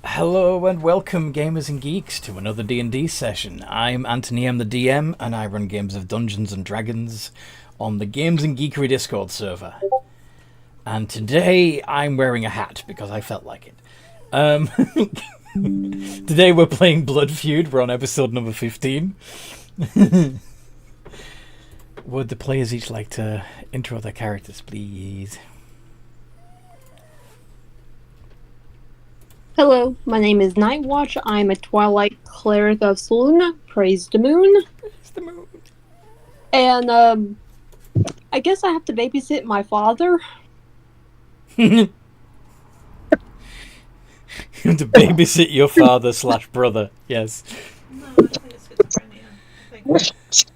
Hello and welcome, gamers and geeks, to another D&D session. I'm Anthony, I'm the DM, and I run games of Dungeons and Dragons on the Games and Geekery Discord server. And today I'm wearing a hat because I felt like it. Today we're playing Blood Feud. We're on episode number 15. Would the players each like to intro their characters, please? Hello, my name is Nightwatch. I'm a Twilight Cleric of Selûne. Praise the moon. It's the moon. And, I guess I have to babysit my father. You have to babysit your father / brother. Yes. No, I think it's schizophrenia.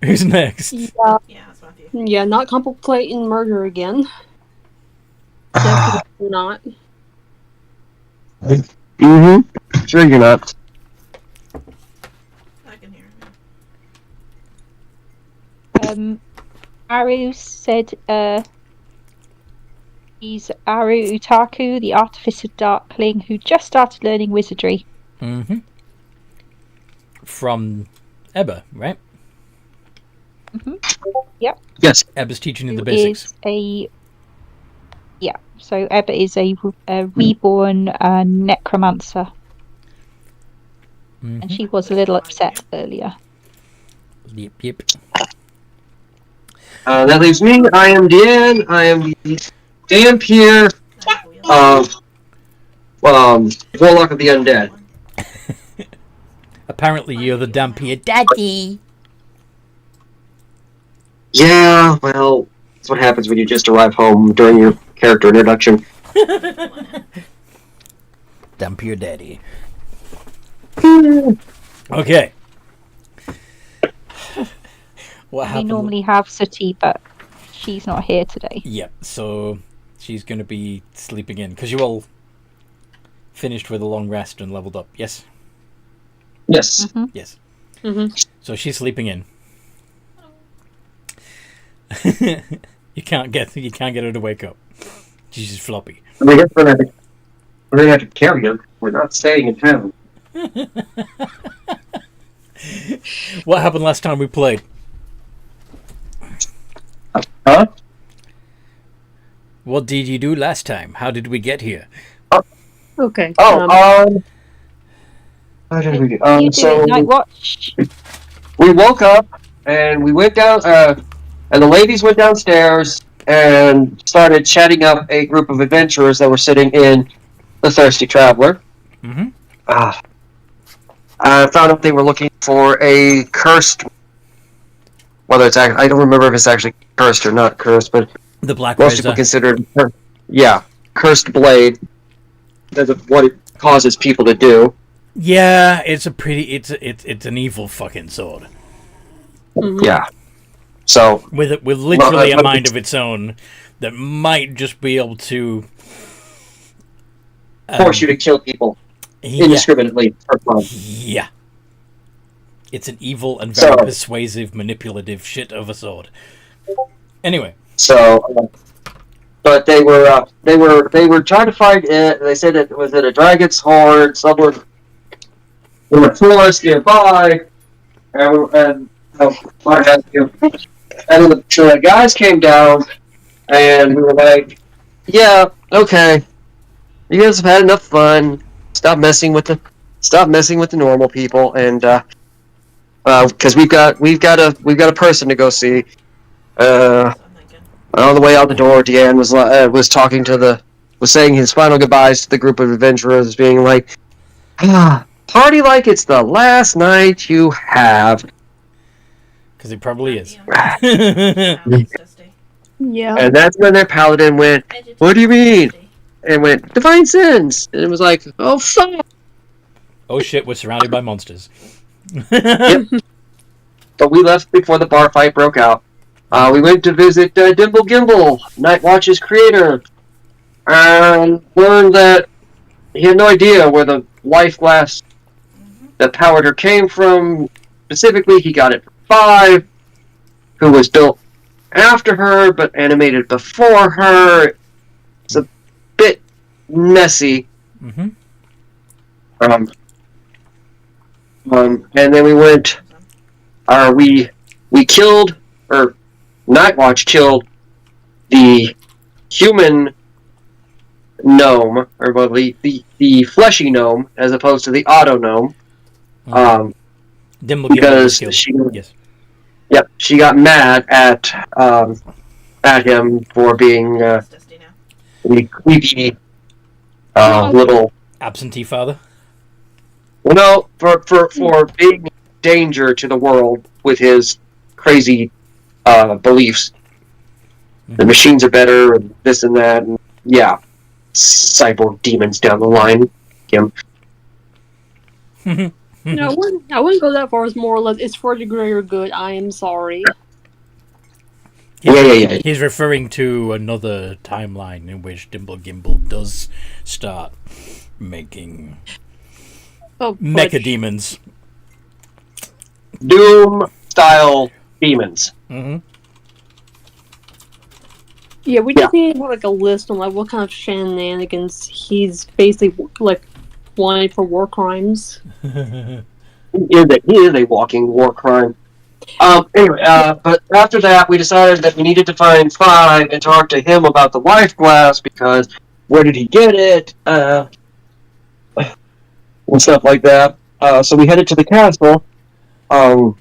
Who's next? Yeah, Yeah, it's Matthew. yeah, not contemplating murder again. Definitely not. Mm-hmm. Sure you're not. I can hear him. Aru said he's Aru Utaku, the Artificer Darkling, who just started learning wizardry. Mm-hmm. From Ebba, right? Mm-hmm. Yep. Yes. Ebba's teaching you the Who basics. So Ebba is a reborn necromancer, and she was a little upset earlier. Yep. That leaves me. I am Deanne. I am the Dampier of Warlock of the Undead. Apparently you're the Dampier Daddy. Yeah, well, that's what happens when you just arrive home during your character introduction. Dampier Daddy. Okay. What We happened? normally have Sooty, but she's not here today. Yep, so she's going to be sleeping in. Because you all finished with a long rest and leveled up, yes? Yes. Mm-hmm. Yes. Mm-hmm. So she's sleeping in. You can't get her to wake up. She's just floppy. I guess we're gonna have to carry her. We're not staying in town. What happened last time we played? Huh? What did you do last time? How did we get here? Okay. How did we do? You do it, Nightwatch. We woke up and we went down, and the ladies went downstairs and started chatting up a group of adventurers that were sitting in the Thirsty Traveler. Mm-hmm. I found out they were looking for a cursed. Whether it's I don't remember if it's actually cursed or not cursed, but The Black most Razor. people consider it, cursed blade. That's what it causes people to do. Yeah, it's an evil fucking sword. Mhm. Yeah. So With literally Well, a mind of its own that might just be able to force you to kill people yeah, indiscriminately for fun. yeah. It's an evil and very So- persuasive, manipulative shit of a sword. Anyway, So, but they were trying to find it. They said it was in a dragon's horde somewhere in a forest nearby, and what have you. And then the guys came down, and we were like, "Yeah, okay, you guys have had enough fun. Stop messing with the normal people, and because we've got a person to go see." So I'm thinking. On the way out the door, Deanne was talking to was saying his final goodbyes to the group of adventurers, being like, "Party like it's the last night you have." because it probably is. Yeah. And that's when their paladin went, "What do you mean?" And went, "Divine sins." And it was like, "Oh fuck!" Oh shit, we're surrounded by monsters. Yep. But we left before the bar fight broke out. We went to visit Dimble Gimble, Nightwatch's creator, and learned that he had no idea where the life glass that powered her came from. Specifically, he got it from Five, who was built after her but animated before her. It's a bit messy. Mm-hmm. And then we went. We killed, or Nightwatch killed the human gnome, or well, the fleshy gnome, as opposed to the auto gnome. Dimble Because killed. Yes. Yep, she got mad at him for being It's dusty now. the creepy little. Absentee father. Well, no, for being danger to the world with his crazy beliefs. The machines are better, and this and that, and yeah, cyborg demons down the line. Him. No, I wouldn't go that far. It's more or less, it's for the greater good. I am sorry. Yeah. He's referring to another timeline in which Dimble Gimble does start making mecha demons. Doom style demons. Mm-hmm. Yeah, we just need like a list on like what kind of shenanigans he's basically like wanted for war crimes. He is a walking war crime. Anyway, but after that, we decided that we needed to find 5 and talk to him about the life glass, because where did he get it? And stuff like that. So we headed to the castle, talked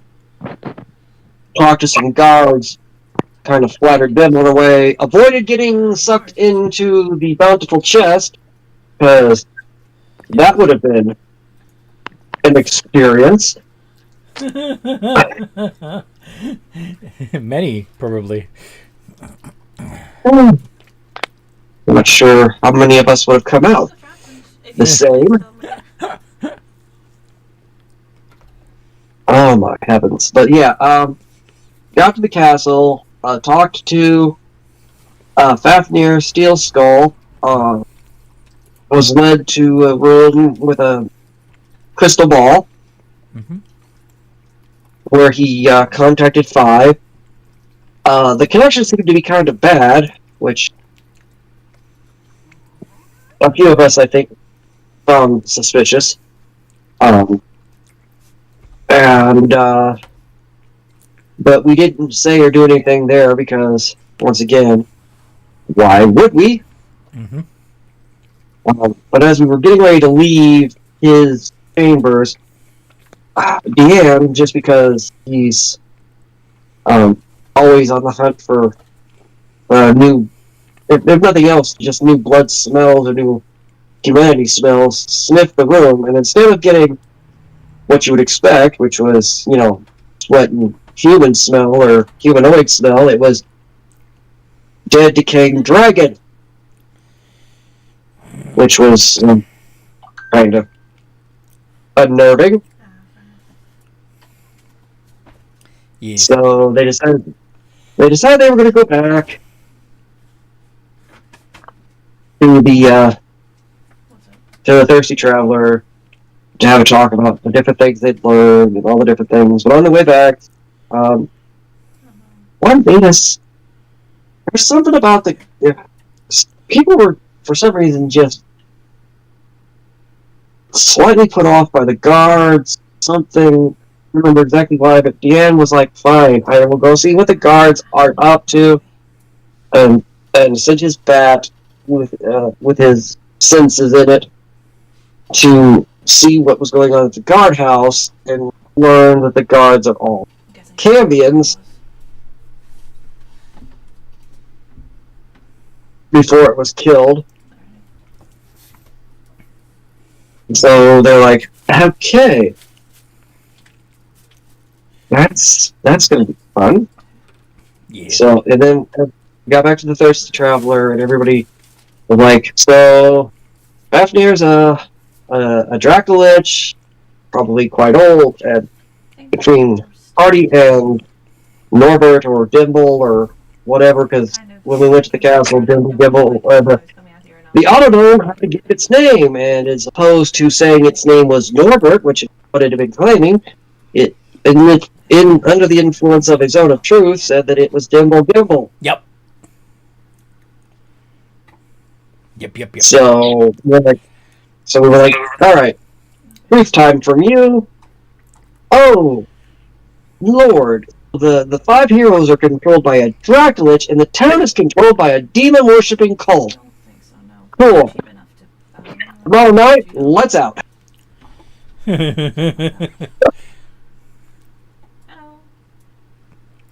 to some guards, kind of flattered them on the way, avoided getting sucked into the bountiful chest, because that would have been an experience. Many, probably. I'm not sure how many of us would have come out. The same. Oh my heavens. But yeah, got to the castle, talked to Fafnir Steel Skull, was led to a room with a crystal ball, where he contacted 5. The connection seemed to be kind of bad, which a few of us, I think, found suspicious. But we didn't say or do anything there because, once again, why would we? But as we were getting ready to leave his chambers, Deanne, just because he's always on the hunt for new, if nothing else, just new blood smells or new humanity smells, sniffed the room, and instead of getting what you would expect, which was, sweat and human smell or humanoid smell, it was dead, decaying dragon, which was kind of unnerving. Yeah. So they decided they were going to go back to the Thirsty Traveler to have a talk about the different things they'd learned and all the different things. But on the way back, one made us. There's something about people were, for some reason, just slightly put off by the guards. Something, I don't remember exactly why, but Deanne was like, "Fine, I will go see what the guards are up to," and sent his bat with his senses in it to see what was going on at the guardhouse, and learn that the guards are all Cambions before it was killed. So they're like, okay, that's going to be fun. Yeah. So, and then got back to the Thirsty Traveler, and everybody was like, so Fafnir's a Dracolich, probably quite old, and between Artie and Norbert or Dimble or whatever, because when we went to the castle, Dimble, the Autodome had to give its name, and as opposed to saying its name was Norbert, which is what it had been claiming, it under the influence of a zone of truth, said that it was Dimble Gimble. Yep. Yep. So we were like, all right, brief time from you. Oh, Lord, the 5 heroes are controlled by a Dracolich, and the town is controlled by a demon-worshipping I cult. don't think so, no. Cool. Cheap enough to, Tomorrow night, let's out. Hello.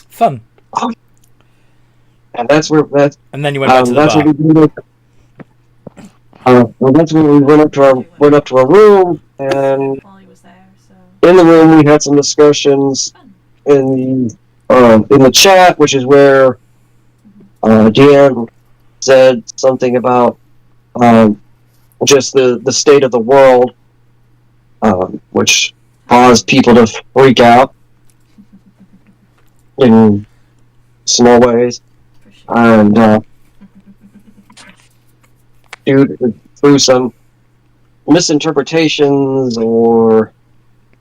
Fun. And that's where And then you went back to the that's bar. where we well, that's when we went up to our room, and While he was there, so in the room we had some discussions fun. in the chat, which is where DM said something about just the state of the world, which caused people to freak out in small ways, Appreciate and through some misinterpretations or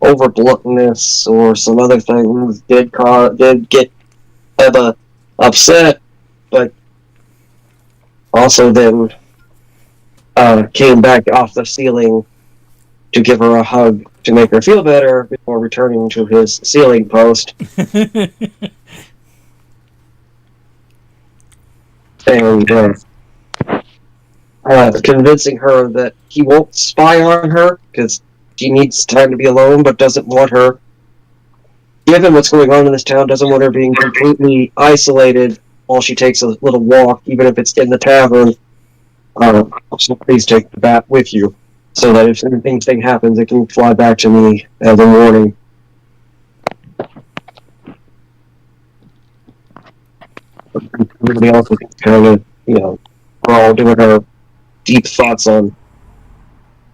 overbluntness or some other things did get Ebba upset, but also then came back off the ceiling to give her a hug to make her feel better before returning to his ceiling post and convincing her that he won't spy on her because she needs time to be alone, but doesn't want her, given what's going on in this town, doesn't want her being completely isolated while she takes a little walk, even if it's in the tavern. So please take the bat with you, so that if anything happens, it can fly back to me as a warning. Everybody else is kind of, we're all doing our deep thoughts on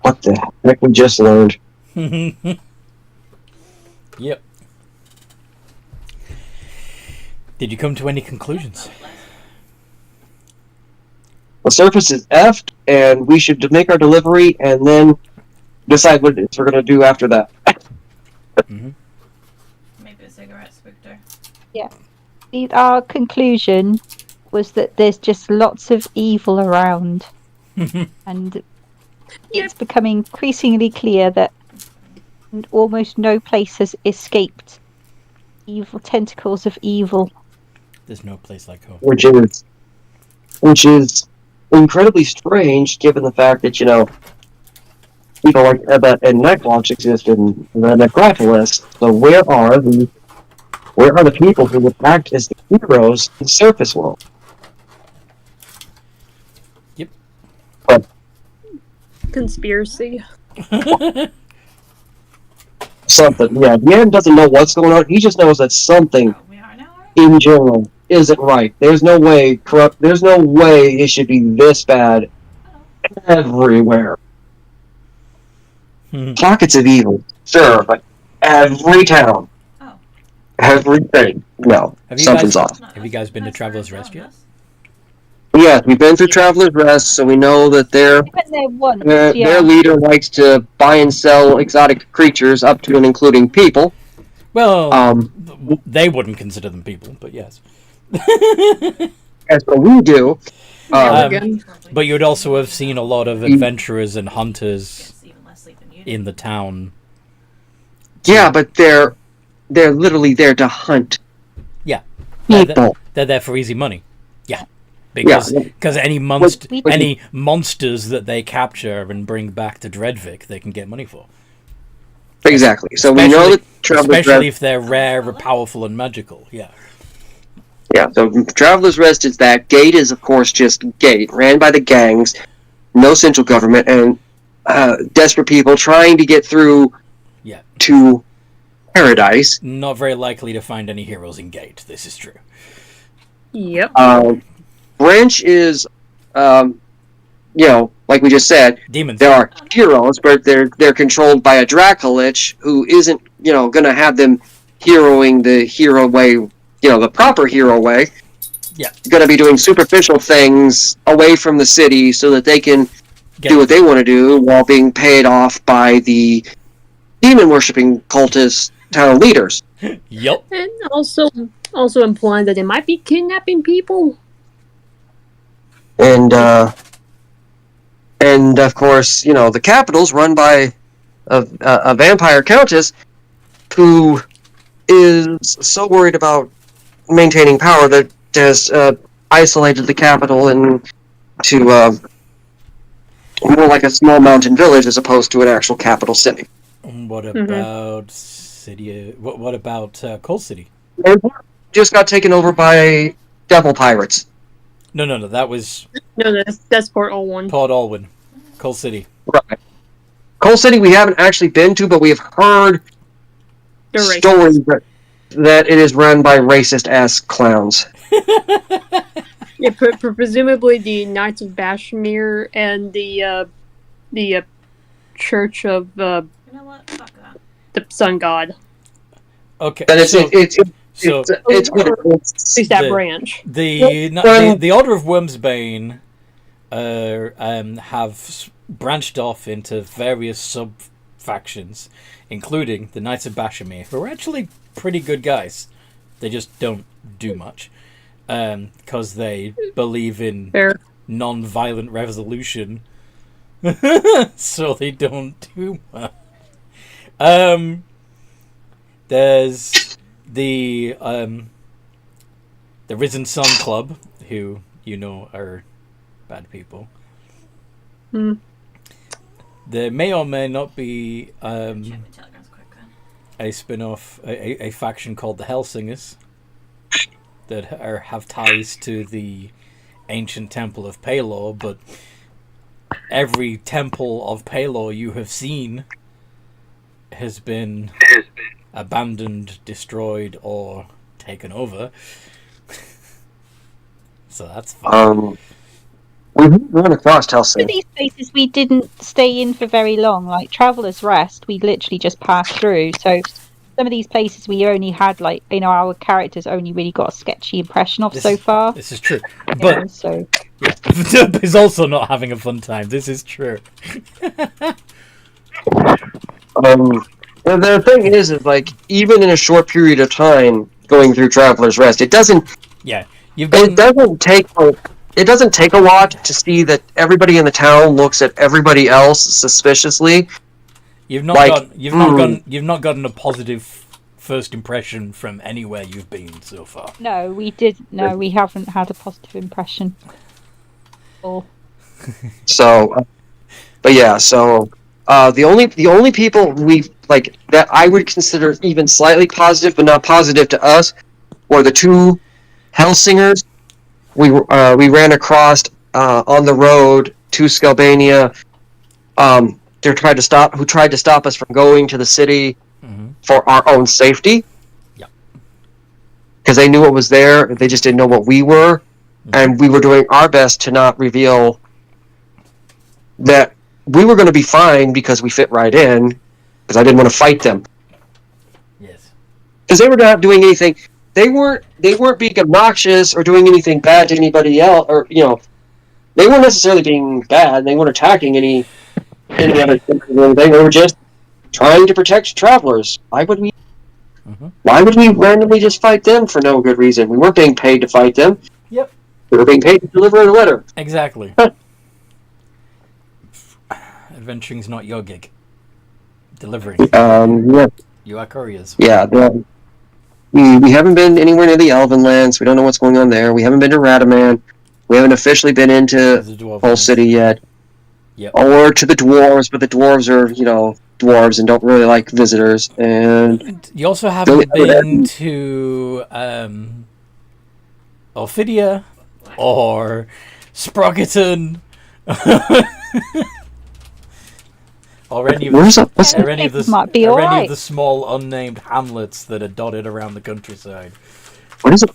what the heck we just learned. Yep. Did you come to any conclusions? The surface is effed, and we should make our delivery and then decide what it is we're going to do after that. Mm-hmm. Maybe a cigarette, Victor. Our conclusion was that there's just lots of evil around, and it's becoming increasingly clear that almost no place has escaped evil tentacles of evil. There's no place like home. Which is incredibly strange, given the fact that, people like Ebba and Necrons exist in the Necropolis. So where are the people who would act as the heroes in the surface world? Yep. Conspiracy. Something, yeah. The end doesn't know what's going on. He just knows that something Oh, we are now, right? in general isn't right. There's no way it should be this bad everywhere. Pockets of evil, sure, but every town, everything, no, something's off. Have you guys been to Traveler's Rest yet? Yeah, we've been through Traveler's Rest, so we know that I went there once. their leader likes to buy and sell exotic creatures up to and including people. Well, they wouldn't consider them people, but yes. As what we do. But you'd also have seen a lot of adventurers and hunters in the town. Yeah, but they're literally there to hunt. Yeah, people. They're there for easy money. Yeah, because any monsters that they capture and bring back to Dreadvik, they can get money for. Exactly. So we know that especially if they're rare, powerful, and magical. Yeah. Yeah. So Traveler's Rest is that. Gate is, of course, just Gate, ran by the gangs, no central government, and desperate people trying to get through. Yeah. To paradise. Not very likely to find any heroes in Gate. This is true. Yep. Branch is, like we just said, demons. There are heroes, but they're controlled by a Dracolich who isn't, going to have them heroing the hero way, the proper hero way. Yeah. Going to be doing superficial things away from the city so that they can do what they want to do while being paid off by the demon-worshipping cultist town leaders. Yep. And also implying that they might be kidnapping people. And And of course, the capital's run by a vampire countess who is so worried about maintaining power that has isolated the capital into more like a small mountain village as opposed to an actual capital city. What about city? What about Coal City? It just got taken over by devil pirates. No. That was No, that's Port Alwyn. Port Alwyn, Coal City. Right. Coal City we haven't actually been to, but we have heard They're racist. stories that it is run by racist-ass clowns. Yeah, presumably the Knights of Bashmir and the Church of You know what? Fuck that. the Sun God. Okay, And it's so it's At least that The- branch. the Order of Wormsbane have branched off into various sub-factions, including the Knights of Bashmir, who are actually pretty good guys. They just don't do much. Because they believe in Fair. non-violent resolution. So they don't do much. There's the Risen Sun Club, who are bad people. Hmm. There may or may not be Check the telegrams quick then. a spin-off, a faction called the Hellsingers that have ties to the ancient temple of Palor, but every temple of Palor you have seen has been abandoned, destroyed, or taken over. So that's fun. We run across Some of Helsing. these places we didn't stay in for very long, like Traveller's Rest, we literally just passed through. So some of these places we only had, our characters only really got a sketchy impression of so far. This is true. you But know, so yeah, Derp is also not having a fun time. This is true. The thing is like even in a short period of time going through Traveler's Rest, it doesn't take a lot to see that everybody in the town looks at everybody else suspiciously. You've not gotten a positive first impression from anywhere you've been so far. no, we haven't had a positive impression. So, but yeah, so the only people we like that I would consider even slightly positive, but not positive to us, were the two Hellsingers we ran across on the road to Skelbania. Who tried to stop us from going to the city for our own safety. Yeah. Because they knew what was there, they just didn't know what we were, and we were doing our best to not reveal that we were going to be fine because we fit right in. Because I didn't want to fight them. Yes. Because they were not doing anything. They weren't being obnoxious or doing anything bad to anybody else, or they weren't necessarily being bad. They weren't attacking any other thing. They were just trying to protect travelers. Why would we randomly just fight them for no good reason? We weren't being paid to fight them. Yep. We were being paid to deliver a letter. Exactly. Adventuring's not your gig. Delivering. Yeah. You are couriers. Yeah. We haven't been anywhere near the Elven lands. We don't know what's going on there. We haven't been to Radaman. We haven't officially been into Coal City yet. Yep. Or to the dwarves, but the dwarves are, dwarves and don't really like visitors. And you also haven't been to Ophidia or Sproggeton or any of the small unnamed hamlets that are dotted around the countryside. What was the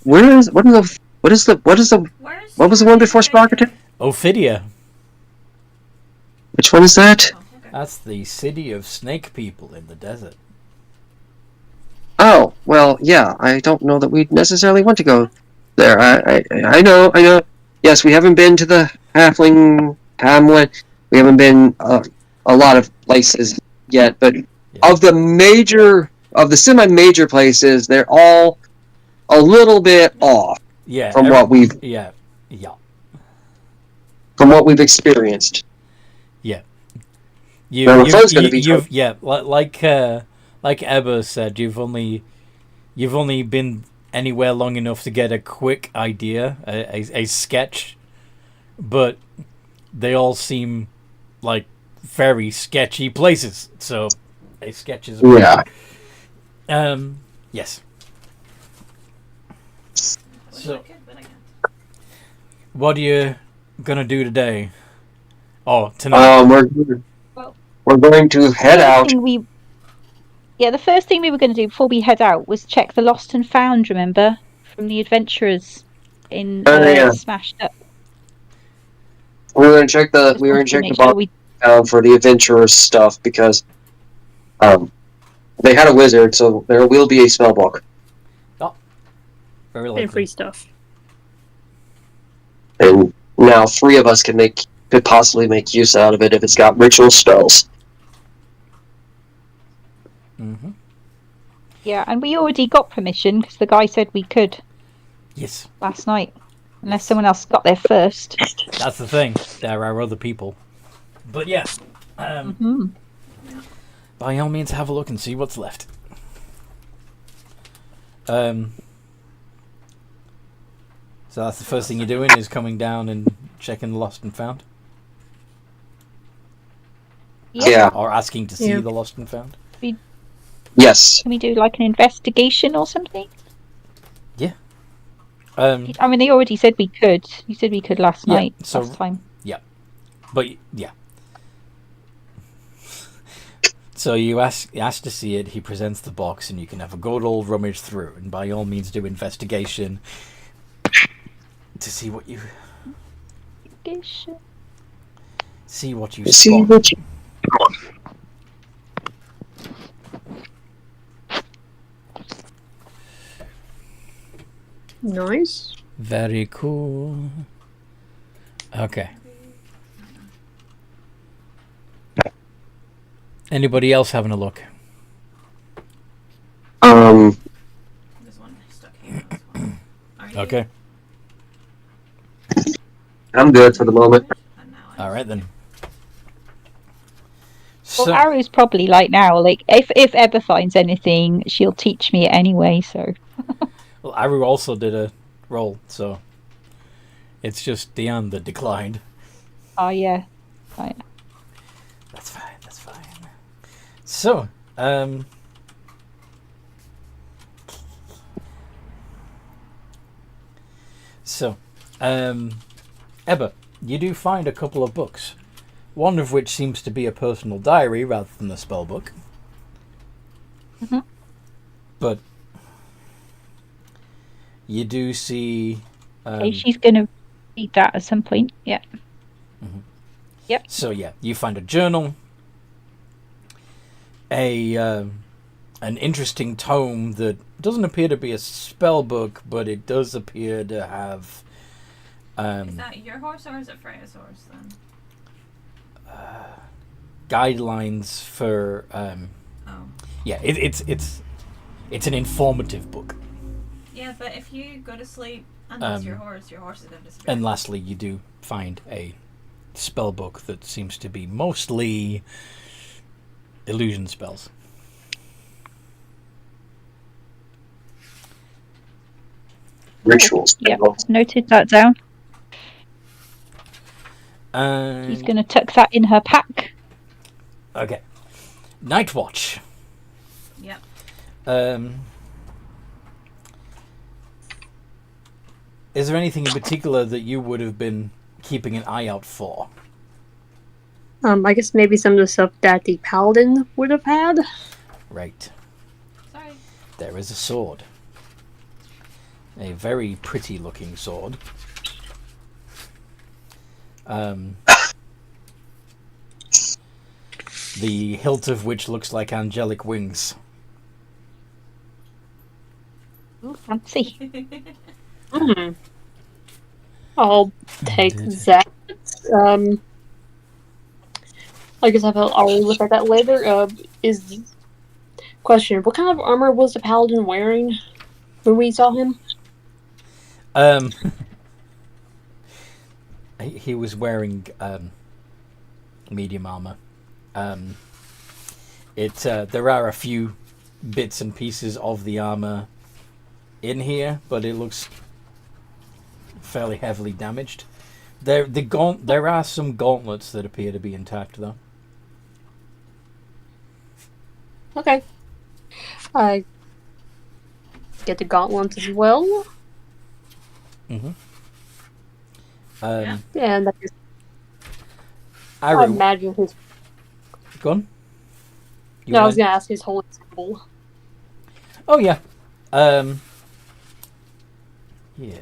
one before Sproggeton? Ophidia. Which one is that? That's the city of snake people in the desert. Oh, well, yeah. I don't know that we necessarily want to go there. I know. Yes, we haven't been to the Halfling Hamlet. We haven't been a lot of places yet, but of the semi-major places, they're all a little bit off. Yeah. From what we've experienced. Now, the phone's gonna be like Ebba said, you've only been anywhere long enough to get a quick idea, a sketch, but they all seem like very sketchy places. So a sketch is Yeah. Yes. I wish So- I could, but I can't. What are you gonna do today? Oh, tonight. We're going to head out. The first thing we were going to do before we head out was check the lost and found. Remember, from the adventurers in Yeah. Smashed Up. We were gonna check the Just wanted to make box sure we for the adventurers stuff because they had a wizard, so there will be a spell book. Very And free likely. stuff. And now 3 of us could possibly make use out of it if it's got ritual spells. Mm-hmm. Yeah, and we already got permission because the guy said we could Yes, last night, unless someone else got there first. that's the thing. There are other people. But yeah, Hmm. by all means, have a look and see what's left. So that's the first thing you're doing is coming down and checking the lost and found, Yeah. or asking to see Yeah. the lost and found. Yes. Can we do like an investigation or something? I mean, they already said we could. You said we could last Yeah, night, so- last time. But yeah. So you ask to see it. He presents the box, and you can have a good old rummage through, and by all means do investigation to see what you Investigation. see what you See spot. what you Nice. Very cool. Okay. Anybody else having a look? There's one stuck here as well. Are you? Okay. I'm good for the moment. And now I'm- All right then. Well, So, Arrow's probably like now. Like, if Ebba finds anything, she'll teach me it anyway. So well, Aru also did a roll, so it's just Dion that declined. oh yeah, right. That's fine. That's fine. So, Ebba, you do find a couple of books. One of which seems to be a personal diary rather than a spell book. Mhm. But you do see. Okay, she's gonna read that at some point. Yeah. So yeah, you find a journal, an interesting tome that doesn't appear to be a spell book, but it does appear to have. Is that your horse or is it Freya's horse then? Guidelines for Oh. yeah, it's an informative book. Yeah, but if you go to sleep and that's your horse is going to disappear. And lastly, you do find a spell book that seems to be mostly illusion spells. Rituals. Yeah, noted that down. She's And gonna tuck that in her pack. okay, Night Watch. Yep. Is there anything in particular that you would have been keeping an eye out for? I guess maybe some of the stuff that the paladin would have had. Right. Sorry. There is a sword. A very pretty looking sword. The hilt of which looks like angelic wings. Ooh, fancy. I'll take that. I guess I'll look at that later. Question: what kind of armor was the paladin wearing when we saw him? He was wearing medium armor. There are a few bits and pieces of the armor in here, but it looks fairly heavily damaged. There are some gauntlets that appear to be intact, though. Okay. I get the gauntlets as well. Mm-hmm. Yeah. And I just Aru, imagine his. go on. You No, I wanna- was gonna ask his holy symbol. Oh yeah. Yeah.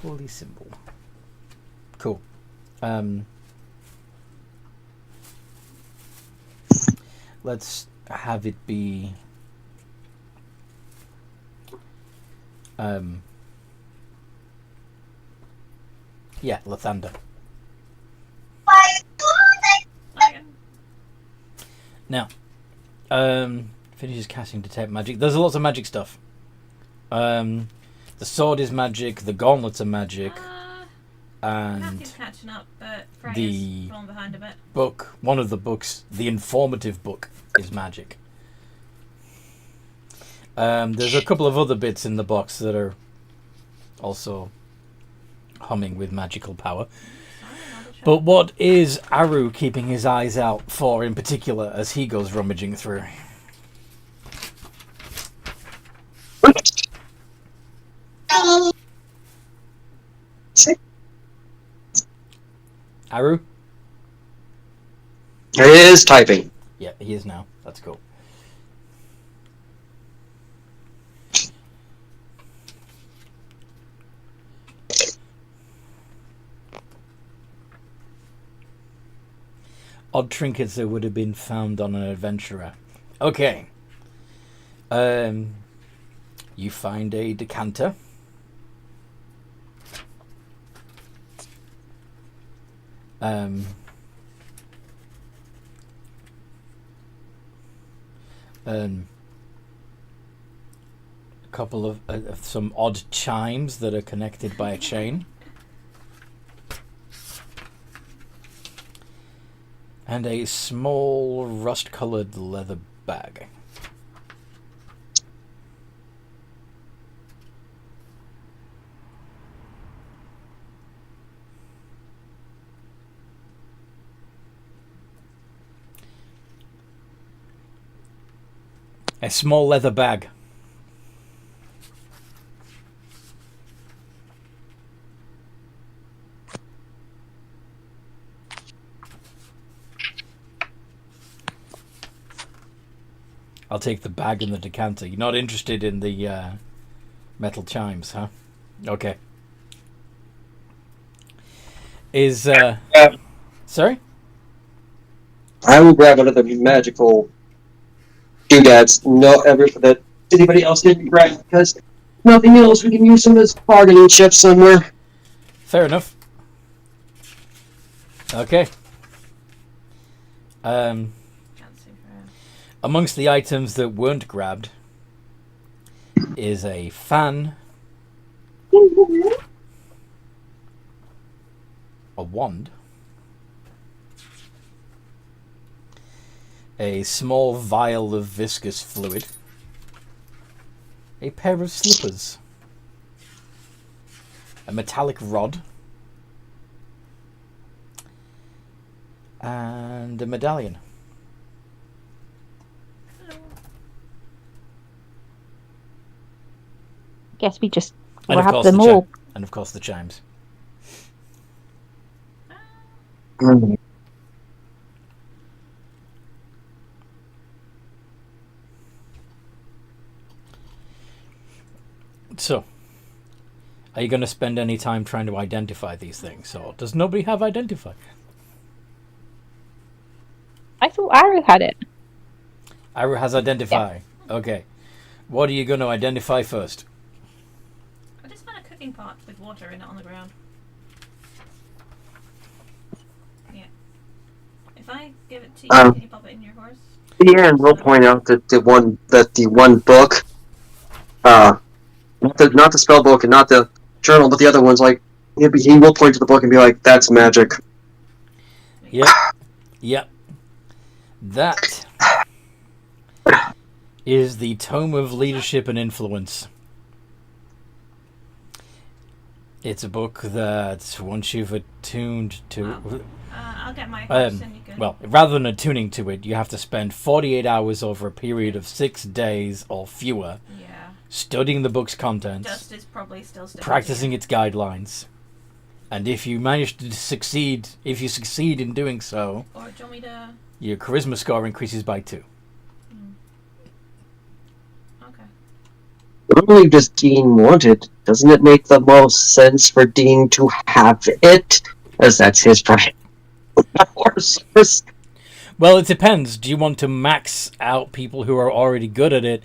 Holy symbol. Cool. Let's have it be Lathander. Okay. Now, finishes casting detect magic. There's lots of magic stuff. The sword is magic, the gauntlets are magic, and Matthew's catching up, but Freya's the falling behind a bit. book, one of the books, the informative book, is magic. There's a couple of other bits in the box that are also humming with magical power. But what is Aru keeping his eyes out for in particular as he goes rummaging through? Aru? He is typing. Yeah, he is now. That's cool. Odd trinkets that would have been found on an adventurer. Okay. You find a decanter. A couple of some odd chimes that are connected by a chain. And a small rust-colored leather bag. A small leather bag. I'll take the bag and the decanter. You're not interested in the metal chimes, huh? Okay. Sorry? I will grab one of the magical doodads. That anybody else didn't grab because nothing else. We can use them as bargaining chips somewhere. Fair enough. Okay. Can't see Freya. Amongst the items that weren't grabbed is a fan, a wand, a small vial of viscous fluid, a pair of slippers, a metallic rod, and a medallion. Guess we just And of grab course them the all. and of course the chimes. So, are you going to spend any time trying to identify these things, or does nobody have identify? I thought Aru had it. Aru has identify. Okay. What are you going to identify first? I just found a cooking pot with water in it on the ground. Yeah. If I give it to you, can you pop it in your horse? Yeah, and we'll point out that the one book, not the spell book and not the journal, but the other one's like he will point to the book and be like, "That's magic." Yep. Yep. That is the Tome of Leadership and Influence. It's a book that once you've attuned to... I'll get my horse and you can... Well, rather than attuning to it, you have to spend 48 hours over a period of 6 days or fewer studying the book's contents, Dust is probably still practicing its guidelines. And if you manage to succeed, if you succeed in doing so, or do you want me to... your charisma score increases by 2. Okay. I believe does Dean want it? Doesn't it make the most sense for Dean to have it? As that's his private source. Well, it depends. Do you want to max out people who are already good at it,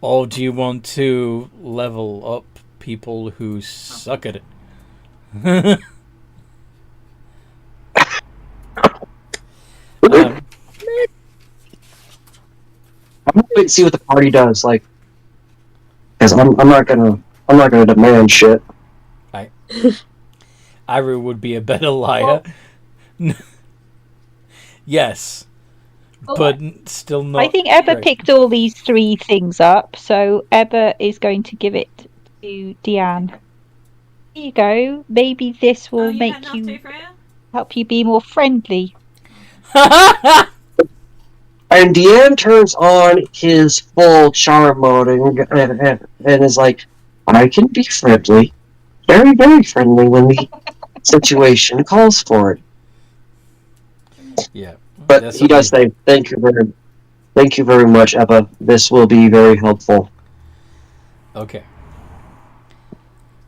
or do you want to level up people who suck at it? I'm gonna wait and see what the party does, like, because I'm not gonna demand shit. Aru would be a better liar. Yes, but still not. I think Ebba great. picked all these 3 things up, so Ebba is going to give it to Deanne. Here you go. Maybe this will make you help you be more friendly. And Deanne turns on his full charm mode and is like, I can be friendly. Very, very friendly when the situation calls for it. Yeah. But he does say, thank you very much, Ebba. This will be very helpful. Okay.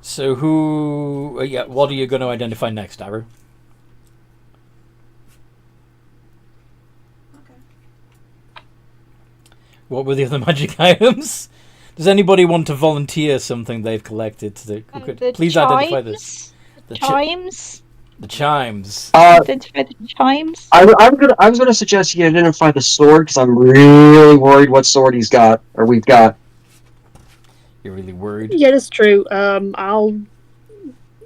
So who... what are you going to identify next, Aru? Okay. What were the other magic items? Does anybody want to volunteer something they've collected? Please identify this. The chimes. The chimes. Identify the chimes. I was gonna suggest you identify the sword because I'm really worried what sword he's got or we've got. You're really worried? Yeah, that's true. I'll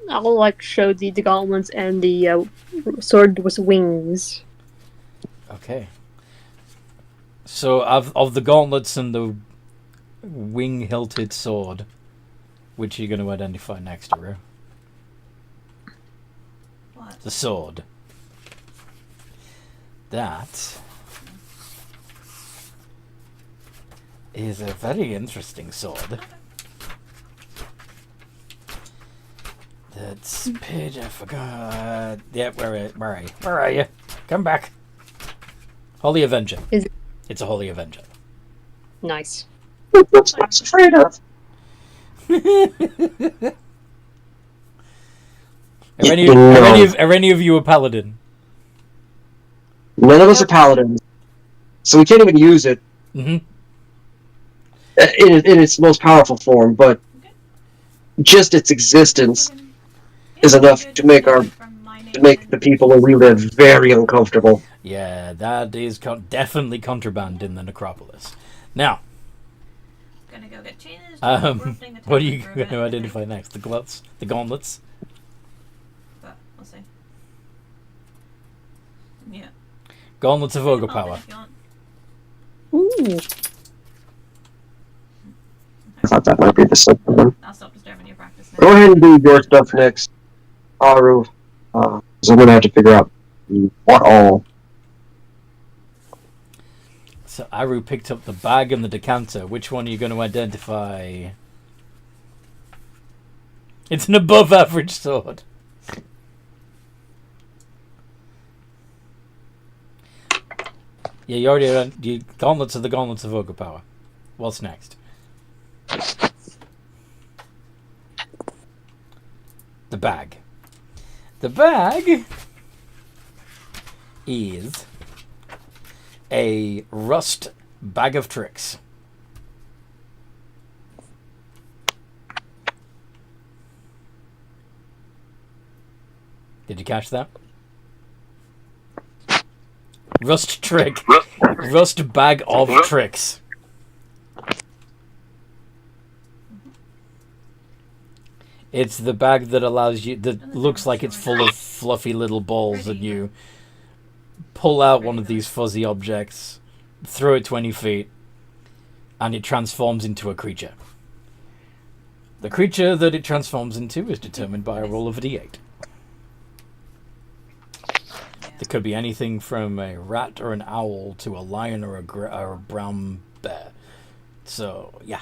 like show the gauntlets and the sword with wings. Okay. So of the gauntlets and the wing-hilted sword, which are you going to identify next, Aru? What? The sword. That is a very interesting sword. That's page, I forgot. Yeah, where are you? Come back. Holy Avenger. Is it? It's a Holy Avenger. Nice. That's what I was afraid of. Are any of you a paladin? None of us are paladins, so we can't even use it Mm-hmm. in its most powerful form. But just its existence is enough to make the people where we live very uncomfortable. Yeah, that is definitely contraband in the necropolis. Now, Gonna go get changed. what are you going to identify next? The gauntlets. But we'll see. Yeah. Gauntlets of ogre power. Ooh. I thought that might be the second one. I'll stop disturbing your practice now. Go ahead and do your stuff next, Aru. Because I'm gonna have to figure out what all. So Aru picked up the bag and the decanter. Which one are you going to identify? It's an above average sword. Yeah, you already gauntlets are the gauntlets of ogre power. What's next? The bag. The bag is a rust bag of tricks. Did you catch that? Rust trick. Rust bag of tricks. It's the bag that allows you, that looks like it's full of fluffy little balls, and you pull out one of these fuzzy objects, throw it 20 feet, and it transforms into a creature. The creature that it transforms into is determined by a roll of a d8. There could be anything from a rat or an owl to a lion or a brown bear. So, yeah,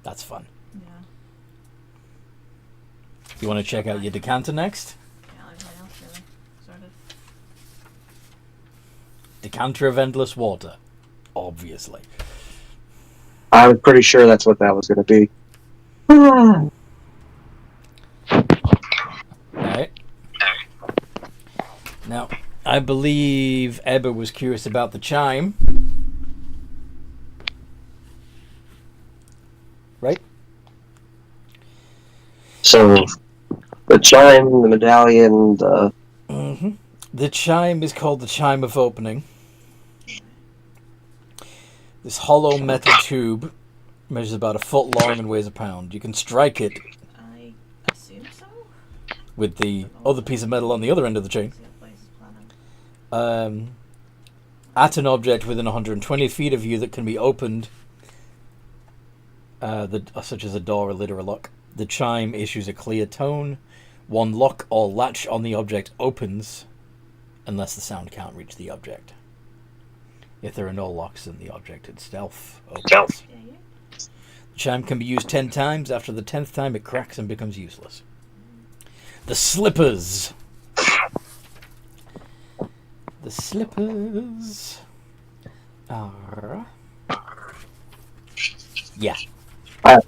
that's fun. Yeah. You want to check out your decanter next? Yeah, everything else really. Sort of. Decanter of endless water. Obviously. I was pretty sure that's what that was going to be. Alright. Now, I believe Ebba was curious about the chime. Right? So, the chime, the medallion, the... Mm-hmm. The chime is called the Chime of Opening. This hollow metal tube measures about a foot long and weighs a pound. You can strike it I assume so. with the other piece of metal on the other end of the chain. See what Blaze is planning. At an object within 120 feet of you that can be opened, such as a door, a lid, or a lock. The chime issues a clear tone. One lock or latch on the object opens unless the sound can't reach the object. If there are no locks, then the object itself opens. Yeah, yeah. The chime can be used 10 times. After the 10th time, it cracks and becomes useless. The slippers. The slippers are... Yeah. Are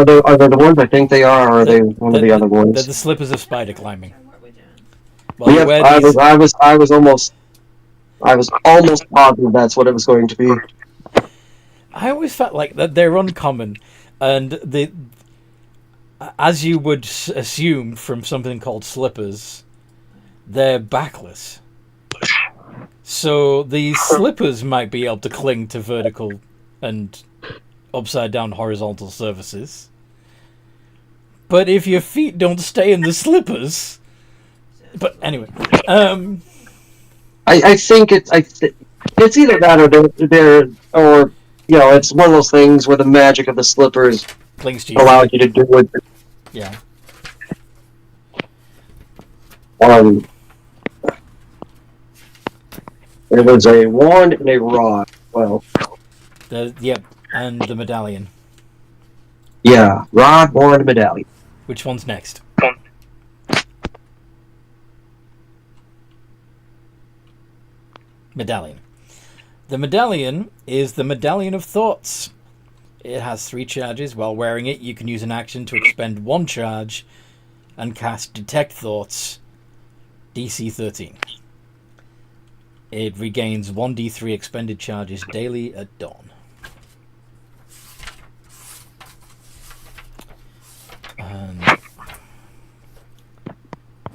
they the ones I think they are, or are they one of the other ones? They're the slippers of spider climbing. So what are we doing? Well, you Yep, wear I these- was almost positive that's what it was going to be. I always felt like that they're uncommon, and as you would assume from something called slippers, they're backless. So the slippers might be able to cling to vertical and upside down horizontal surfaces. But if your feet don't stay in the slippers... But anyway, I think it's either that or they're or it's one of those things where the magic of the slippers clings to you. allows you to do it. Yeah. It was a wand and a rod. Well, Yep, and the medallion. yeah, rod, wand, medallion. Which one's next? Medallion. The medallion is the medallion of thoughts. It has 3 charges. While wearing it, you can use an action to expend 1 charge and cast Detect Thoughts, DC 13. It regains 1d3 expended charges daily at dawn.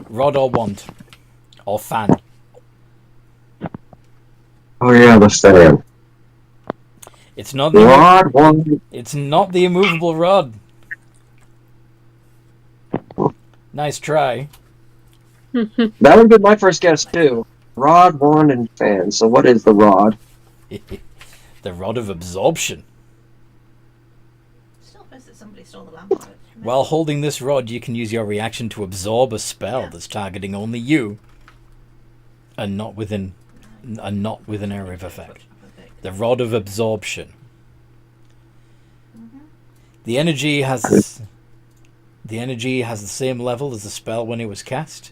Rod or wand? Or fan? Oh yeah, the fan. It's not the Rod, wand. It's not the immovable rod. Nice try. That would have been my first guess too. Rod, wand, and fan. So what is the rod? The rod of absorption. Still pissed that somebody stole the lamp on it. While holding this rod, you can use your reaction to absorb a spell that's targeting only you, and not within an area of effect. The rod of absorption. The energy has the same level as the spell when it was cast.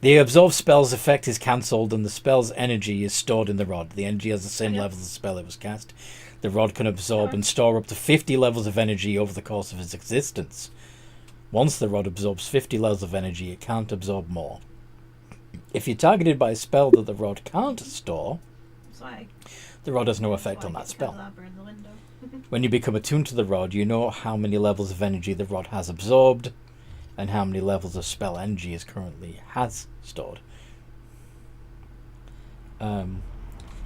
The absorb spell's effect is cancelled, and the spell's energy is stored in the rod. The energy has the same level as the spell it was cast. The rod can absorb and store up to 50 levels of energy over the course of its existence. Once the rod absorbs 50 levels of energy, it can't absorb more. If you're targeted by a spell that the rod can't store, the rod has no effect on that spell. When you become attuned to the rod, you know how many levels of energy the rod has absorbed and how many levels of spell energy it currently has stored.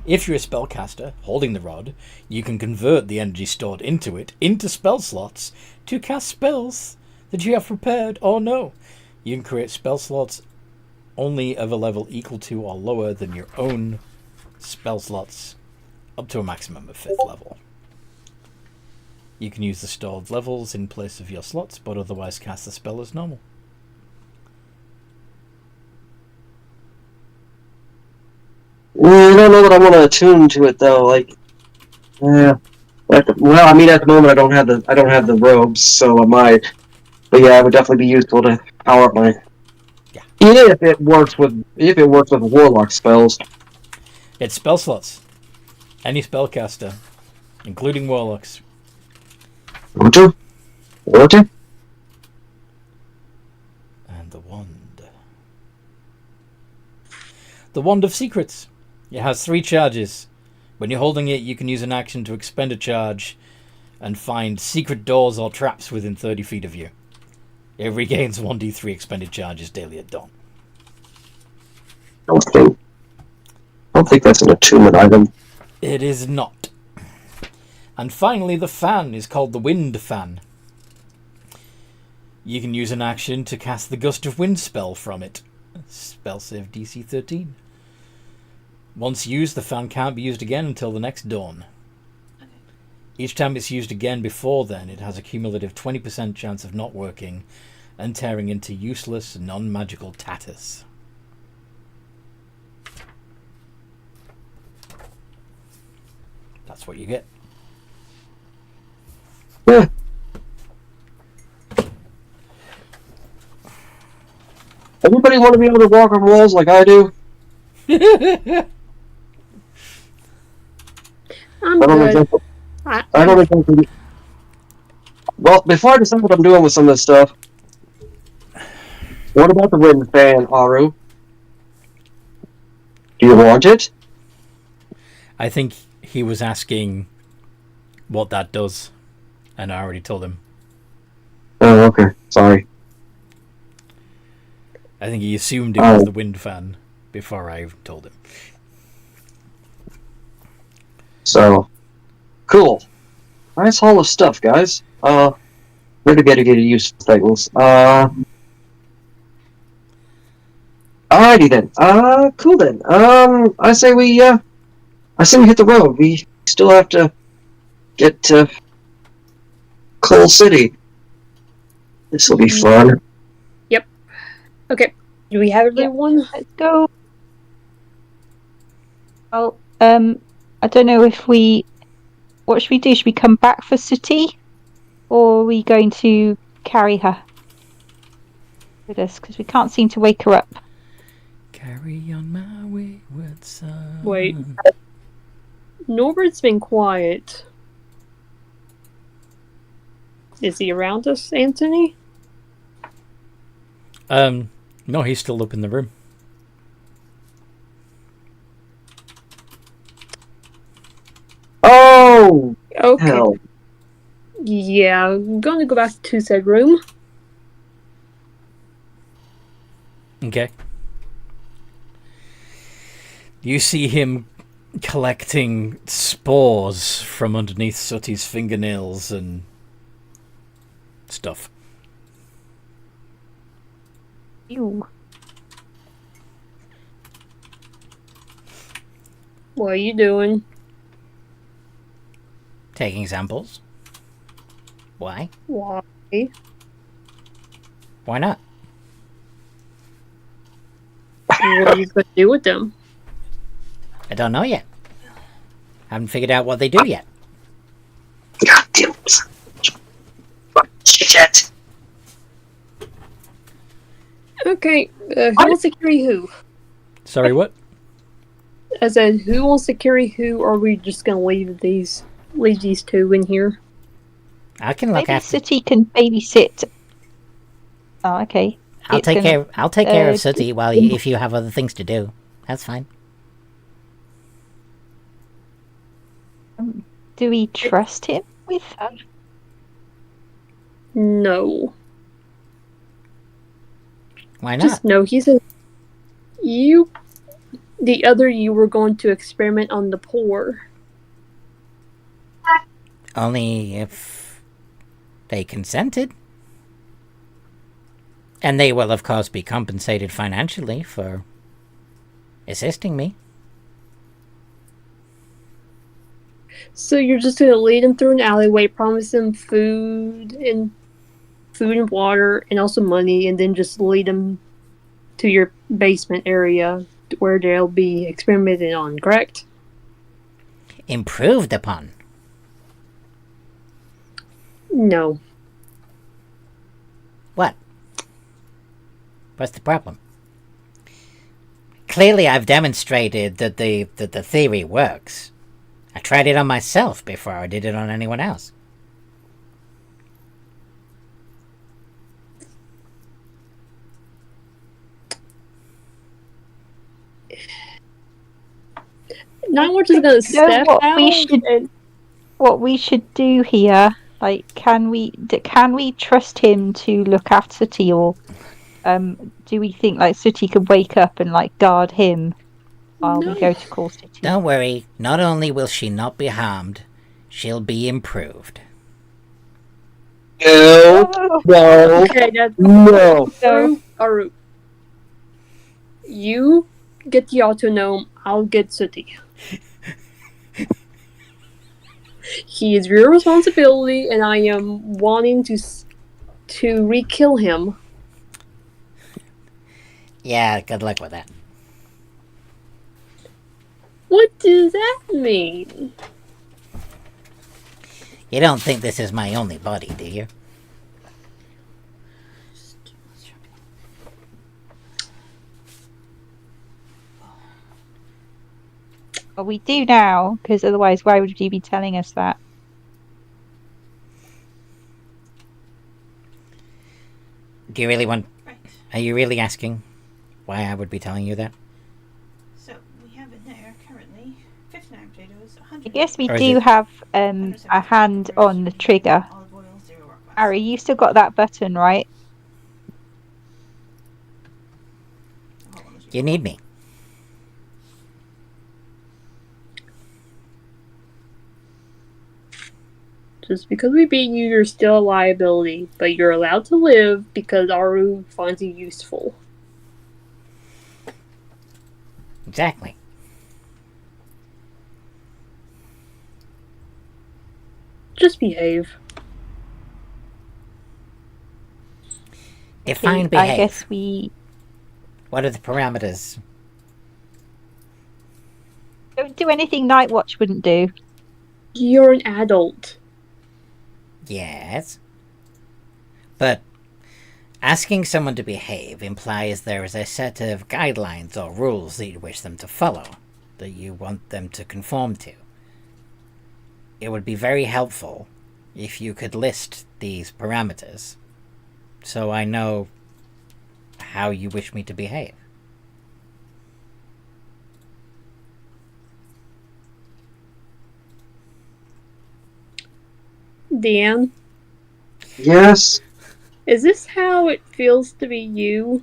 If you're a spellcaster holding the rod, you can convert the energy stored into it into spell slots to cast spells that you have prepared or know. You can create spell slots only of a level equal to or lower than your own spell slots, up to a maximum of 5th level. You can use the stored levels in place of your slots, but otherwise cast the spell as normal. I don't know that I want to attune to it though. Well, I mean, at the moment I don't have the robes, so I might. But yeah, it would definitely be useful to power up my. Yeah. If it works with warlock spells. It's spell slots. Any spellcaster, including warlocks. Water. And the wand. The Wand of Secrets. It has 3 charges. When you're holding it, you can use an action to expend a charge and find secret doors or traps within 30 feet of you. It regains 1d3 expended charges daily at dawn. I don't think that's an attunement item. It is not. And finally, the fan is called the Wind Fan. You can use an action to cast the Gust of Wind spell from it. Spell save DC 13. Once used, the fan can't be used again until the next dawn. Okay. Each time it's used again before then, it has a cumulative 20% chance of not working and tearing into useless, non-magical tatters. That's what you get. Yeah. Everybody want to be able to walk on walls like I do? I'm I don't good. think. I don't think. Well, before I decide what I'm doing with some of this stuff, what about the wind fan, Aru? Do you want it? I think he was asking what that does, and I already told him. Oh, okay. Sorry. I think he assumed it was the wind fan before I told him. So, cool. Nice haul of stuff, guys. Where to get use of things. Alrighty then. Cool then. I say we hit the road. We still have to get to Coal City. This will be fun. Okay. Do we have everyone? Let's go. Well, I don't know if what should we do? Should we come back for Sooty? Or are we going to carry her with us? Because we can't seem to wake her up. Carry on my wayward son. Wait. Norbert's been quiet. Is he around us, Anthony? No, he's still up in the room. Oh! Okay. Hell. Yeah, I'm gonna go back to said room. Okay. You see him collecting spores from underneath Sooty's fingernails and stuff. Ew. What are you doing? Taking samples. Why? Why? Why not? What are you gonna do with them? I don't know yet. Haven't figured out what they do yet. God damn it. Shit. Okay, who wants to carry who? Sorry, what? I said, who wants to carry who, or are we just gonna leave these two in here? I can look Maybe after. Sooty can babysit. Oh, okay. I'll It's take gonna- care. I'll take care of Sooty while if you have other things to do. That's fine. Do we trust him with her? No. Why not? Just no, he said the other you were going to experiment on the poor. Only if they consented. And they will, of course, be compensated financially for assisting me. So you're just gonna lead him through an alleyway, promise him food and water, and also money, and then just lead him to your basement area where they'll be experimented on. Correct? Improved upon. No. What? What's the problem? Clearly, I've demonstrated that the theory works. I tried it on myself before I did it on anyone else. Not much is gonna step what out. What we should do here, like, can we trust him to look after Sooty, or do we think like Sooty could wake up and like guard him while we go to call Sooty? Don't worry, not only will she not be harmed, she'll be improved. No. No. Okay, that's No. Aru. You get the autonome, I'll get Sooty. He is your responsibility, and I am wanting to re-kill him. Yeah, good luck with that. What does that mean? You don't think this is my only body, do you? Well, we do now, because otherwise, why would you be telling us that? Do you really want... Right. Are you really asking why I would be telling you that? So we have in there currently 59 potatoes, 100. I guess we Or is do it- have a hand on the trigger. Olive oil, 0 work wax. Harry, you still got that button, right? Hold on, You need me. Just because we beat you, you're still a liability, but you're allowed to live because Aru finds you useful. Exactly. Just behave. Define I behave. guess we What are the parameters? don't do anything Nightwatch wouldn't do. You're an adult. Yes. But asking someone to behave implies there is a set of guidelines or rules that you wish them to follow, that you want them to conform to. It would be very helpful if you could list these parameters, so I know how you wish me to behave. Dan, Yes. is this how it feels to be you?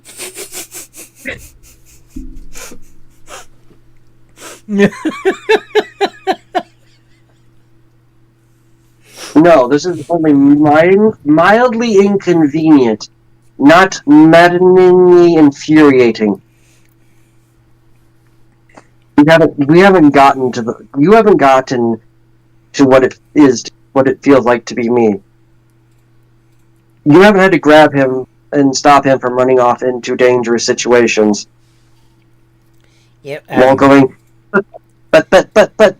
No, this is only mildly inconvenient, not maddeningly infuriating. You haven't gotten to what it feels like to be me. You haven't had to grab him and stop him from running off into dangerous situations Yep. while going, but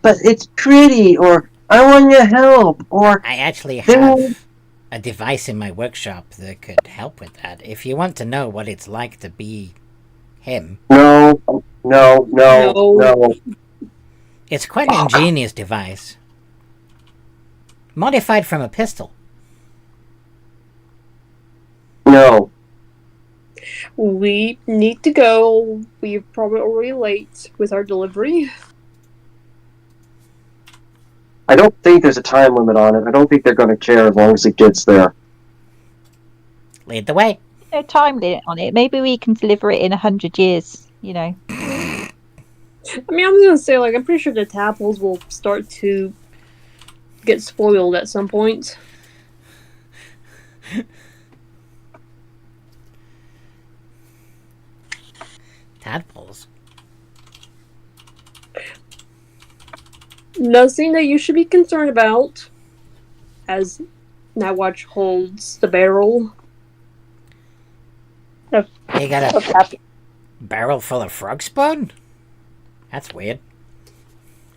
it's pretty, or I want your help, or I actually Then- have a device in my workshop that could help with that. If you want to know what it's like to be him, no. it's quite an ingenious device. Modified from a pistol. No. We need to go. We're probably already late with our delivery. I don't think there's a time limit on it. I don't think they're going to care as long as it gets there. Lead the way. No time limit on it. Maybe we can deliver it in 100 years. You know. I mean, I'm gonna say, like, I'm pretty sure the tadpoles will start to get spoiled at some point. Tadpoles. Nothing that you should be concerned about, as Nightwatch holds the barrel of, You got of a happy. barrel full of frog spawn? That's weird.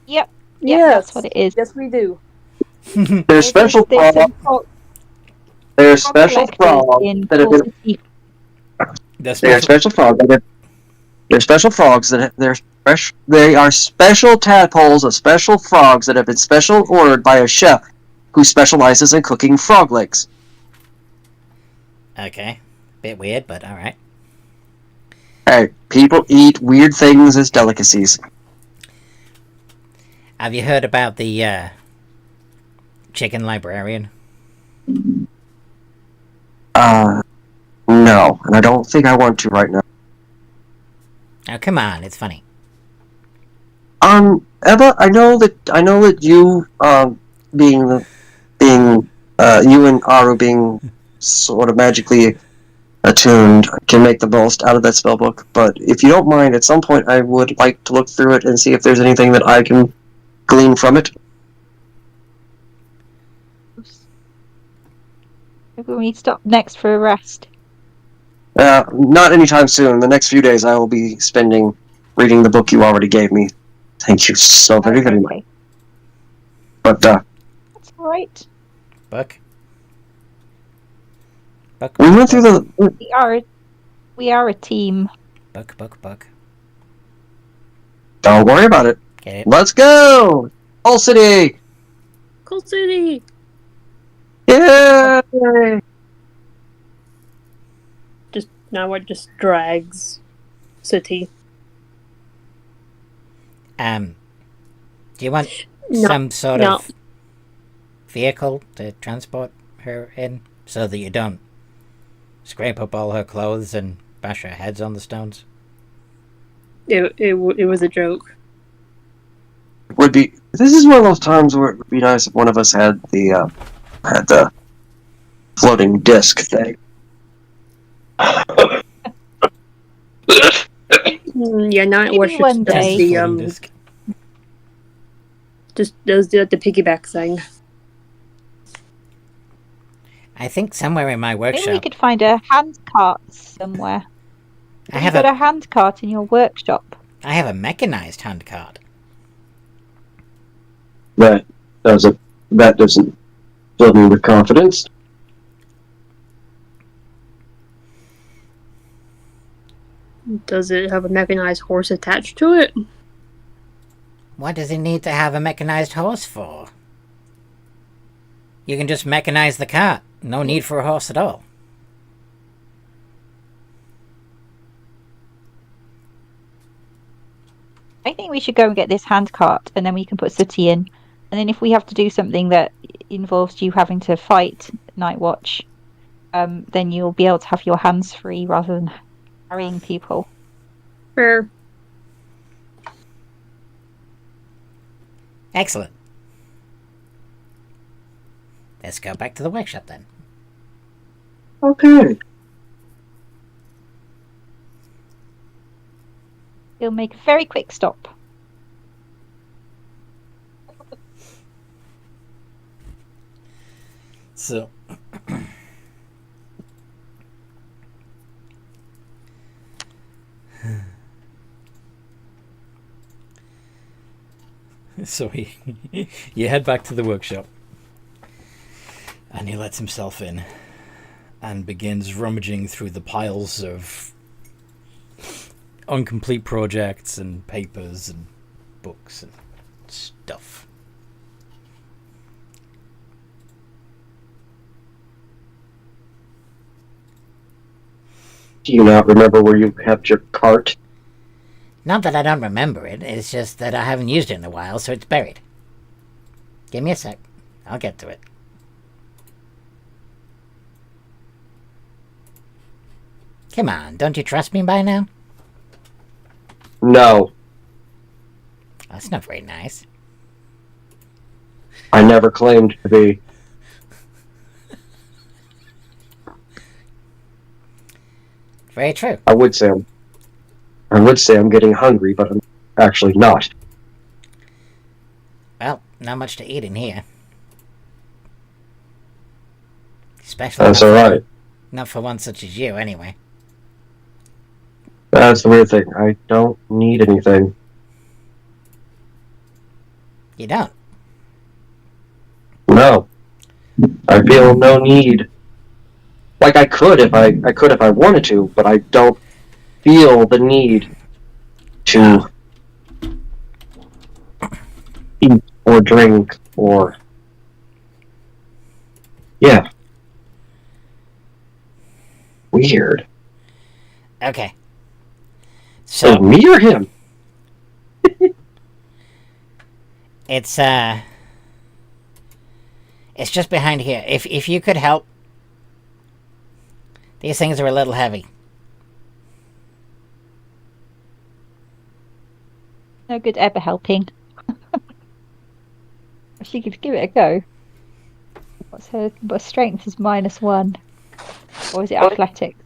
Yep. Yes, That's what it is. Yes, we do. There's special There's frogs. some There's frog special collectors frogs in that have been. Portsea. They're special frogs. They're special frogs that they're fresh. They are special tadpoles of special frogs that have been special ordered by a chef who specializes in cooking frog legs. Okay. Bit weird, but alright. Hey, people eat weird things as delicacies. Have you heard about the chicken librarian? No, and I don't think I want to right now. Oh, come on, it's funny. Emma, I know that you, you and Aru being sort of magically attuned can make the most out of that spellbook, but if you don't mind, at some point I would like to look through it and see if there's anything that I can glean from it. Maybe we need to stop next for a rest. Not anytime soon. The next few days I will be spending reading the book you already gave me. Thank you so very, very much. Okay. But, That's alright. Book? Book, we went through the... We are a team. book. Don't worry about it. Get it? Let's go! All City! Cold City. Yay! Just Nightwatch just drags City. Do you want No, some sort no. of vehicle to transport her in so that you don't scrape up all her clothes and bash her heads on the stones? It was a joke. Would be... This is one of those times where it would be nice if one of us had the floating disc thing. Yeah, Nightwatch one just does day. the Floating disc. just does the piggyback thing. I think somewhere in my Maybe we workshop could find a hand cart somewhere. I Have have you got a a hand cart in your workshop? I have a mechanized hand cart. That doesn't fill me with confidence. Does it have a mechanized horse attached to it? What does it need to have a mechanized horse for? You can just mechanize the cart. No need for a horse at all. I think we should go and get this hand cart, and then we can put Sooty in. And then if we have to do something that involves you having to fight Nightwatch, then you'll be able to have your hands free rather than carrying people. Fair. Excellent. Let's go back to the workshop then. Okay. We'll make a very quick stop. So, so you head back to the workshop, and he lets himself in, and begins rummaging through the piles of incomplete projects and papers and books and stuff. Do you not remember where you kept your cart? Not that I don't remember it, it's just that I haven't used it in a while, so it's buried. Give me a sec. I'll get to it. Come on, don't you trust me by now? No, That's not very nice. I never claimed to be. Very true. I would say I would say I'm getting hungry, but I'm actually not. Well, not much to eat in here. Especially That's alright. not for one such as you, anyway. That's the weird thing. I don't need anything. You don't. No. I feel no need. Like I could if I wanted to, but I don't feel the need to eat or drink or yeah. Weird. Okay. So So, me or him? it's just behind here. If you could help. These things are a little heavy. No good ever helping. She could give it a go. What's her strength is -1. Or is it athletics?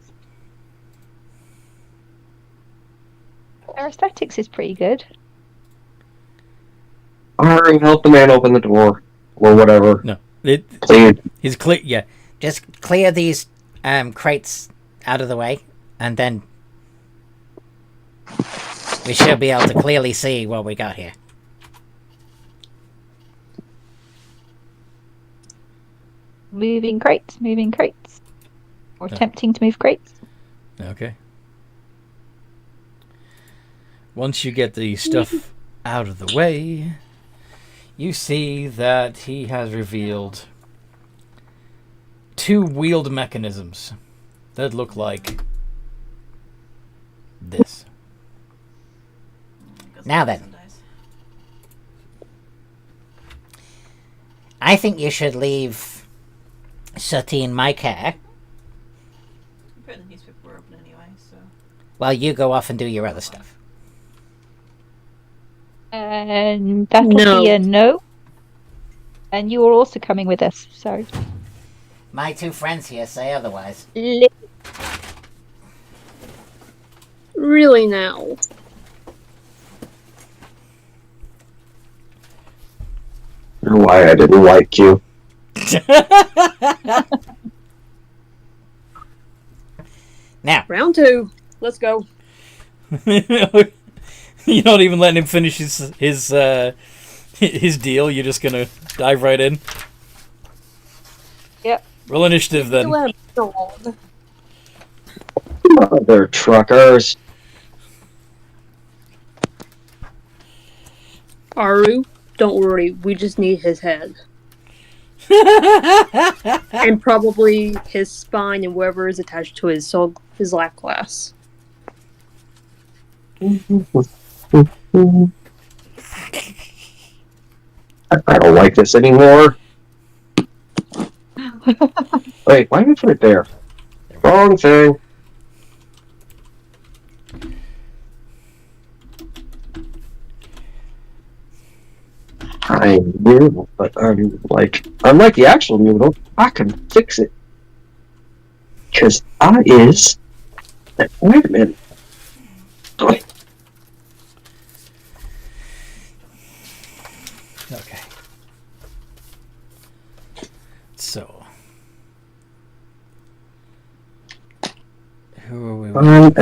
Her athletics is pretty good. Or help the man open the door. Or whatever. No. Please. He's clear. Yeah. Just clear these crates out of the way, and then we should be able to clearly see what we got here. Moving crates. Or attempting to move crates. Okay. Once you get the stuff out of the way, you see that he has revealed 2 wheeled mechanisms that look like this. Now then. I think you should leave Sati in my care. I'm putting the newspaper open anyway, so. While you go off and do your other stuff. And that'll No. be a no. And you are also coming with us, so. My 2 friends here say otherwise. Really now. Why I didn't like you. Now, Round 2. Let's go. You're not even letting him finish his deal. You're just gonna dive right in. Yep. Roll initiative then. Mother truckers. Aru, don't worry. We just need his head. And probably his spine and wherever is attached to his lap glass. I don't like this anymore. Wait, why did I put it there? Wrong thing. I'm noodle, but unlike the actual noodle, I can fix it. Because I is. Wait a minute. Okay. So, who are we waiting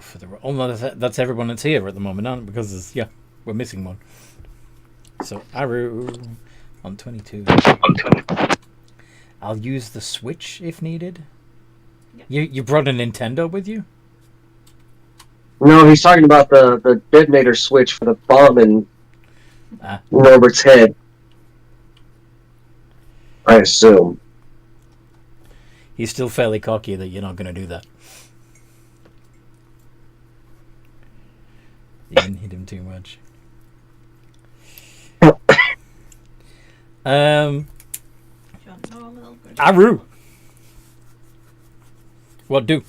for the? Oh no, that's everyone that's here at the moment, aren't it? Because we're missing one. So Aru on 22. I'll use the Switch if needed. Yep. You brought a Nintendo with you? No, he's talking about the detonator switch for the bomb in Norbert's head. I assume. He's still fairly cocky that you're not going to do that. You didn't hit him too much. Aru! What do?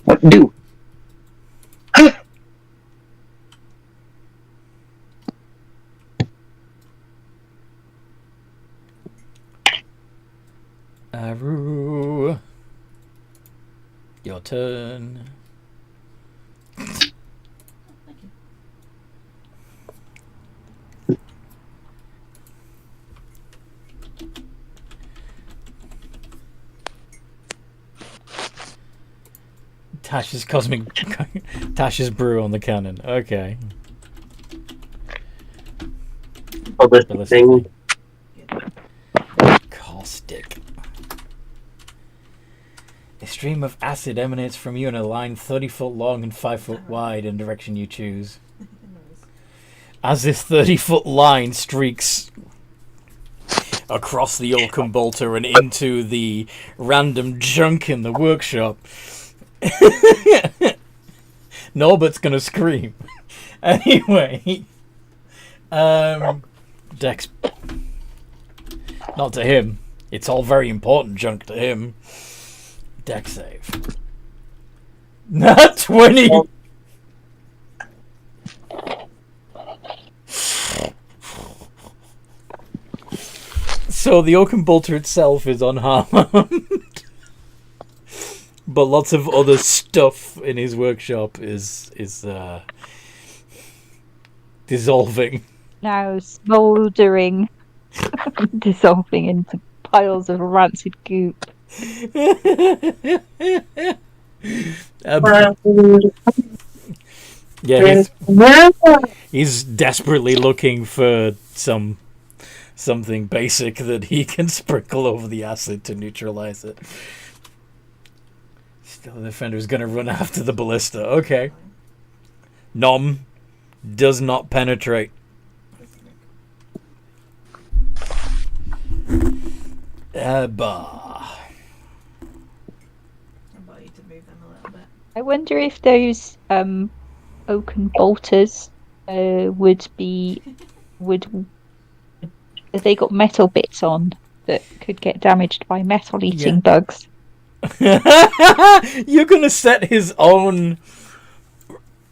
What do? Aru. Your again. Thank you. Tash's cosmic, Tash's brew on the cannon. Okay. Ballistic thing. Caustic. A stream of acid emanates from you in a line 30 foot long and 5 foot wide in the direction you choose. As this 30-foot line streaks across the Oakham Bolter and into the random junk in the workshop, Norbert's gonna scream. Anyway, Dex. Not to him. It's all very important junk to him. Dex save. Not 20! So the Oakham Bolter itself is unharmed. But lots of other stuff in his workshop is dissolving. Now smouldering, dissolving into piles of rancid goop. Yeah, he's desperately looking for something basic that he can sprinkle over the acid to neutralize it. Still, the defender's gonna run after the ballista. Okay. Nom does not penetrate. Bah. I'll you to move them a little bit. I wonder if those oaken bolters would have they got metal bits on that could get damaged by metal eating bugs? You're gonna set his own.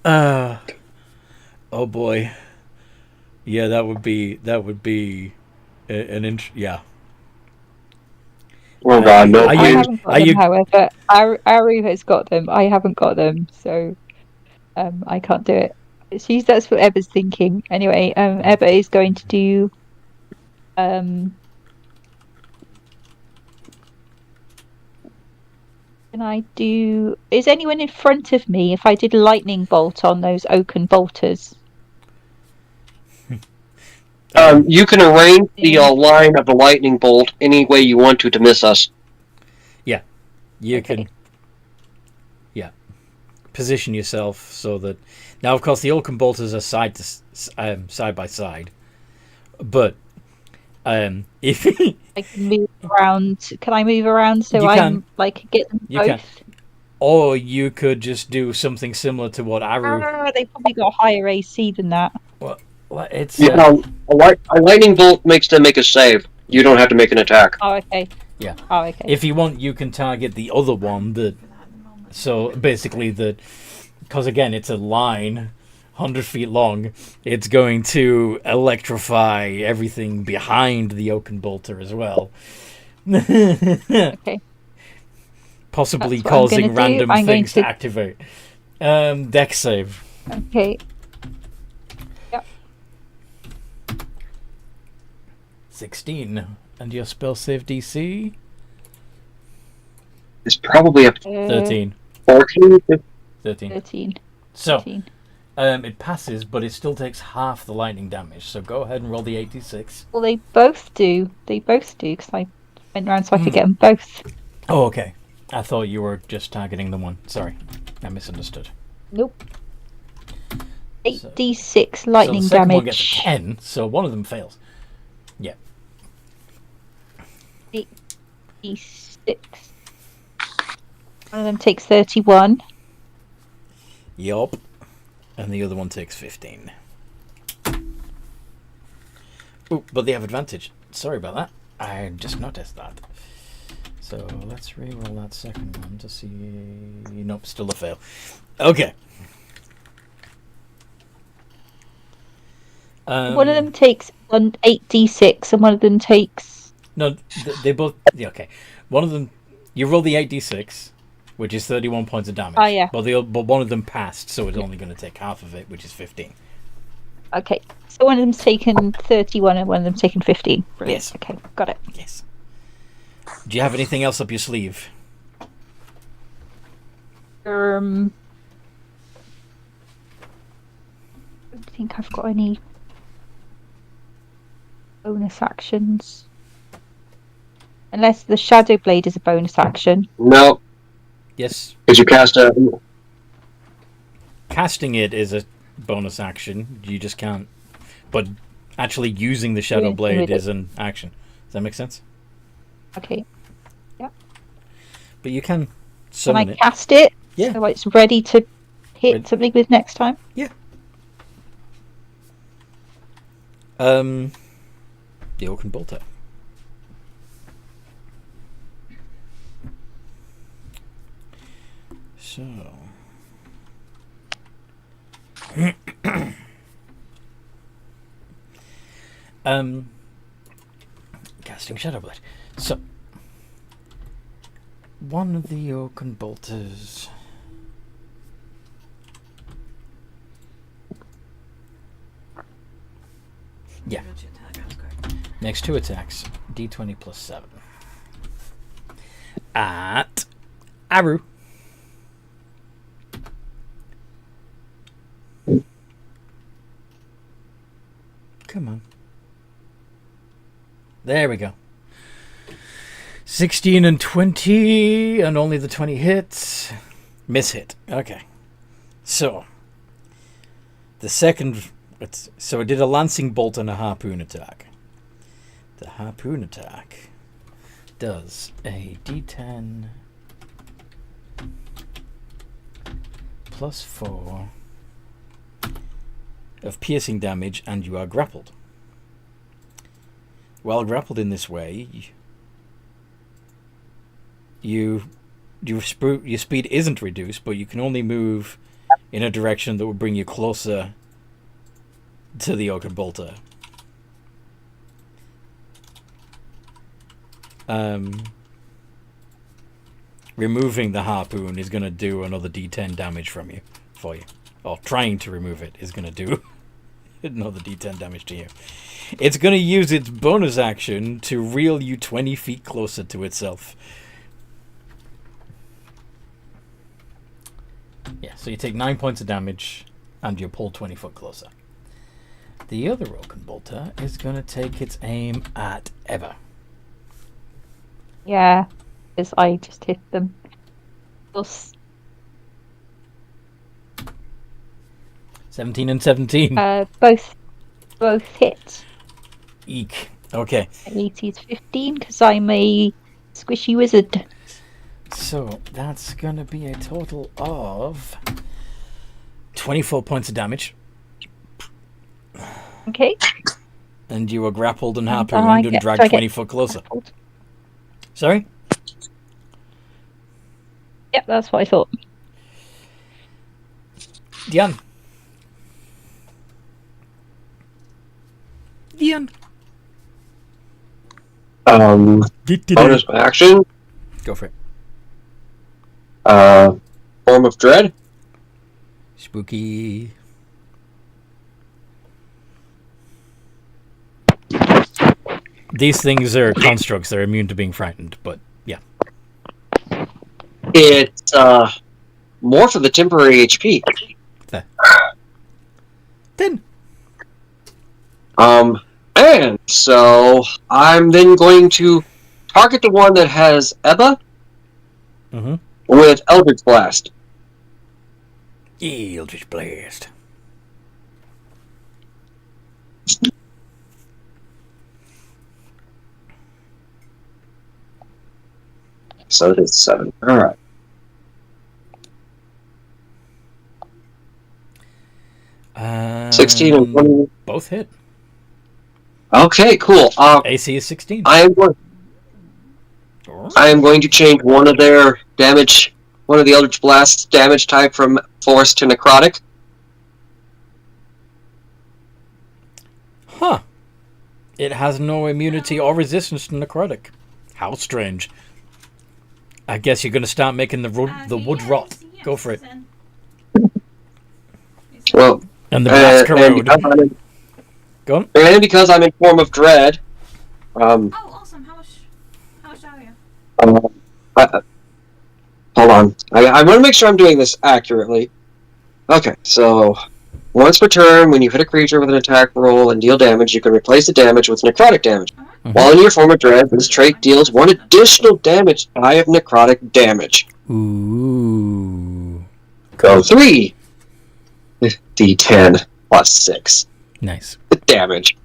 Oh boy. Yeah, that would be an yeah. Oh god, no. I haven't got them, however. Aru has got them. I haven't got them, so I can't do it. That's what Ebba's thinking. Anyway, Ebba is going to do. Can I do? Is anyone in front of me? If I did lightning bolt on those oaken bolters. You can arrange the line of the lightning bolt any way you want to miss us. Yeah, you can. Yeah, position yourself so that now, of course, the Oakham bolters are side by side, but if I can move around. Can I move around so you I'm like get them you both? can. Or you could just do something similar to what Aru. They probably got higher AC than that. Well, it's A lightning bolt makes them make a save. You don't have to make an attack. Oh, okay. Yeah. Oh, okay. If you want, you can target the other one. So basically, because again, it's a line, 100 feet long. It's going to electrify everything behind the Oaken Bolter as well. Okay. Possibly That's what I'm causing gonna do. random I'm going things to to- activate. Dex save. Okay. 16. And your spell save DC? It's probably a 13. 14. 13. 13. So, 13. it passes, but it still takes half the lightning damage. So go ahead and roll the 86. Well, they both do. Because I went around so I could get them both. Oh, okay. I thought you were just targeting the one. Sorry. I misunderstood. Nope. 8d6 lightning so the second damage. one gets 10, so one of them fails. Yeah. 8d6. One of them takes 31. Yup. And the other one takes 15. Ooh, but they have advantage. Sorry about that. I just noticed that. So let's re-roll that second one to see. Nope, still a fail. Okay. One of them takes 8d6 and one of them takes... No, they both. Yeah, okay. One of them, you roll the 8d6. which is 31 points of damage. Oh, yeah. But one of them passed, so it's only going to take half of it, which is 15. Okay. So one of them's taken 31 and one of them's taken 15. Brilliant. Yes. Okay, got it. Yes. Do you have anything else up your sleeve? I don't think I've got any bonus actions. Unless the Shadow Blade is a bonus action. No, Yes. because you cast a. Casting it is a bonus action. You just can't. But actually using the Shadow Doing Blade with it. is an action. Does that make sense? Okay. But you can Can I summon it. cast it? Yeah. So it's ready to hit Ready. something with next time? The Oaken Bolter. So. Casting Shadow Blade. So. One of the Oaken Bolters. Yeah. Next two attacks. D20 plus 7. At Aru. Come on. There we go. 16 and 20, and only the 20 hits. Miss hit. Okay. So, the second... So it did a lancing bolt and a harpoon attack. The harpoon attack does a d10 plus 4 of piercing damage, and you are grappled. While grappled in this way, your speed isn't reduced, but you can only move in a direction that will bring you closer to the Oaken Bolter. Removing the harpoon is going to do another d10 damage for you. Or trying to remove it is going to do another d10 damage to you. It's going to use its bonus action to reel you 20 feet closer to itself. Yeah, so you take 9 points of damage and you're pulled 20 foot closer. The other Oaken Bolter is going to take its aim at Eva. Yeah, because I just hit them. Plus, 17 and 17. both hit. Eek. Okay. And 80 is 15 because I'm a squishy wizard. So that's going to be a total of 24 points of damage. Okay. And you were grappled and I harpooned and get- dragged so I get 20 foot closer. Sorry? Yep, that's what I thought. Diane. Bonus action. Go for it. Form of Dread. Spooky. These things are constructs. They're immune to being frightened, but yeah. It's more for the temporary HP. There. 10. And so I'm then going to target the one that has Eba Mm-hmm. with Eldritch Blast. Eldritch Blast. So it is 7. All right. Um, 16 and 20. Both hit. Okay, cool. AC is 16. I am going to change one of their damage, one of the Eldritch Blast's damage type from Force to Necrotic. Huh. It has no immunity or resistance to necrotic. How strange. I guess you're going to start making the wood rot. Go for it. Well, And the blast corrode. Go on. And because I'm in form of dread, Oh, awesome. How much are you? hold on. I want to make sure I'm doing this accurately. Okay, so once per turn, when you hit a creature with an attack roll and deal damage, you can replace the damage with necrotic damage. Mm-hmm. While in your form of dread, this trait deals 1 additional damage die of necrotic damage. Ooh. So 3 d10 plus 6. Nice. The damage.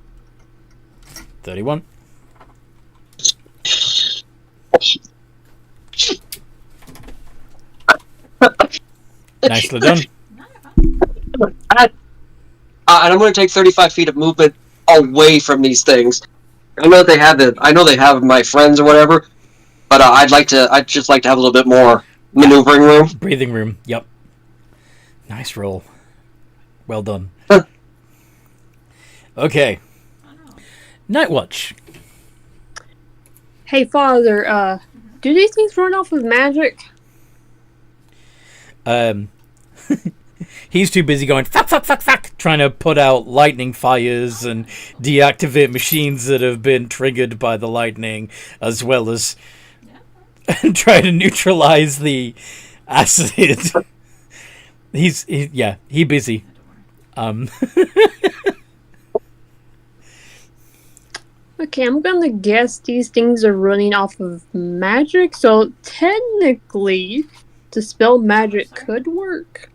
31. Nicely done. And I'm going to take 35 feet of movement away from these things. I know they have my friends or whatever, but I'd just like to have a little bit more maneuvering room. Breathing room. Yep. Nice roll. Well done. Okay. Night Watch. Hey, Father, do these things run off of magic? He's too busy going fuck, trying to put out lightning fires and deactivate machines that have been triggered by the lightning, as well as try to neutralize the acid. He's busy. Okay, I'm gonna guess these things are running off of magic, so technically, dispel magic could work.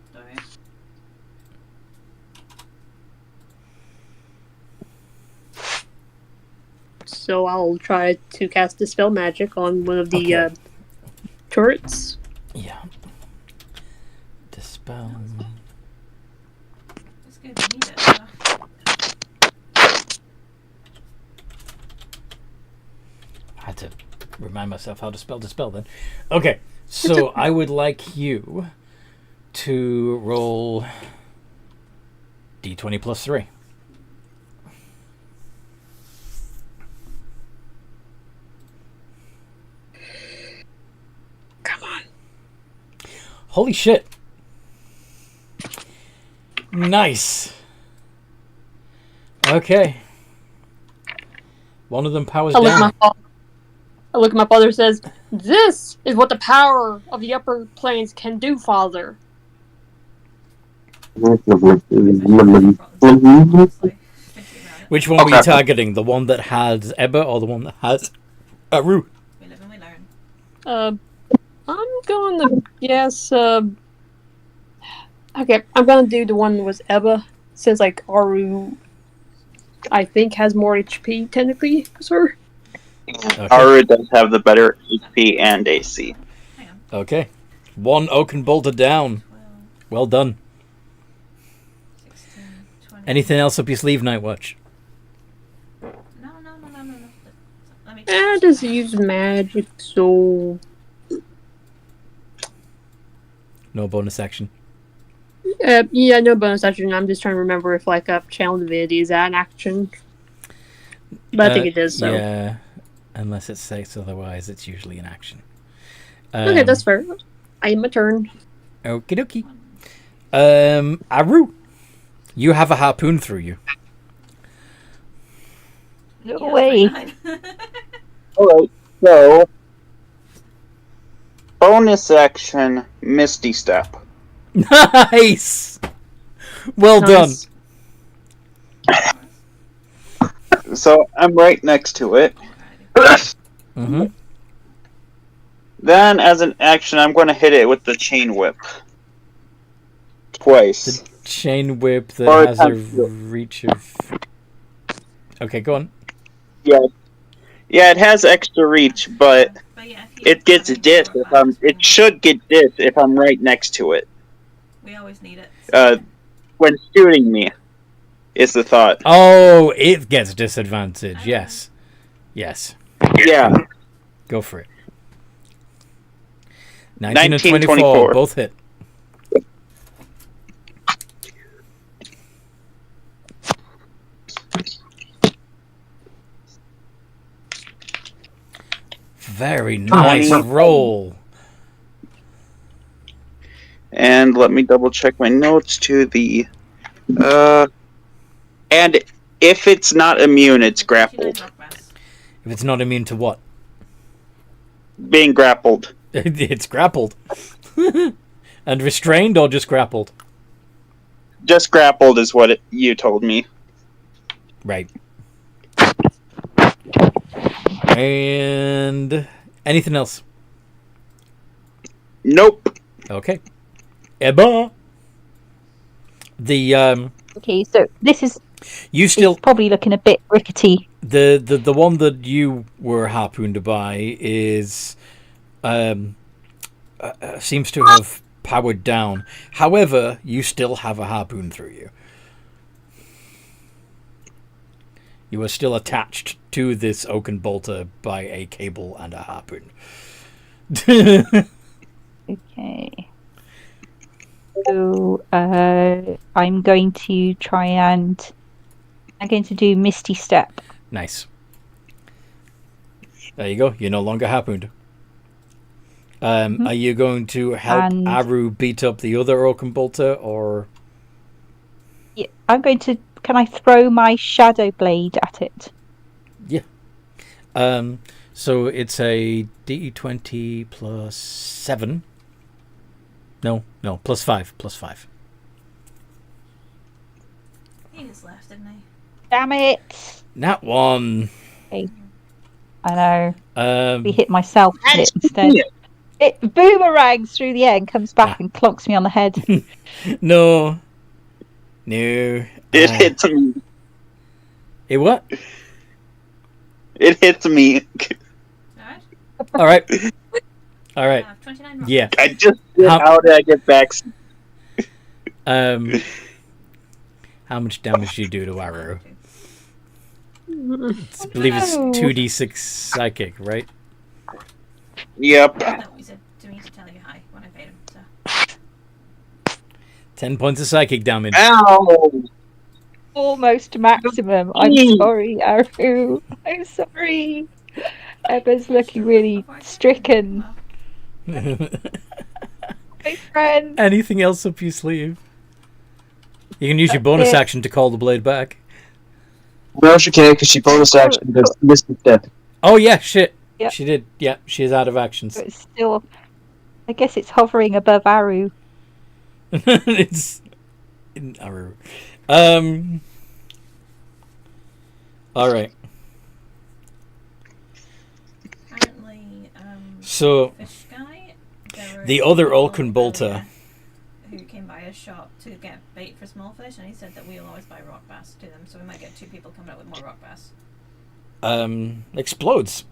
So I'll try to cast dispel magic on one of the turrets. Yeah. Dispel. It's good. You need it. I had to remind myself how to spell dispel then. Okay, so I would like you to roll d20 plus 3. Come on. Holy shit. Nice. Okay. One of them powers down. I look at my father and says, "This is what the power of the upper planes can do, Father." Which one were you targeting? The one that has Ebba or the one that has Aru? We live and we learn. I'm going to guess. Okay, I'm going to do the one with Ebba. Since like Aru, I think has more HP technically, sir. Okay. Aru does have the better HP and AC. Hang on. Okay. One oaken bolter down. 12, Well done. 16, 20. Anything else up your sleeve, Night Watch? No. Let me I just use magic, so No bonus action. yeah, no bonus action. I'm just trying to remember if like a channel divinity is that an action, but I think it is. So Yeah. Unless it says otherwise, it's usually an action. okay, that's fair. I am a turn. Okie dokie. Aru, you have a harpoon through you. No Yeah, way. fine. Alright, so bonus action Misty Step. Nice! Well Nice. So I'm right next to it. Mm-hmm. Then as an action I'm gonna hit it with the chain whip. Twice. The chain whip that Or has a attempt to. reach of... Okay, go on. Yeah, it has extra reach, but But yeah, if you it gets dis if I'm it should get dis if I'm right next to it. We always need it. So When shooting me is the thought. Oh, it gets disadvantage. Yes. Yes. Yeah. Go for it. 19 and 19, 24. 24. Both hit. Very nice roll. And let me double check my notes to the. And if it's not immune, it's 29 grappled. rock bass. If it's not immune to what? Being grappled. It's grappled. And restrained or just grappled? Just grappled is what you told me. Right. And anything else? Nope. Okay. Ebba. The Okay, so this is you still it's probably looking a bit rickety. the one that you were harpooned by is seems to have powered down. However, you still have a harpoon through you. You are still attached to this oaken bolter by a cable and a harpoon. Okay. So I'm going to do Misty Step. Nice. There you go. You're no longer harpooned. Are you going to help And- Aru beat up the other oaken bolter, or Yeah, I'm going to. Can I throw my shadow blade at it? so it's a D20 plus 7. No, plus 5. He just left, didn't he? Damn it! Nat 1. I know. Um, We hit myself with it instead. It boomerangs through the air and comes back and clonks me on the head. no. It hits me. It what? It hits me. Alright. All right. 29 rock Yeah. I just. How- How did I get back? How much damage do you do to Aru? I Mm-hmm. believe it's No. 2d6 psychic, right? Yep. No, he said to me to tell you hi when I paid him. So. 10 points of psychic damage. Ow! Almost maximum. I'm sorry, Aru. I'm sorry. Ebba's looking really stricken. My friend. Anything else up your sleeve? You can use your bonus it. action to call the blade back. No, she can't because she bonus action does Misty Step. Oh yeah, shit. Yep. She did. Yeah, she is out of actions. But it's still. I guess it's hovering above Aru. It's in Aru. All right. Apparently, So fish guy. there were the other people oaken bolter. earlier who came by a shop to get bait for small fish, and he said that we'll always buy rock bass to them, so we might get 2 people coming out with more rock bass. Explodes,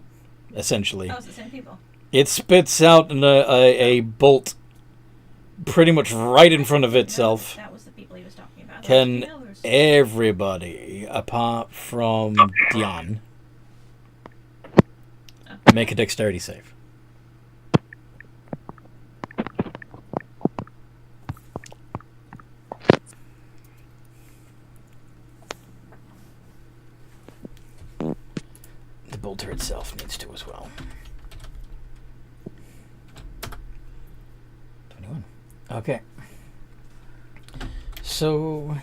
essentially. Oh, it's the same people. It spits out a bolt pretty much right in front of itself. That was the people he was talking about. Can The others. everybody, apart from Dion, make a dexterity save? The bolter itself needs to as well. 21. Okay. So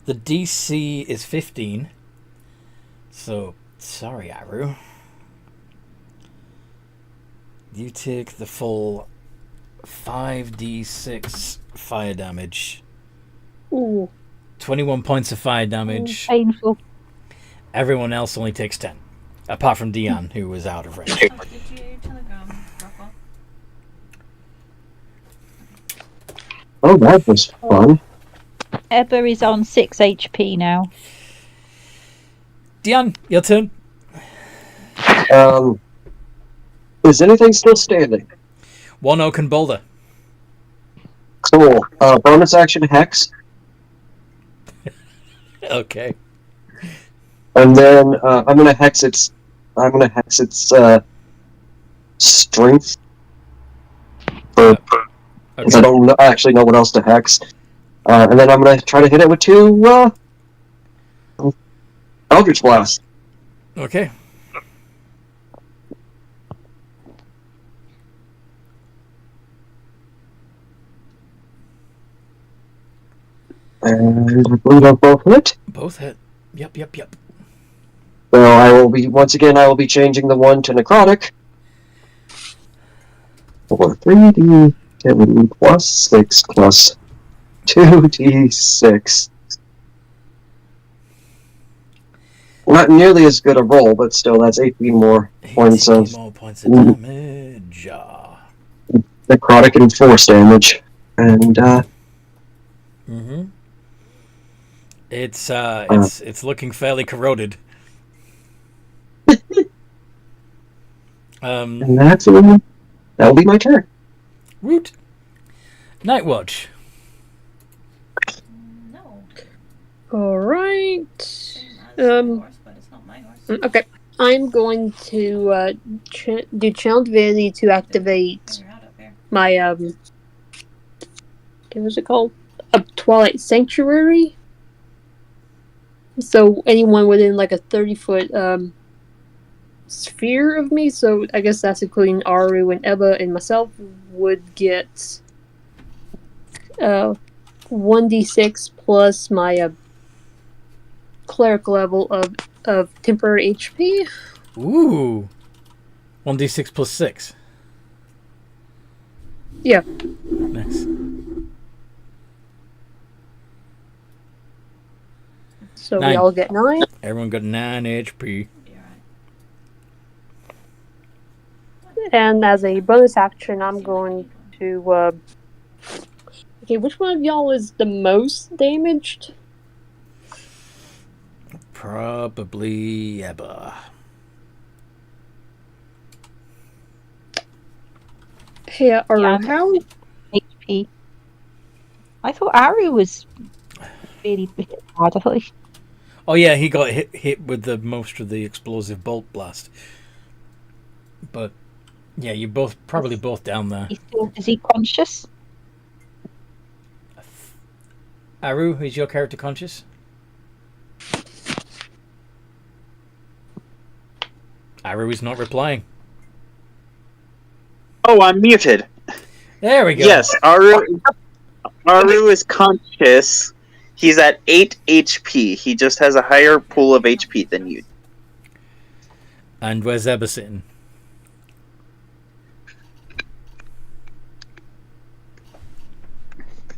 the DC is 15. So sorry, Aru. You take the full 5d6 fire damage. Ooh. 21 points of fire damage. Painful. Everyone else only takes 10. Apart from Dion, who was out of range. Oh, did you telegram Rockwell? Oh, that was fun. Ebba is on 6 HP now. Dion, your turn. Is anything still standing? One oaken boulder. Cool. Bonus action Hex. Okay. And then I'm gonna hex its strength. Because I don't actually know what else to hex. And then I'm gonna try to hit it with 2 Eldritch Blast. Okay. And I believe I've both hit. Both hit. Yep. So I will be changing the 1 to necrotic. For 3d10 plus 6 plus 2d6. Not nearly as good a roll, but still, that's 18 more points 18 of more points of damage. necrotic and force damage. And, Mm-hmm. It's looking fairly corroded. and that'll be my turn. Root. Night Watch. No. All right. That's my horse, but it's not my horse. Okay. I'm going to do Channel Divinity to activate You're out up here. my what was it called? A Twilight Sanctuary. So anyone within like a 30-foot sphere of me, so I guess that's including Aru and Ebba and myself, would get 1d6 plus my cleric level of temporary HP. Ooh. 1d6 plus 6. Yeah. Nice. So 9. we all get 9. Everyone got 9 HP. You're right. And as a bonus action, I'm going to. Okay, which one of y'all is the most damaged? Probably Ebba. Yeah, or Yeah, how? HP. I thought Ari was really hard. I thought he... Oh yeah, he got hit with the most of the explosive bolt blast. But yeah, you probably both down there. Is he conscious? Aru, is your character conscious? Aru is not replying. Oh, I'm muted. There we go. Yes, Aru is conscious. He's at 8 HP. He just has a higher pool of HP than you. And where's Ebba sitting?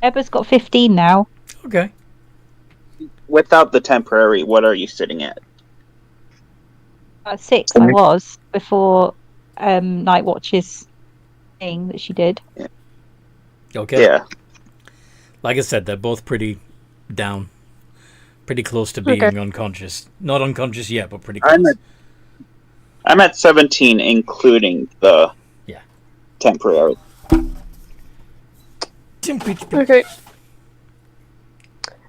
Ebba's got 15 now. Okay. Without the temporary, what are you sitting at? 6 I was before Night Watch's thing that she did. Okay. Yeah. Like I said, they're both pretty down. Pretty close to being unconscious. Not unconscious yet, but pretty close. I'm at 17, including the temporary. Okay.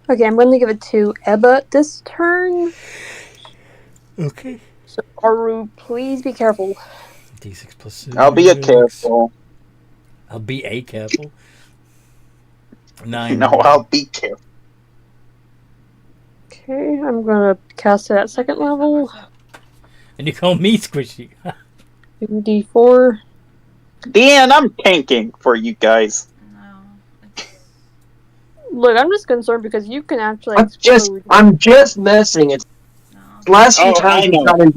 Okay, I'm going to give it to Ebba this turn. Okay. So, Aru, please be careful. D6 plus 6. I'll be careful. I'll be careful. 9. No, I'll be careful. Okay, I'm going to cast it at second level. And you call me squishy. 2d4. Dan, I'm tanking for you guys. No. Look, I'm just concerned because you can actually I'm just messing. It's No. last few Oh, times I know. we've gotten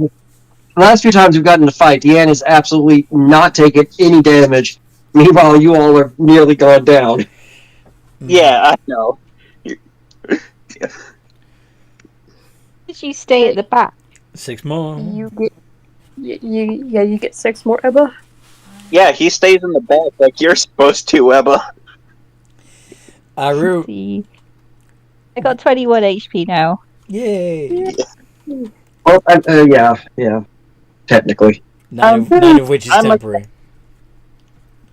into a fight, Deanne is absolutely not taking any damage. Meanwhile, you all are nearly gone down. Yeah, I know. Did you stay at the back? 6 more. You get you get 6 more, Ebba. Yeah, he stays in the back like you're supposed to, Ebba. Aru. See. I got 21 HP now. Yay. Well, yeah, technically. 9 of which is I'm a- temporary.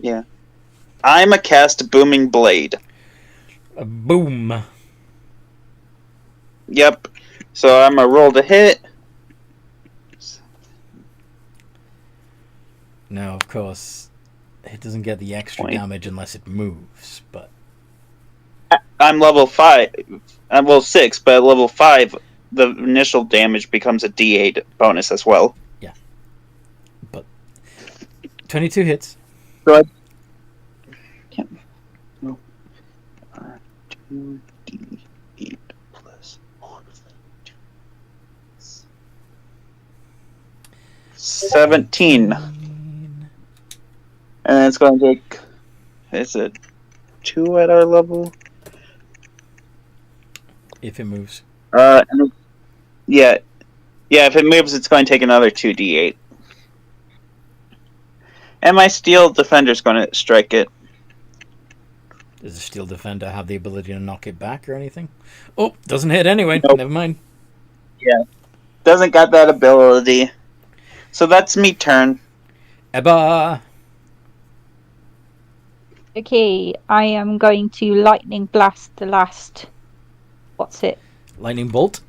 Yeah. I'm a cast Booming Blade. A boom. Yep. So I'm a roll to hit. Now, of course, it doesn't get the extra Point. damage unless it moves, but... I'm level 5. I'm level 6, but at level 5, the initial damage becomes a D8 bonus as well. 22 hits. Good. Yep. 2D. 17. And it's going to take... Is it 2 at our level? If it moves. Yeah. Yeah, if it moves, it's going to take another 2d8. And my Steel Defender's going to strike it. Does the Steel Defender have the ability to knock it back or anything? Oh, doesn't hit anyway. Nope. Never mind. Yeah. Doesn't got that ability. So that's me turn. Ebba! Okay, I am going to lightning blast the last. What's it? Lightning Bolt.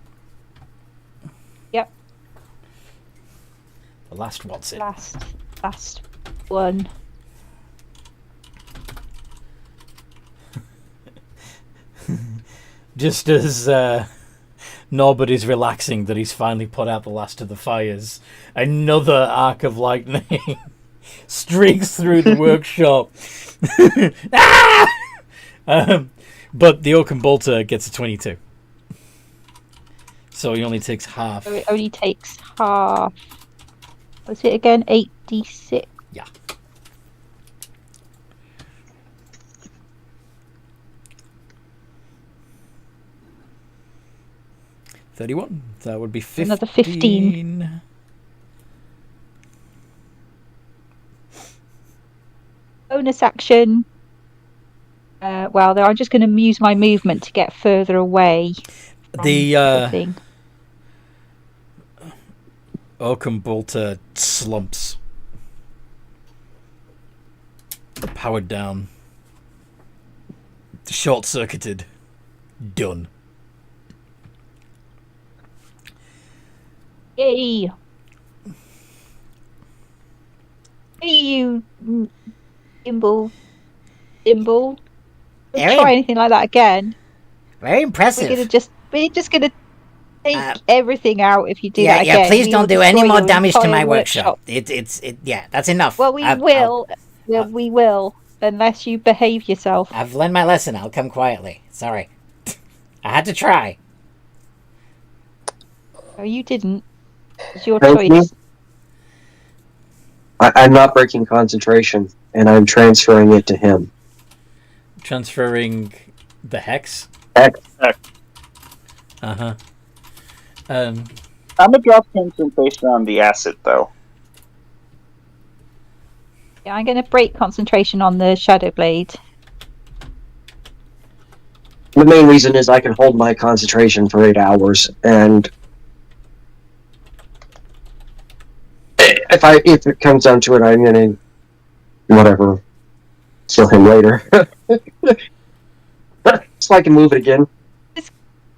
Yep. The last what's it? Last one. Just as Norbert is relaxing that he's finally put out the last of the fires, another arc of lightning streaks through the workshop. But the Oaken Bolter gets a 22. So he only takes half. So it only takes half. What's it again? 8d6. Yeah. $31. That would be 15. Another 15. Bonus action. Well, I'm just going to use my movement to get further away. The Thing. Oaken Bolter slumps. Powered down. Short circuited. Done. Yay! Hey, you Dimble. Don't Very- try anything like that again. Very impressive. We're just gonna take everything out if you do that Yeah, again. please We don't will do any destroy more your damage to entire my workshop. Yeah, that's enough. Well, we will, unless you behave yourself. I've learned my lesson. I'll come quietly. Sorry. I had to try. No, you didn't. It's your Thank you. choice. I'm not breaking concentration, and I'm transferring it to him. Transferring the hex. Hex. Uh-huh. I'm gonna drop concentration on the acid, though. Yeah, I'm going to break concentration on the Shadow Blade. The main reason is I can hold my concentration for 8 hours, and if it comes down to it, I'm gonna whatever kill him later. So I can move it again.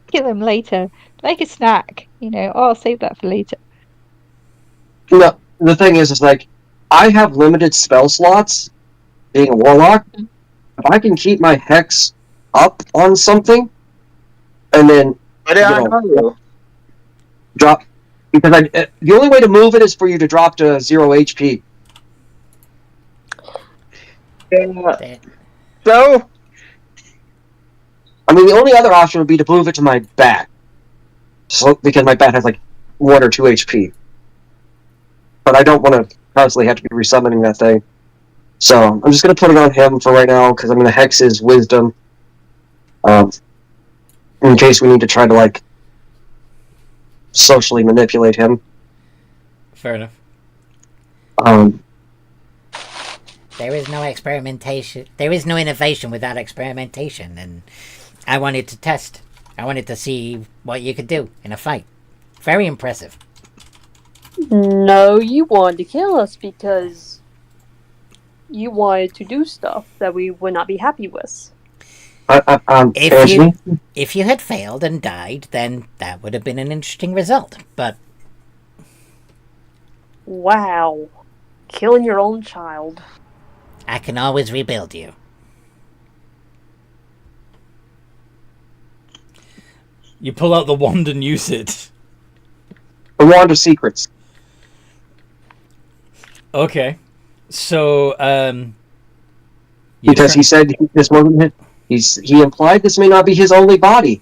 Kill him later. Like a snack. I'll save that for later. No, the thing is like I have limited spell slots. Being a warlock, if I can keep my hex up on something, and then drop, because the only way to move it is for you to drop to 0 HP. So, I mean, the only other option would be to move it to my bat, because my bat has like 1 or 2 HP. But I don't want to constantly have to be resummoning that thing. So I'm just going to put it on him for right now, because I'm going to hex his wisdom. In case we need to try to, socially manipulate him. Fair enough. There is no experimentation. There is no innovation without experimentation, and I wanted to test. I wanted to see what you could do in a fight. Very impressive. No, you wanted to kill us because you wanted to do stuff that we would not be happy with. If you had failed and died, then that would have been an interesting result. But Wow. Killing your own child. I can always rebuild you. You pull out the wand and use it. A wand of secrets. Okay. So, Because he said this wasn't he implied this may not be his only body.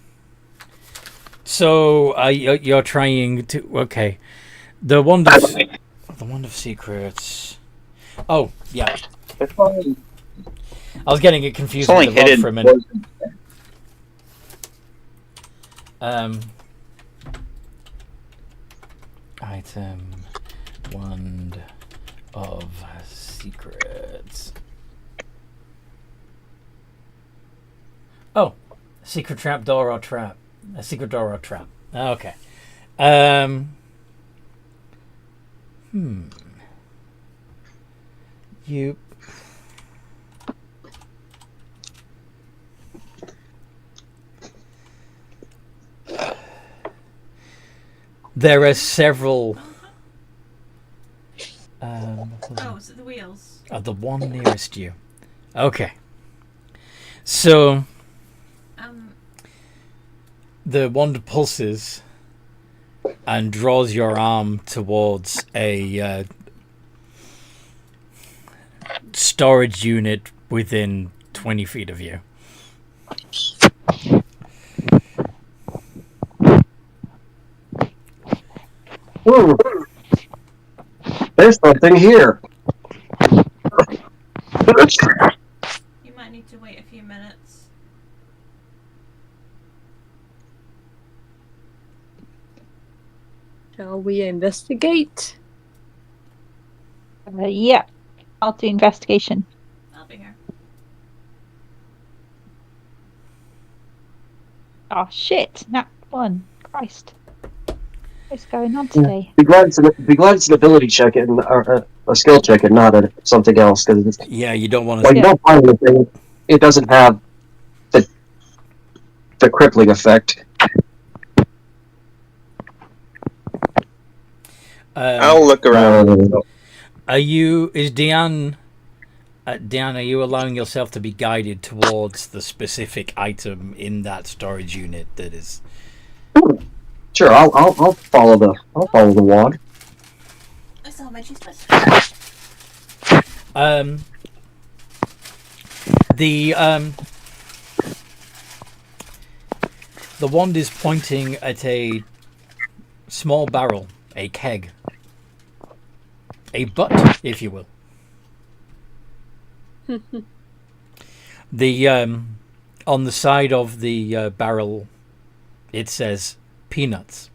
So, you're trying to... Okay. The wand of... The Wand of Secrets. Oh, yeah. It's only, I was getting it confused it's only with the rod hidden. for a minute. Item Wand of Secrets. Oh, secret trap door or trap. A secret door or trap. Okay. You. There are several. Oh, is it the wheels? The one nearest you. Okay. So the wand pulses and draws your arm towards a storage unit within 20 feet of you. Ooh. There's something here. You might need to wait a few minutes. Shall we investigate? Yeah, I'll do investigation. I'll be here. Oh shit! Nat 1. Christ. What's going on today? Be glad it's an ability check and or a skill check and not something else because Yeah, you don't want to. when you don't find anything, it doesn't have the crippling effect. I'll look around. Are you? Is Diane? Diane, are you allowing yourself to be guided towards the specific item in that storage unit that is? Sure, I'll follow the wand. I saw my cheese bus. The wand is pointing at a small barrel, a keg, a butt, if you will. The on the side of the barrel, it says peanuts.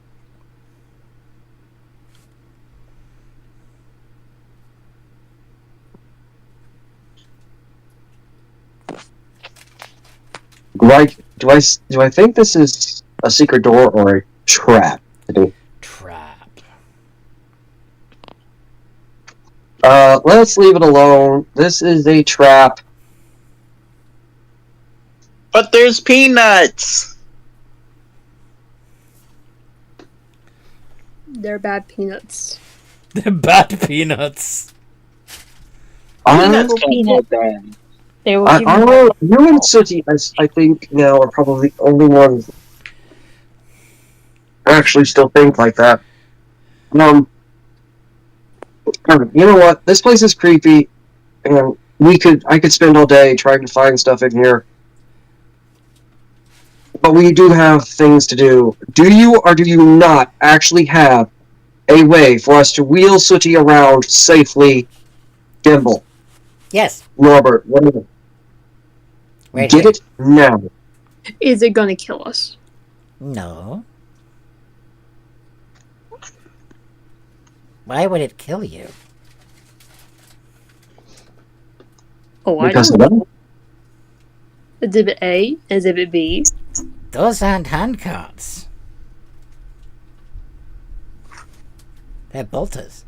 Do I think this is a secret door or a trap? Trap. Let's leave it alone. This is a trap. But there's peanuts! They're bad peanuts. They're bad peanuts. Peanuts Little can't peanut. go bad. They will give you You and Sooty, I think now are probably the only ones who actually still think like that. You know what? This place is creepy, and I could spend all day trying to find stuff in here. But we do have things to do. Do you or do you not actually have a way for us to wheel Sooty around safely? Dimble, Yes. Norbert, whatever. Right Get here. it now. Is it gonna kill us? No. Why would it kill you? Oh, I Because don't of know. that? Exhibit A, Exhibit B. Those aren't handcarts. They're bolters.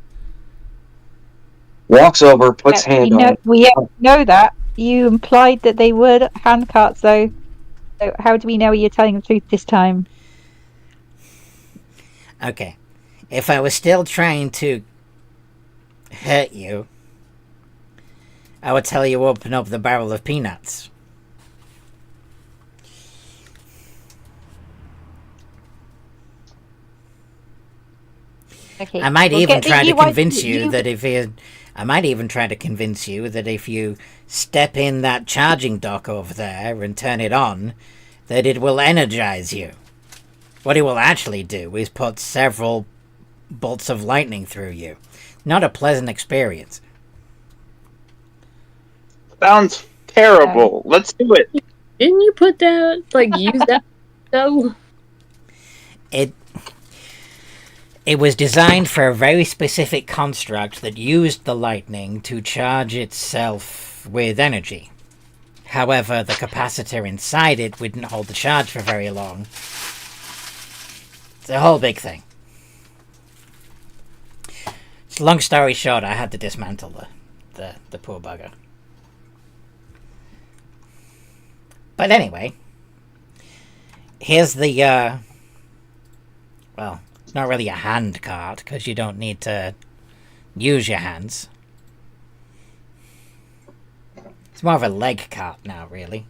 Walks over, puts hand on. We know that. You implied that they were handcarts, though. So how do we know you're telling the truth this time? Okay. If I was still trying to hurt you, I would tell you open up the barrel of peanuts. Okay. I might we'll even get the try to UI convince you that if you step in that charging dock over there and turn it on, that it will energize you. What it will actually do is put several bolts of lightning through you. Not a pleasant experience. Sounds terrible. Let's do it. Didn't you put that, like, use that, though? It was designed for a very specific construct that used the lightning to charge itself with energy. However, the capacitor inside it wouldn't hold the charge for very long. It's a whole big thing. So long story short, I had to dismantle the poor bugger. But anyway, here's the, well, it's not really a hand cart, because you don't need to use your hands. It's more of a leg cart now, really.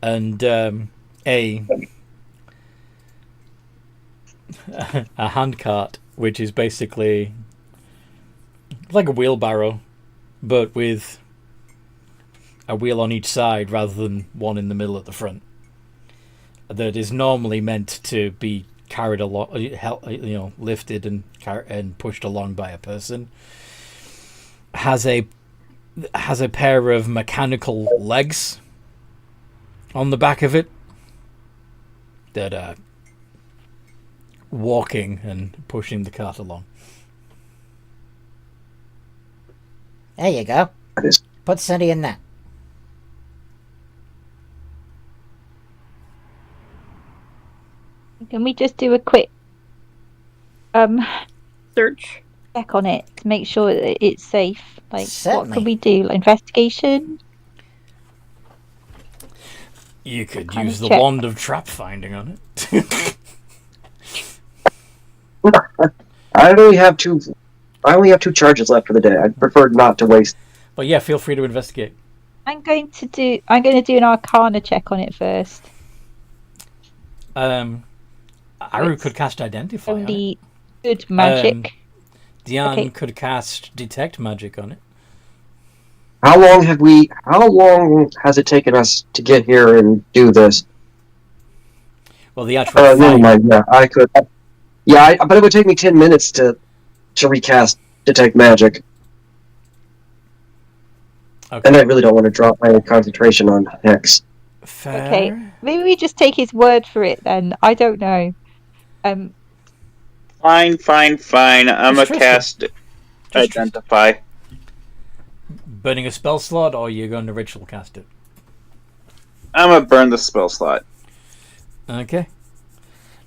And a hand cart, which is basically like a wheelbarrow, but with a wheel on each side rather than one in the middle at the front. That is normally meant to be carried along, lifted and pushed along by a person. Has a pair of mechanical legs on the back of it that are walking and pushing the cart along. There you go. Put Sunny in that. Can we just do a quick Search. check on it to make sure that it's safe? Like, Certainly. what could we do? Like, investigation? You could Kind use of the check. wand of trap finding on it. I only have two charges left for the day. I'd prefer not to waste. But yeah, feel free to investigate. I'm going to do an Arcana check on it first. Aru could cast Identify on it. Only good magic. Diane Okay. could cast Detect Magic on it. How long has it taken us to get here and do this? Well, the actual Never fight. mind. Yeah, I could. Yeah, but it would take me 10 minutes to recast Detect Magic, Okay. and I really don't want to drop my concentration on Hex. Fair. Okay. Maybe we just take his word for it then. I don't know. Fine. I'm gonna Just cast Identify. Burning a spell slot, or you're going to ritual cast it? I'm gonna burn the spell slot. Okay.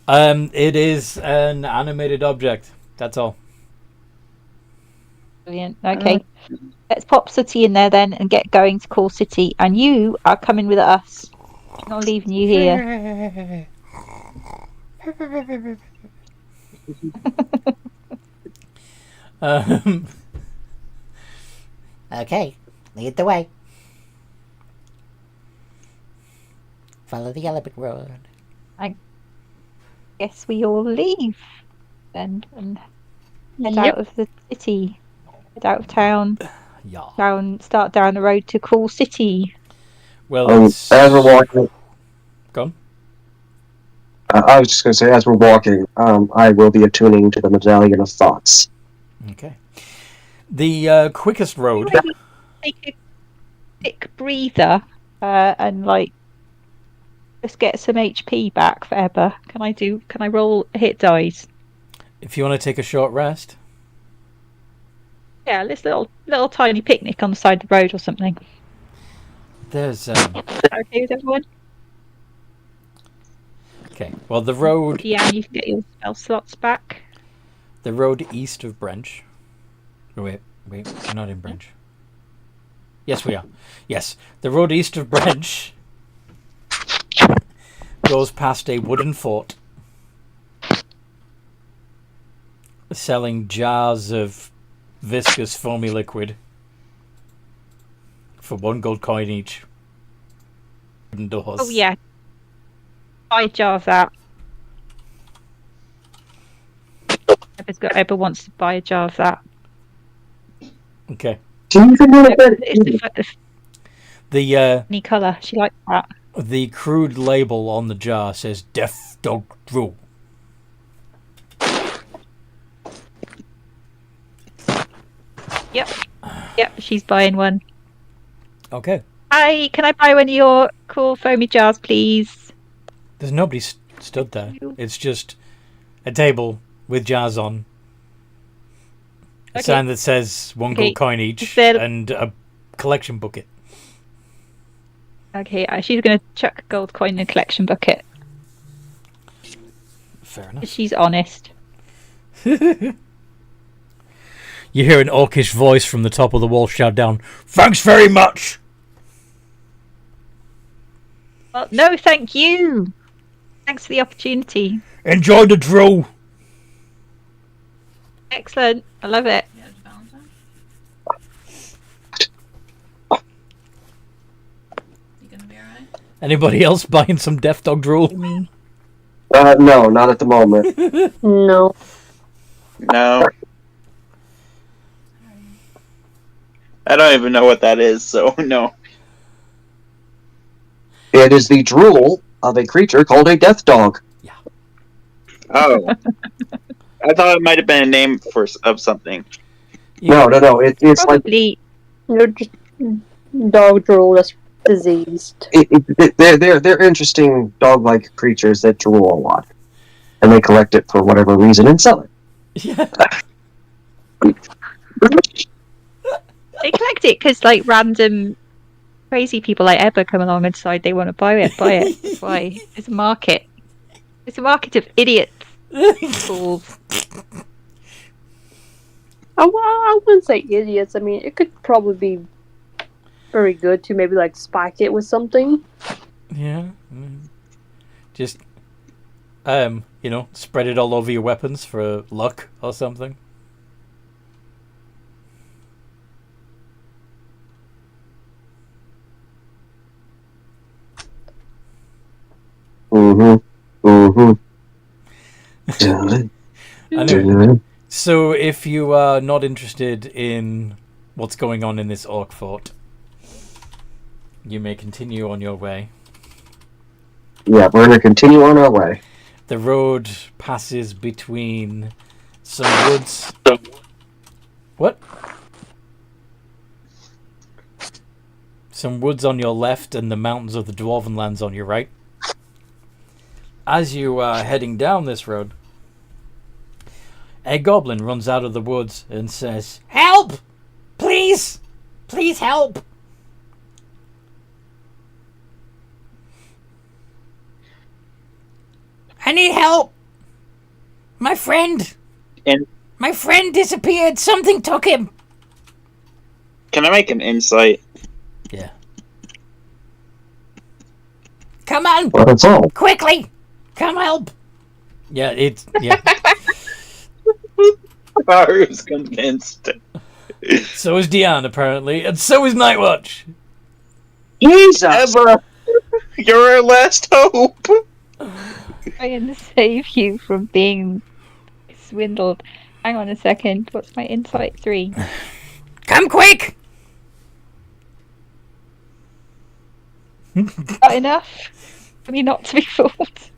It is an animated object. That's all. Brilliant. Okay. Let's pop Sooty in there then and get going to Call City. And you are coming with us. I'm not leaving you here. Okay, lead the way. Follow the elephant road. Guess we all leave then and head out of the city. Head out of town. Yeah. Start down the road to Call City. Well, As we're walking, go on. I was just going to say, as we're walking, I will be attuning to the Medallion of Thoughts. Okay. The quickest road. Maybe take a quick breather and like just get some HP back for Ebba. Can I roll hit dice? If you want to take a short rest. Yeah, this little tiny picnic on the side of the road or something. There's Is that okay with everyone? okay. Well, the road. Yeah, you can get your spell slots back. The road east of Brench. Oh, wait, we're not in Brench. Yes, we are. Yes, the road east of Brench goes past a wooden fort selling jars of viscous foamy liquid for 1 gold coin each. Wooden doors. Oh yeah, buy a jar of that. Ebba wants to buy a jar of that. Okay. Do you even know what that It's is? The any colour. She likes that. the crude label on the jar says Death Dog Brew. Yep. Yep, she's buying one. Okay. Hi, can I buy one of your cool foamy jars, please? There's nobody stood there. It's just a table with jars on. A Okay. sign that says one Okay. gold coin each Is there- and a collection bucket. Okay, she's going to chuck a gold coin in a collection bucket. Fair enough. She's honest. You hear an orcish voice from the top of the wall shout down, "Thanks very much!" Well, no, thank you. Thanks for the opportunity. Enjoy the drool! Excellent. I love it. Yeah, it's Valentine. You gonna be alright? Anybody else buying some Death Dog drool? No, not at the moment. No. No. I don't even know what that is, so no. It is the drool of a creature called a death dog. Oh. I thought it might have been a name of something. No. It's like Probably. They're just dog drool that's diseased. they're interesting dog-like creatures that drool a lot, and they collect it for whatever reason and sell it. Yeah. They collect it because, like, random crazy people like Ebba come along and decide they want to buy it. That's why. It's a market. It's a market of idiots. Fools. I wouldn't say idiots. I mean, it could probably be very good to maybe like spike it with something. Yeah. Just, spread it all over your weapons for luck or something. Anyway, so if you are not interested in what's going on in this orc fort, you may continue on your way. Yeah, we're gonna continue on our way. The road passes between some woods. What? Some woods on your left and the mountains of the Dwarven lands on your right. As you are heading down this road, a goblin runs out of the woods and says, "Help! Please! Please help!" "I need help! My friend! And My friend disappeared! Something took him!" can I make an insight? Yeah. "Come on! Well, that's all. Quickly! Come help!" Yeah, yeah. I was convinced. So is Diane, apparently, and so is Nightwatch. Jesus! Ever, you're our last hope. Trying to save you from being swindled. Hang on a second. What's my insight 3? Come quick! Not enough for me not to be fooled.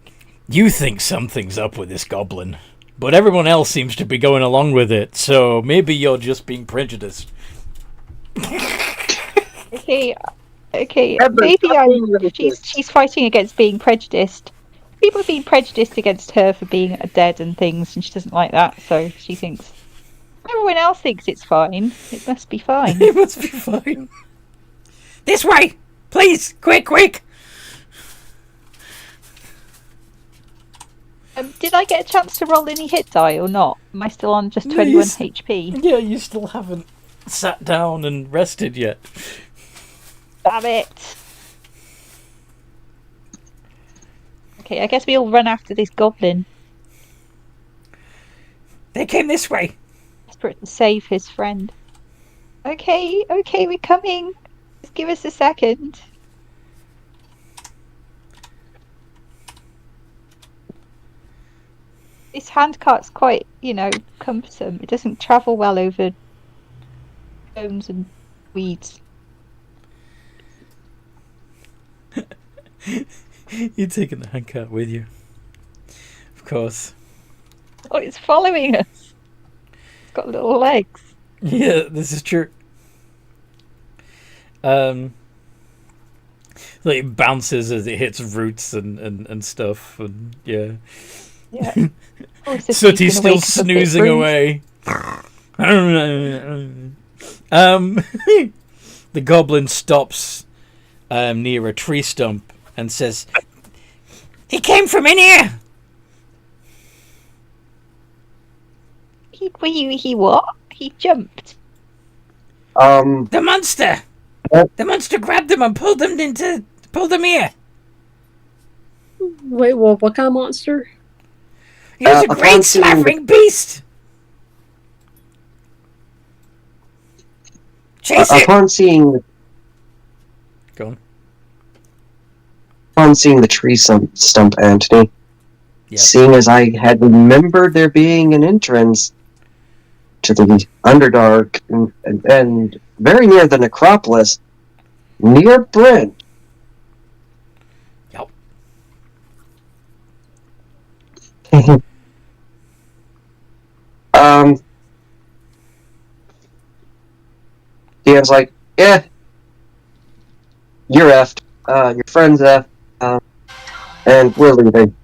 You think something's up with this goblin, but everyone else seems to be going along with it, so maybe you're just being prejudiced. Okay. Yeah, but Maybe stop being racist. she's fighting against being prejudiced. People have been prejudiced against her for being dead and things, and she doesn't like that, so she thinks everyone else thinks it's fine. It must be fine. It must be fine. This way! Please! Quick! Did I get a chance to roll any hit die or not? Am I still on just 21 Yes. HP? Yeah, you still haven't sat down and rested yet. Damn it! Okay, I guess we'll run after this goblin. They came this way. Desperate to save his friend. Okay, we're coming. Just give us a second. This handcart's quite, cumbersome. It doesn't travel well over stones and weeds. You're taking the handcart with you. Of course. Oh, it's following us. It's got little legs. Yeah, this is true. Like it bounces as it hits roots and stuff, and yeah. Yeah. Oh, it's just Sooty's keeping awake still a bit snoozing bruised. away. The goblin stops near a tree stump and says, "He came from in here." He what? He jumped. The monster. What? The monster grabbed him and pulled him here. Wait, well, what kind of monster? He was a upon great seeing- slavering beast. Chase it. upon seeing Go on. upon seeing the tree stump, Anthony, Yep. seeing as I had remembered there being an entrance to the Underdark and very near the necropolis, near Brent. Yep. DM's like, yeah, you're effed. Your friend's effed. And we're leaving.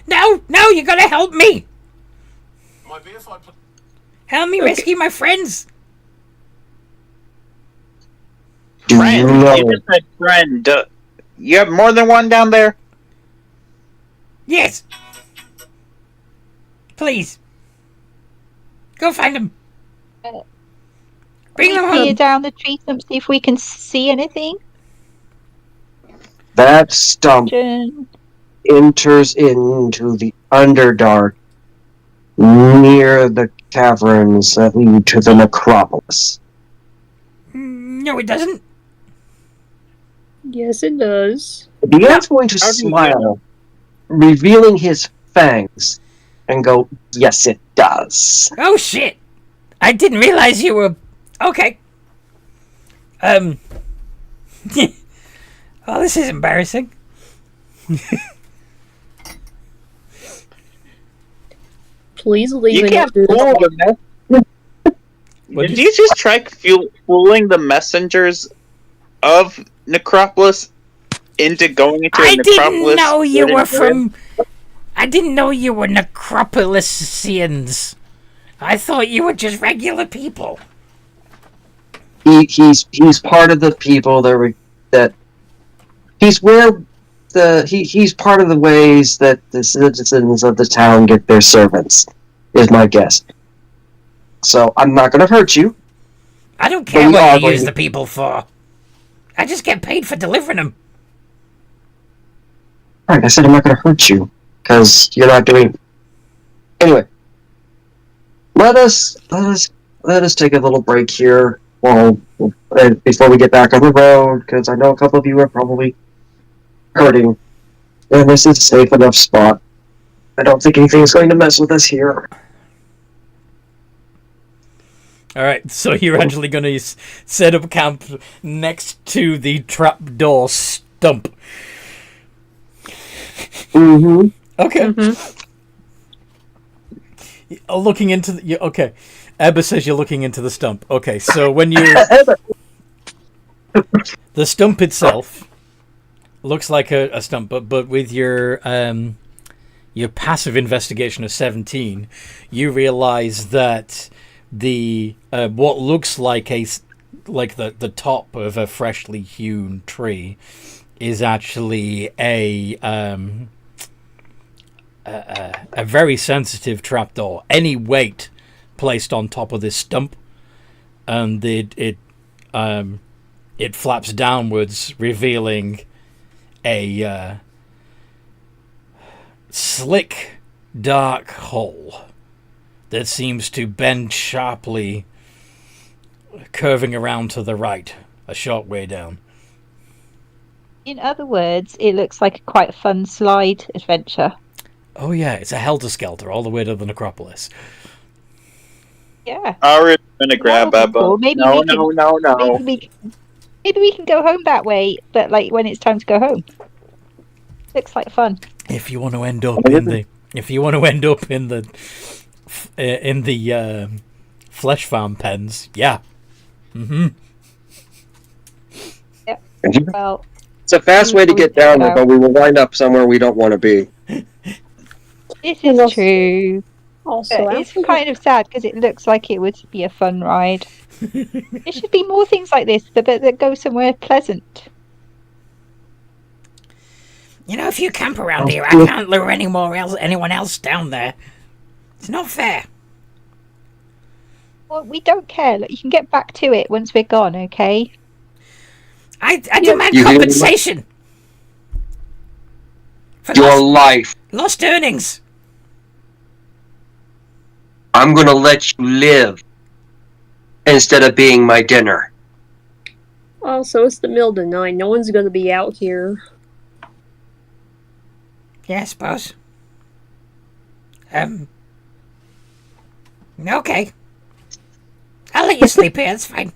No, you gotta help me. Help me rescue my friends. Do you Friend. know? You just said friend. You have more than one down there? Yes. Please. Go find them. Bring them Peer home. down the tree stump, see if we can see anything. That stump Jen. enters into the Underdark near the caverns that lead to the necropolis. No, it doesn't. Yes, it does. DM's going to How do you smile, revealing his fangs, and go, yes, it does. Oh shit! I didn't realize you were okay. Oh, this is embarrassing. Please leave You it can't after fool this. the What'd Did you you just try fooling the messengers of Necropolis into going into a I Necropolis? didn't know you hidden were gym? from. I didn't know you were Necropolisians. I thought you were just regular people. He's part of the people that he's where he's part of the ways that the citizens of the town get their servants, is my guess. So I'm not going to hurt you. I don't care we what are you going use to- the people for. I just get paid for delivering them. Right, I said I'm not going to hurt you because you're not doing. Anyway, let us take a little break here before we get back on the road, because I know a couple of you are probably hurting, and this is a safe enough spot. I don't think anything's going to mess with us here. All right, so you're actually going to set up camp next to the trapdoor stump. Mm-hmm. Okay. Mhm. Looking into the... Okay. Ebba says you're looking into the stump. Okay, so when you... The stump itself looks like a stump, but with your passive investigation of 17, you realize that the what looks like the top of a freshly hewn tree is actually a very sensitive trapdoor. Any weight placed on top of this stump, and it flaps downwards, revealing a slick, dark hole that seems to bend sharply, curving around to the right, a short way down. In other words, it looks like a quite fun slide adventure. Oh yeah, it's a helter-skelter all the way to the necropolis. Yeah. Ari's gonna grab That'll be Ebba. cool. Maybe No, we can- no. Maybe we can go home that way, but like when it's time to go home. Looks like fun. If you want to end up in the Flesh farm pens. Yeah. Mm-hmm. Well, It's a fast way to get down there, but we will wind up somewhere we don't want to be. this And is also- true. Also, But it's after kind of sad because it looks like it would be a fun ride. There should be more things like this that go somewhere pleasant. You know, if you camp around here, I can't lure anyone else down there. It's not fair. Well, we don't care. Look, you can get back to it once we're gone, okay? I demand You hear me? compensation for Your life. lost earnings. I'm gonna let you live instead of being my dinner. also it's the middle of the night. No one's gonna be out here. Yeah, I suppose. Okay. I'll let you sleep here, it's fine.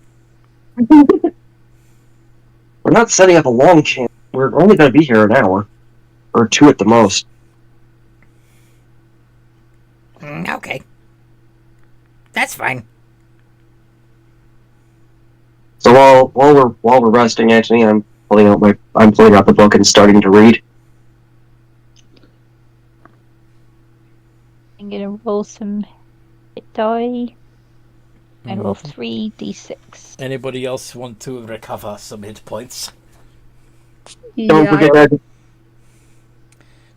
We're not setting up a long camp. We're only gonna be here an hour. Or 2 at the most. Okay. That's fine. So while we're resting, Anthony, I'm pulling out the book and starting to read. I'm gonna roll some hit die. I roll 3d6. Anybody else want to recover some hit points? Don't Yeah, forget that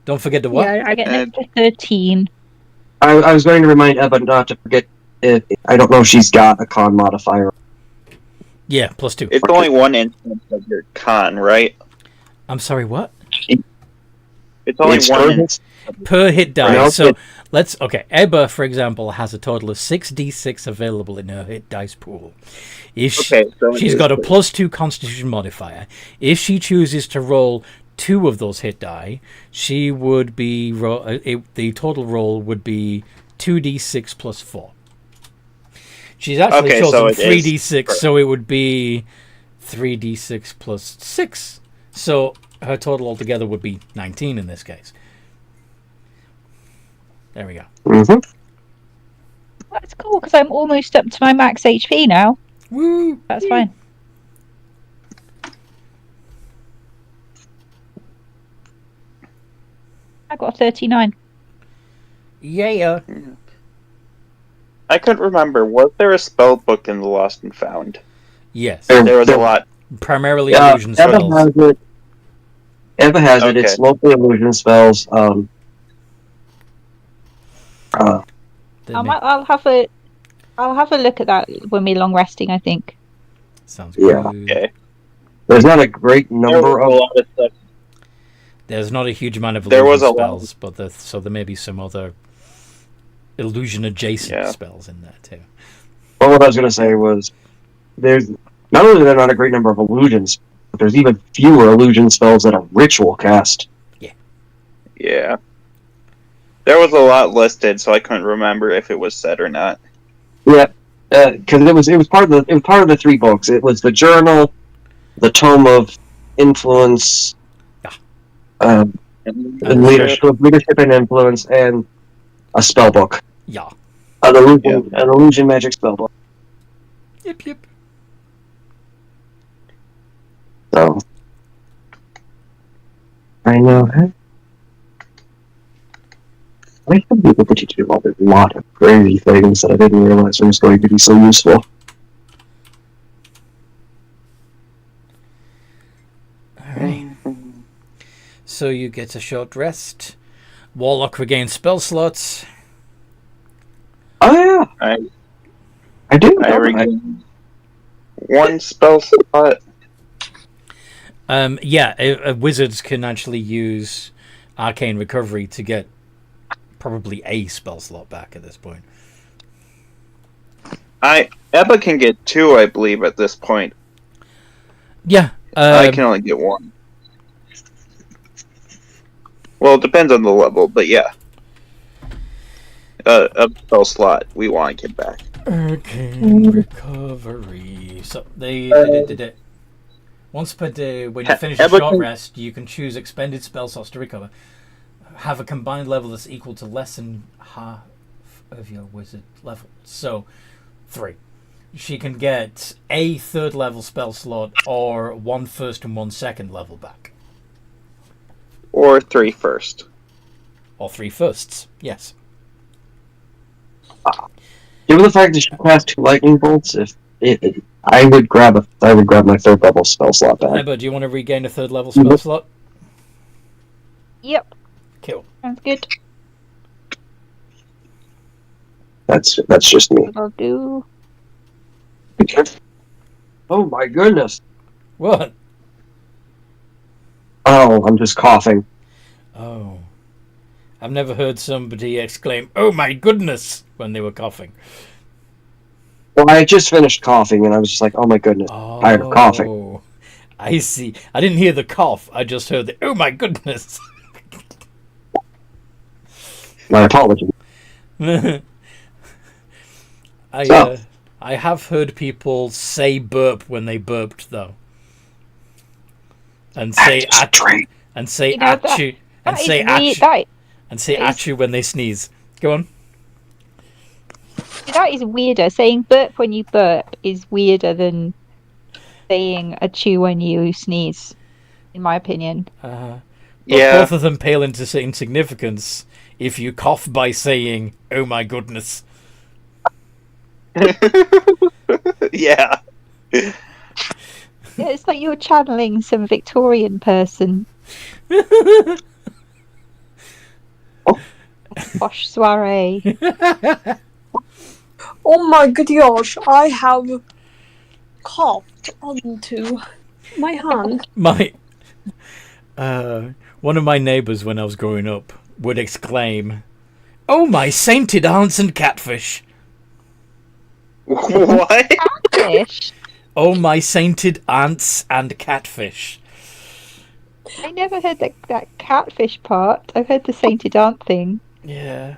Don't forget to what? yeah, I get an extra 13. I was going to remind Ebba not to forget. I don't know if she's got a con modifier. Yeah, +2. It's only one instance of your con, right? I'm sorry, what? It's only It's one. urgent. Per hit die. No, So okay. Ebba, for example, has a total of 6d6 available in her hit dice pool. If Okay, so she's got a +2 Constitution modifier. If she chooses to roll 2 of those hit die, she would be the total roll would be 2d6 plus 4. She's actually Okay, so chosen it is 3d6, so it would be 3d6 plus 6. So her total altogether would be 19 in this case. There we go. Mm-hmm. That's cool because I'm almost up to my max HP now. Woo! That's fine. I got a 39. Yeah. I couldn't remember. Was there a spell book in the Lost and Found? Yes. There was a lot. Primarily illusion Ebba spells. has it. Ebba has it. Okay. It's mostly illusion spells. They I'll make- have a look at that when we're long resting, I think. Sounds Yeah. good. Okay. There's not a great There number was a of. lot of stuff. There's not a huge amount of There illusion was a lot. spells, but so there may be some other illusion adjacent Yeah. spells in there too. Well, what I was going to say was, there's not only are there not a great number of illusions, but there's even fewer illusion spells that are ritual cast. Yeah. There was a lot listed, so I couldn't remember if it was said or not. Yeah, because it was part of the 3 books. It was the journal, the tome of influence, and leadership and influence, and a spell book, Yeah. an illusion magic spell book. Yep. So I know. I should be able to teach you a lot of crazy things that I didn't realize were going to be so useful. Alright. So you get a short rest. Warlock regains spell slots. Oh yeah, I do. I don't I? regained one spell slot. Wizards can actually use Arcane Recovery to get probably a spell slot back at this point. Ebba can get 2, I believe, at this point. Yeah. I can only get 1. Well, it depends on the level, but yeah. A spell slot we want to get back. Arcane Recovery. So they did it. Once per day, when you finish a Ebba short can- rest, you can choose expended spell slots to recover. Have a combined level that's equal to less than half of your wizard level. So, 3. She can get a 3rd level spell slot or 1 first and 1 second level back. Or 3 first. Or 3 firsts, yes. Given the fact that she cast 2 lightning bolts, I would grab my 3rd level spell slot back. Emma, do you want to regain a 3rd level spell slot? Yep, Cool. sounds good. That's just me. What I'll do. Oh my goodness! What? Oh, I'm just coughing. Oh. I've never heard somebody exclaim, "Oh my goodness," when they were coughing. Well, I just finished coughing, and I was just like, "Oh my goodness, tired of coughing." Oh, I see. I didn't hear the cough. I just heard the, "Oh my goodness." My apologies. I have heard people say burp when they burped though, and say achoo, and say You know, achoo, and That is say weird. achoo, and say that is- achoo when they sneeze. Go on. That is weirder. Saying burp when you burp is weirder than saying achoo when you sneeze, in my opinion. But Yeah. both of them pale into insignificance if you cough by saying, "Oh my goodness." Yeah. Yeah, it's like you're channeling some Victorian person. Posh soiree. Oh my gosh, I have coughed onto my hand. One of my neighbours when I was growing up would exclaim, "Oh my sainted aunts and catfish!" What? Fish. Oh my sainted aunts and catfish. I never heard that catfish part. I've heard the sainted aunt thing. Yeah.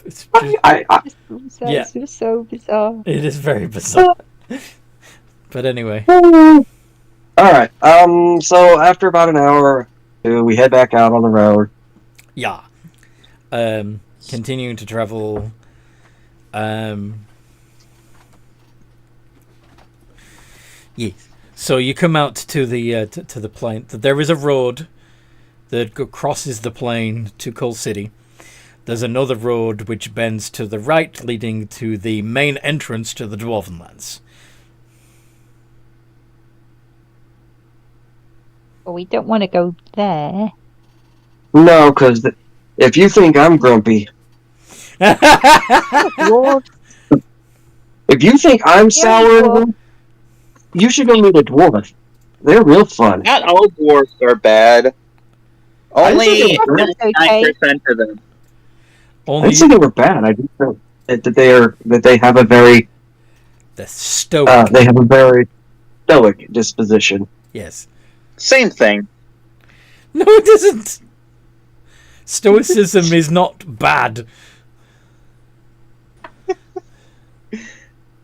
It's It was so bizarre. it is very bizarre. But anyway. All right. So after about an hour, we head back out on the road. Yeah. Continuing to travel. Yes. So you come out to the to the plain. There is a road that crosses the plain to Coal City. There's another road which bends to the right, leading to the main entrance to the Dwarven Lands. But we don't want to go there. No, because if you think I'm grumpy, Dwarves. if you think I'm Yeah, sour, you should go meet a dwarf. They're real fun. Not all dwarves are bad. Only think they're good. 9% of them. I Only didn't say they were bad. I just know that they have a very the stoic. they have a very stoic disposition. Yes. Same thing. No, it isn't. Stoicism is not bad.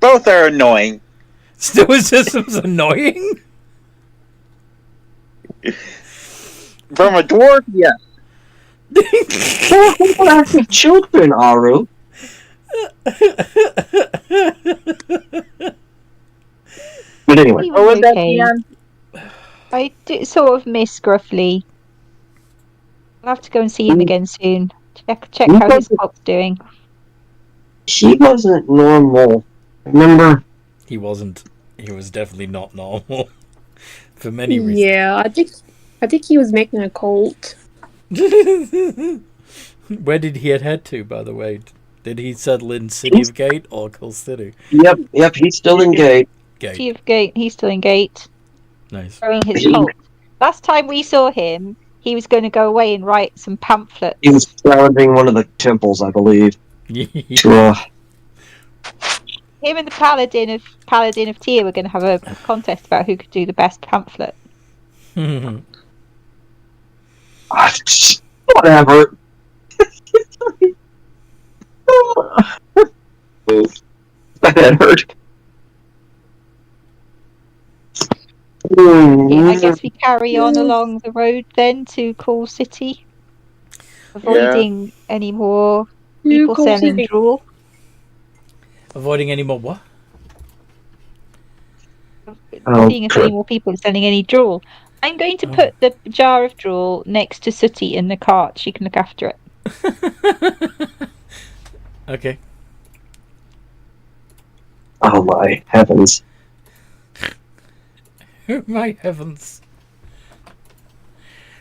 Both are annoying. Stoicism's annoying. From a dwarf, yes. Dwarves are actually children, Aru. But anyway, He What was that, okay. Ian? I do sort of miss Gruffly. I'll have to go and see him again soon. Check how his pulp's doing. he wasn't normal. Remember? He wasn't. He was definitely not normal. For many reasons. Yeah, I think he was making a cult. Where did he head to, by the way? Did he settle in City of Gate or Coal City? Yep, he's still in Gate. Gate. He's still in Gate, Nice. growing his cult. Last time we saw him, he was going to go away and write some pamphlets. He was challenging one of the temples, I believe. To, Him and the Paladin of Tyr were going to have a contest about who could do the best pamphlet. whatever. My head hurt. I guess we carry on along the road then to Coal City, avoiding any more people Coal selling City. drool. Avoiding any more what? Seeing if any more people are selling any drool. I'm going to put the jar of drool next to Sooty in the cart. She can look after it. Okay. Oh my heavens. My heavens.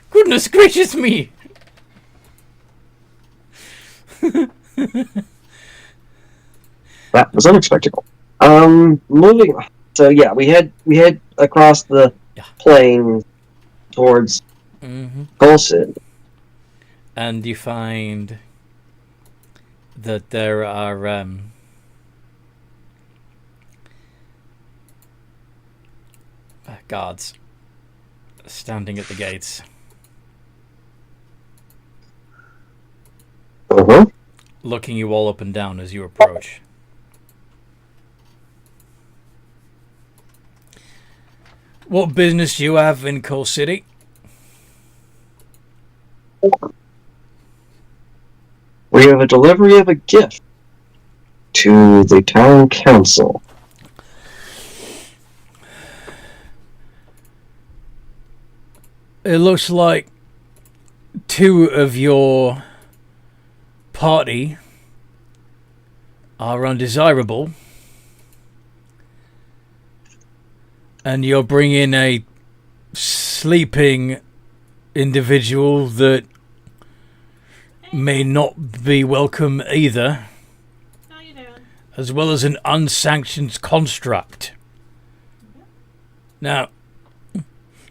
Goodness gracious me! That was unexpected. Moving on. So yeah, we head across the plain towards Colson. And you find that there are guards standing at the gates. Looking you all up and down as you approach. What business do you have in Coal City? We have a delivery of a gift to the town council. It looks like two of your party are undesirable, and you're bringing a sleeping individual that may not be welcome either, How you doing? as well as an unsanctioned construct. Now,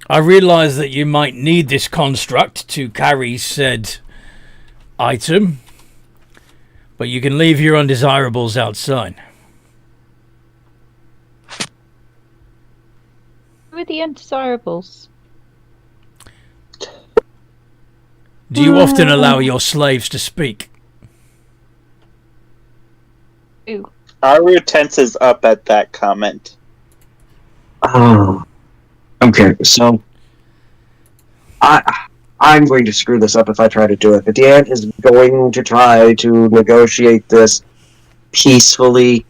I realise that you might need this construct to carry said item, but you can leave your undesirables outside. Who are the undesirables? Do you often allow your slaves to speak? Who? Aru tenses up at that comment. Oh. Okay, so I'm going to screw this up if I try to do it. But Deanne is going to try to negotiate this peacefully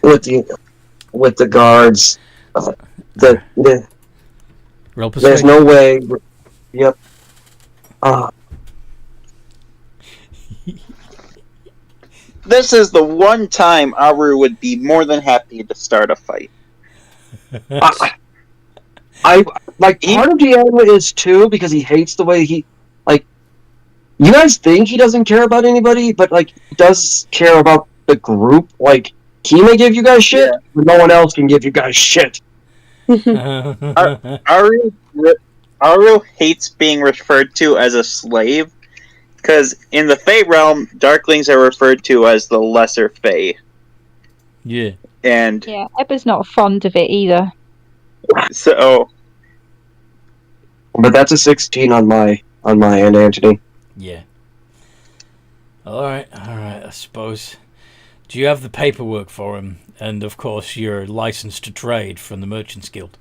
with the guards. Roll There's persuasion. no way. Yep. This is the one time Aru would be more than happy to start a fight. I like part of Deanne is too because he hates the way he like. You guys think he doesn't care about anybody, but like he does care about the group. Like he may give you guys shit, but no one else can give you guys shit. Aru hates being referred to as a slave, because in the Fae realm, Darklings are referred to as the lesser Fae. Yeah. And Yeah, Ebba's not fond of it either. so, But that's a 16 on my end, Anthony. Yeah. Alright, I suppose. Do you have the paperwork for him? And of course your license to trade from the Merchants Guild.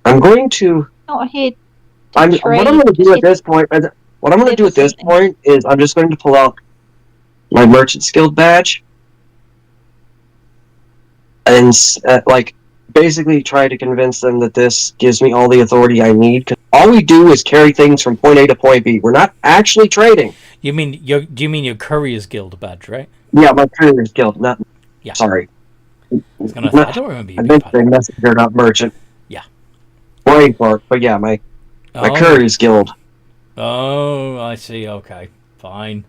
I'm going to. Not here. What I'm going to do at this point. What I'm going to do at this point is I'm just going to pull out my Merchant's Guild badge and like basically try to convince them that this gives me all the authority I need. Cause all we do is carry things from point A to point B. We're not actually trading. Do you mean your Courier's Guild badge, right? Yeah, my Courier's Guild. Not. Yeah. Sorry. I don't remember you I being think they messaged her about Merchant. Yeah. Brain fart, but yeah, my Courier's Guild. Oh, I see. Okay. Fine.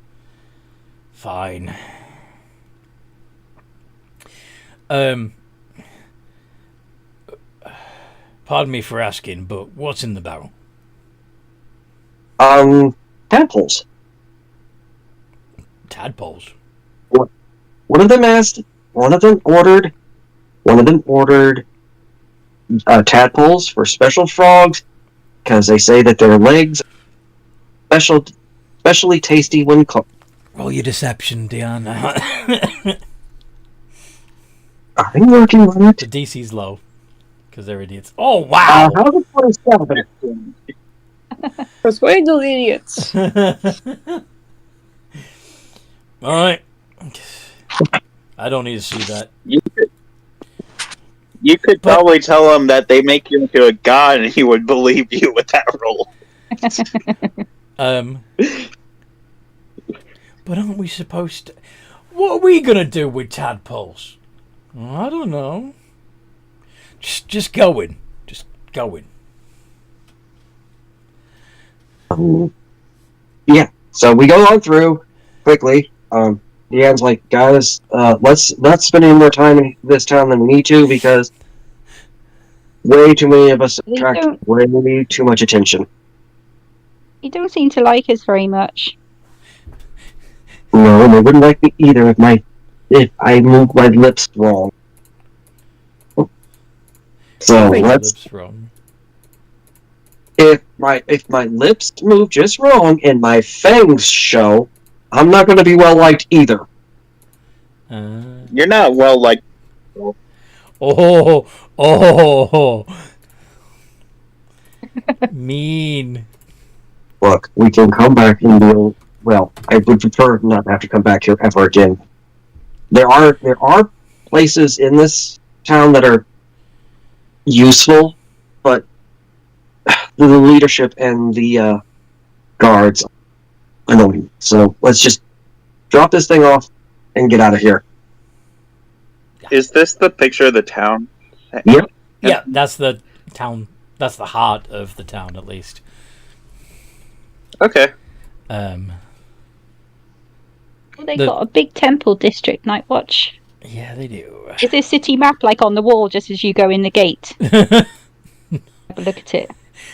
Pardon me for asking, but what's in the barrel? Tadpoles. Tadpoles. One of them asked. One of them ordered tadpoles for special frogs because they say that their legs specially tasty when cooked. Roll your deception, Diana. I'm working on it. The DC's low. because they're idiots. Oh, wow! How's it 27? Persuade those idiots. Alright. I don't need to see that. You could But- probably tell him that they make you into a god, and he would believe you with that roll. But aren't we supposed to... What are we gonna do with tadpoles? I don't know. Just go in. Just go in. Yeah. So we go on through quickly. Deanne's like, guys, let's not spend any more time in this town than we need to because way too many of us They attract don't- way too much attention. You don't seem to like us very much. No, and they wouldn't like me either if I moved my lips wrong. So Wait. let's Lips wrong. if my lips move just wrong and my fangs show, I'm not going to be well liked either. You're not well like. Oh. Mean. Look, we can come back and deal. Well, I would prefer not to have to come back here ever again. There are places in this town that are useful, but the leadership and the guards are annoying. So let's just drop this thing off and get out of here. Is this the picture of the town? Yeah, that's the town. That's the heart of the town, at least. Okay. Well, they The- got a big temple district, Night Watch. Yeah, they do. Is there a city map like on the wall just as you go in the gate? Have a look at it.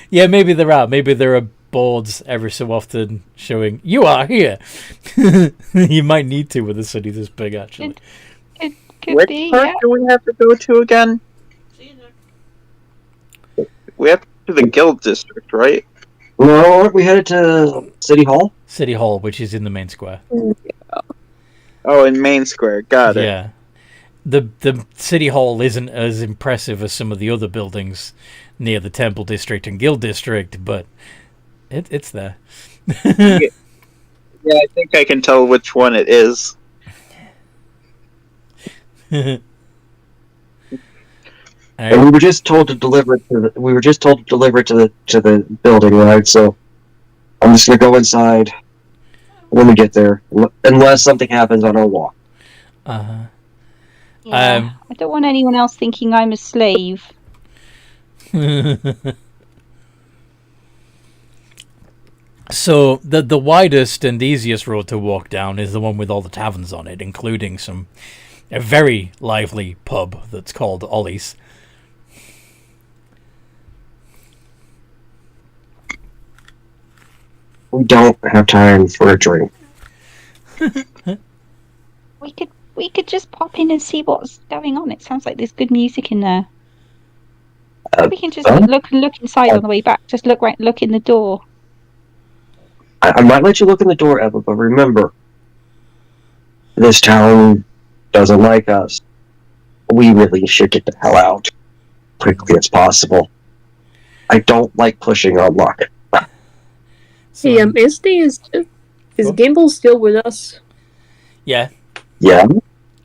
Yeah, maybe there are. Maybe there are boards every so often showing you are here. You might need to with a city this big, actually. Could Which be, part yeah. do we have to go to again? We have to do the guild district, right? No, aren't we headed to City Hall? City Hall, which is in the main square. Oh, in Main Square. Got it. Yeah. The City Hall isn't as impressive as some of the other buildings near the Temple District and Guild District, but it's there. Yeah, I think I can tell which one it is. And we were just told to deliver it to the building, right? So I'm just gonna go inside when we get there, unless something happens on our walk. Uh-huh. Yeah. I don't want anyone else thinking I'm a slave. So the widest and easiest road to walk down is the one with all the taverns on it, including a very lively pub that's called Ollie's. We don't have time for a drink. We could just pop in and see what's going on. It sounds like there's good music in there. We can just look inside on the way back. Just look in the door. I might let you look in the door, Eva, but remember, this town doesn't like us. We really should get the hell out quickly as possible. I don't like pushing our luck. So, Hey, is Gimbal still with us? yeah. Yeah?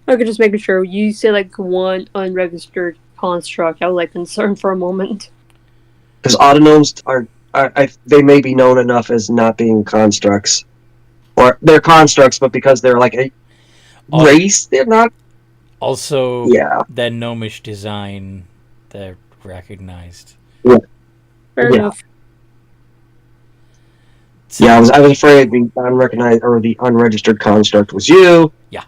Okay, just making sure. You said like one unregistered construct. I was like concerned for a moment. Because autonomes they may be known enough as not being constructs. Or they're constructs, but because they're like a race, they're not. Also, Yeah. their gnomish design, they're recognized. Fair Yeah. enough. So, Yeah, I was afraid the unrecognized or the unregistered construct was you. Yeah.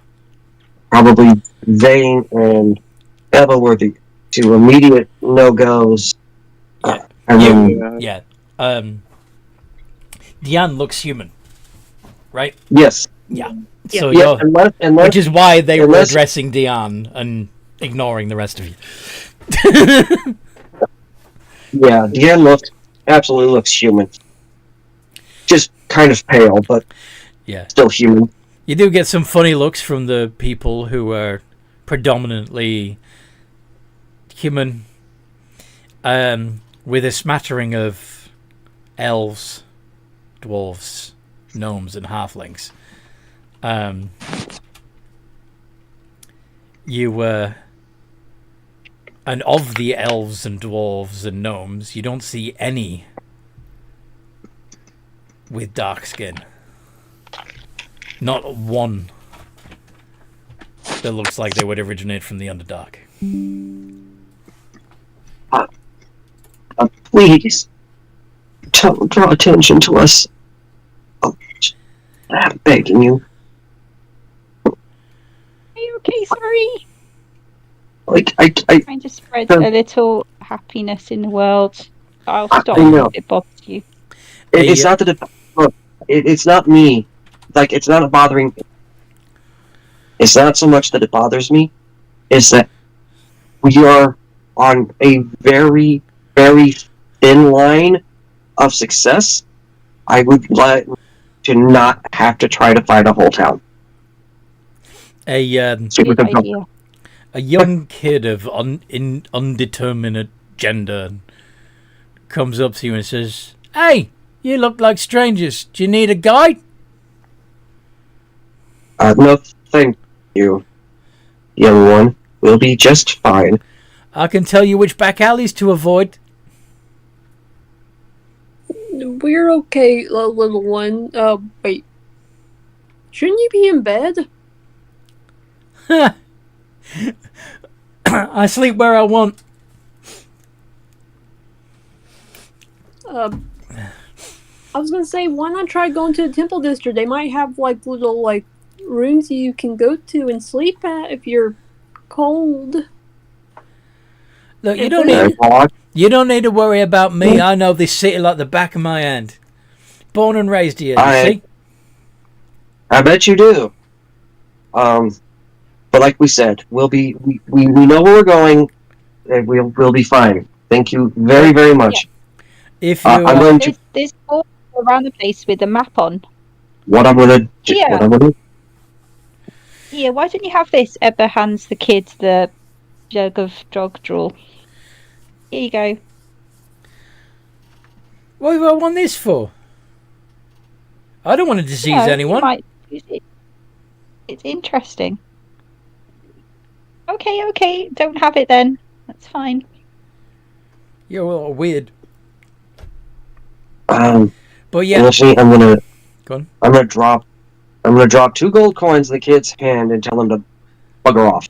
Probably Vane and Eva were the two immediate no-goes. Yeah. And then, yeah. Diane looks human, right? yes. Yeah. So Yeah, you're, unless which is why they were unless- addressing Diane and ignoring the rest of you. yeah, Deanne absolutely looks human. Just kind of pale, but Yeah. still human. You do get some funny looks from the people who are predominantly human. with a smattering of elves, dwarves, gnomes, and halflings. And of the elves and dwarves and gnomes, you don't see any with dark skin. Not one that looks like they would originate from the Underdark. Please, don't draw attention to us. Oh, I'm begging you. Are you okay? Sorry. Like, Trying to spread a little happiness in the world. I'll stop I know. if it bothers you. It's not that it's not me. Like, it's not bothering me. It's not so much that it bothers me. It's that we are on a very, very thin line of success. I would like to not have to try to fight a whole town. Super Good simple. idea. A young kid of undeterminate gender comes up to you and says, "Hey, you look like strangers. Do you need a guide?" No, thank you, young one. We'll be just fine. I can tell you which back alleys to avoid. We're okay, little one. Wait. Shouldn't you be in bed? I sleep where I want. I was gonna say, why not try going to the Temple District? They might have, like, little, like, rooms you can go to and sleep at if you're cold. Look, you And don't need to worry about me. I know this city like the back of my hand. Born and raised here, you see? I bet you do. But like we said, we know where we're going, and we'll be fine. Thank you very, very much. If you, I'm going to. There's all around the place with a map on. What I'm gonna do. Yeah. What I'm gonna. Yeah, why don't you have this? Ebba hands the kid the jug of drug drool. Here you go. what do I want this for? I don't want to disease Yeah, you anyone. might use it. It's interesting. Okay, don't have it then. That's fine. You're all weird. But yeah, Honestly, go on. I'm gonna drop 2 gold coins in the kid's hand and tell him to bugger off.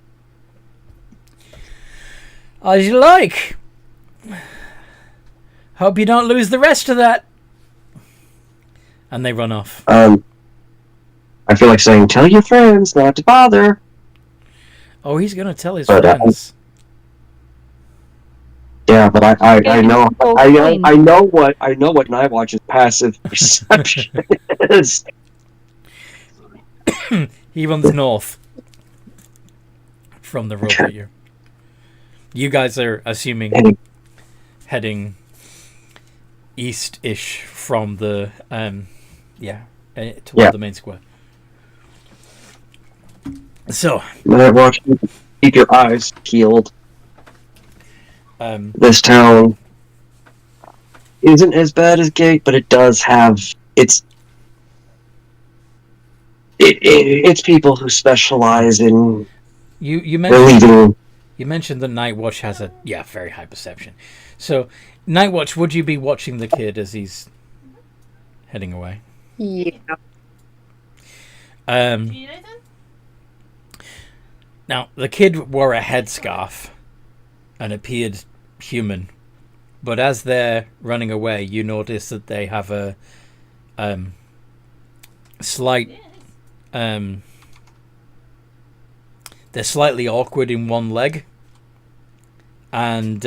As you like. Hope you don't lose the rest of that. And they run off. I feel like saying, tell your friends not to bother. Oh, he's gonna tell his But, friends. Yeah, but I know Gold I coin. know what Nightwatch's passive perception is. He runs north from the road that you guys are assuming heading east-ish from the toward the main square. So Nightwatch, keep your eyes peeled. This town isn't as bad as Gate, but it does have it's people who specialize in you relieving. mentioned that Nightwatch has a very high perception. So Nightwatch, would you be watching the kid as he's heading away? Yeah. Unedited? Now the kid wore a headscarf and appeared human, but as they're running away, you notice that they have a slight. They're slightly awkward in one leg, and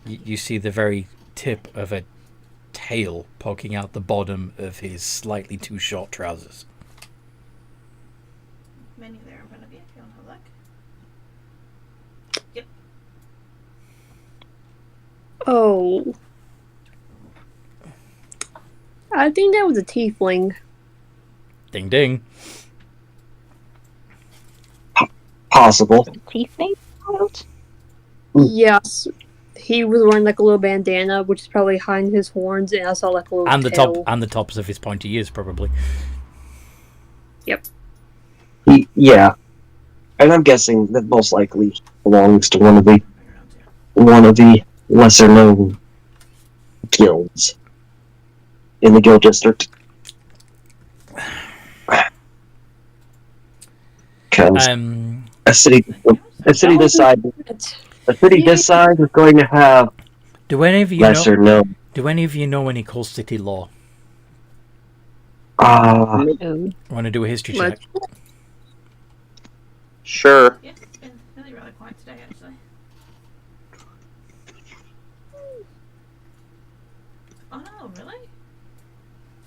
you see the very tip of a tail poking out the bottom of his slightly too short trousers. Menu there in front of you if you want to have a look. Yep. Oh. I think that was a tiefling. Ding ding. Possible. Tiefling child? Yes. He was wearing like a little bandana, which is probably hiding his horns, and I saw like a little And the tail. top and the tops of his pointy ears, probably. Yeah, and I'm guessing that most likely belongs to one of the lesser known guilds in the guild district. Because a city this size, this size is going to have Do any of you lesser know? known. Do any of you know any Coal City lore? No. Want to do a history Like- check? Sure. Yeah, it's been really rather quiet today, actually. Oh no,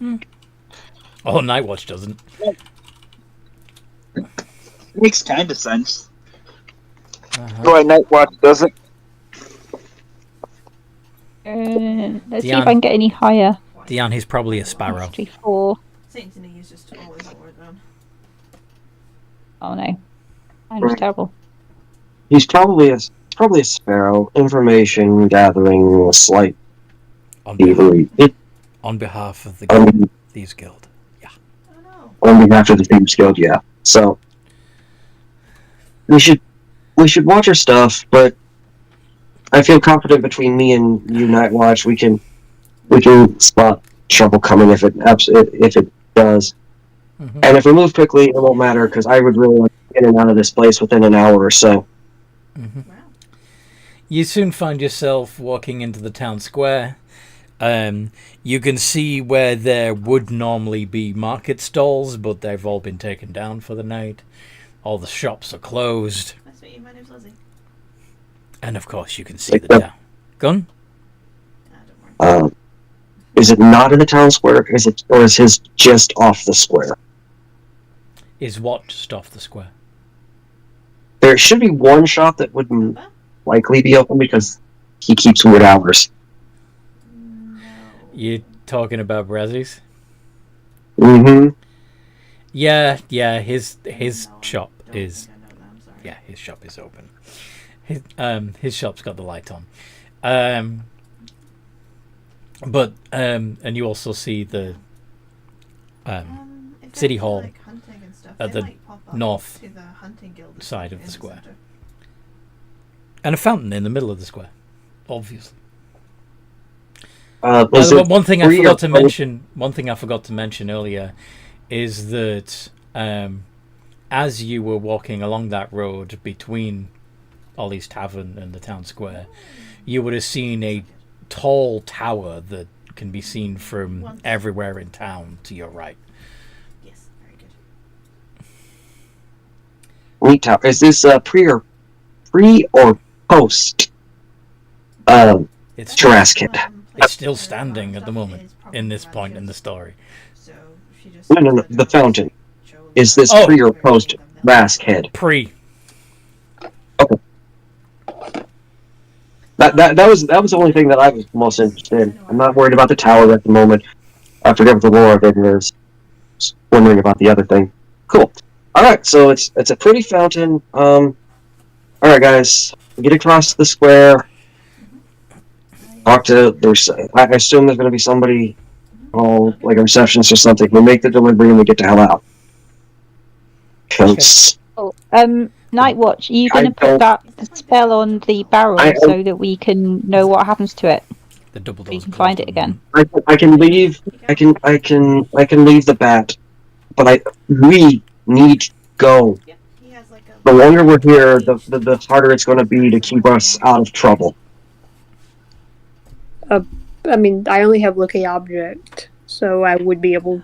really? Oh, Nightwatch doesn't. Makes kind of sense. Uh-huh. Why Nightwatch doesn't? Let's see Dion. if I can get any higher. Dion, he's probably a sparrow. History 4. Seems to me he's just always a word on. Oh no. I'm just terrible. He's probably a sparrow. Information gathering, a slight On behalf, thievery. on behalf of the guild, Thieves Guild. Oh no. On behalf of the Thieves Guild, yeah. So we should watch our stuff, but I feel confident between me and you, Nightwatch, we can spot trouble coming if it does. Mm-hmm. And if we move quickly, it won't matter because I would really like to get in and out of this place within an hour or so. Mm-hmm. Wow. You soon find yourself walking into the town square. You can see where there would normally be market stalls, but they've all been taken down for the night. All the shops are closed. Nice to meet you. My name's Lizzie. And of course you can see the town. Gun? Don't worry. Is it not in the town square? Or is his just off the square? Is what just off the square? There should be one shop that wouldn't likely be open because he keeps weird hours. No. You talking about Brazzi's? Mm-hmm. Yeah, his No, shop don't is... think I know that, I'm sorry. Yeah, his shop is open. His shop's got the light on. And you also see the If City they're, Hall like, hunting and stuff, at they the might pop up north to the hunting guild side of in the square. center. and a fountain in the middle of the square, obviously. Is it One thing I free forgot or to closed? mention. One thing I forgot to mention earlier is that as you were walking along that road between Ollie's Tavern and the town square, you would have seen a tall tower that can be seen from everywhere in town to your right. Yes, very good. Meat tower? Is this pre or post? It's Tarrascan. it's still standing at the moment in this point in the story. So she just No. The fountain. Is this Oh. pre or post Rask Head? Pre. That was the only thing that I was most interested in. I'm not worried about the tower at the moment. I forget what the lore of it is. Just wondering about the other thing. Cool. All right, so it's a pretty fountain. All right, guys, we get across the square. Talk to I assume there's going to be somebody, like a receptionist or something. We make the delivery and we get the hell out. 'Cause Oh, Nightwatch, are you I going to put don't- that spell on the barrel I- so that we can know what happens to it? The double We doors. can find it again. I can leave. I can leave the bat, but we need to go. Yep, he has like a The longer we're here, the harder it's going to be to keep us out of trouble. I mean, I only have locate object, so I would be able,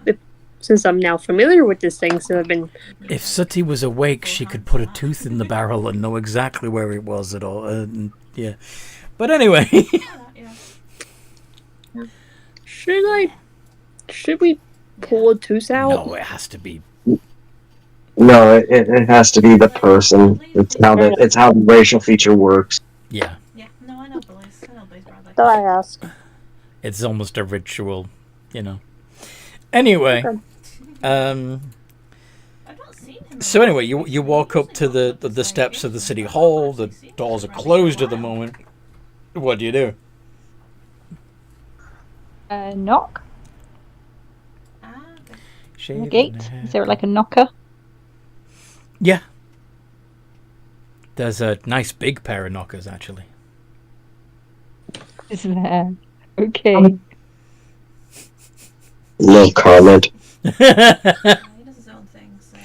since I'm now familiar with this thing, so I've been. If Sooty was awake, she could put a tooth in the barrel and know exactly where it was at all. Yeah. But anyway. yeah. Should we pull a tooth out? No, it has to be. No, it has to be the person. It's how the racial feature works. Yeah. Yeah, no, I know Blaze. I know Blaze Bradley. So I ask. It's almost a ritual, you know. Anyway. Okay. I've not seen him So anyway, you walk up to the steps of the city hall. The doors are closed at the moment. What do you do? Knock Ah, okay. on the Shaving gate. hair. Is there like a knocker? Yeah. There's a nice big pair of knockers, actually. Is there? Okay. No comment. He does his own thing, so.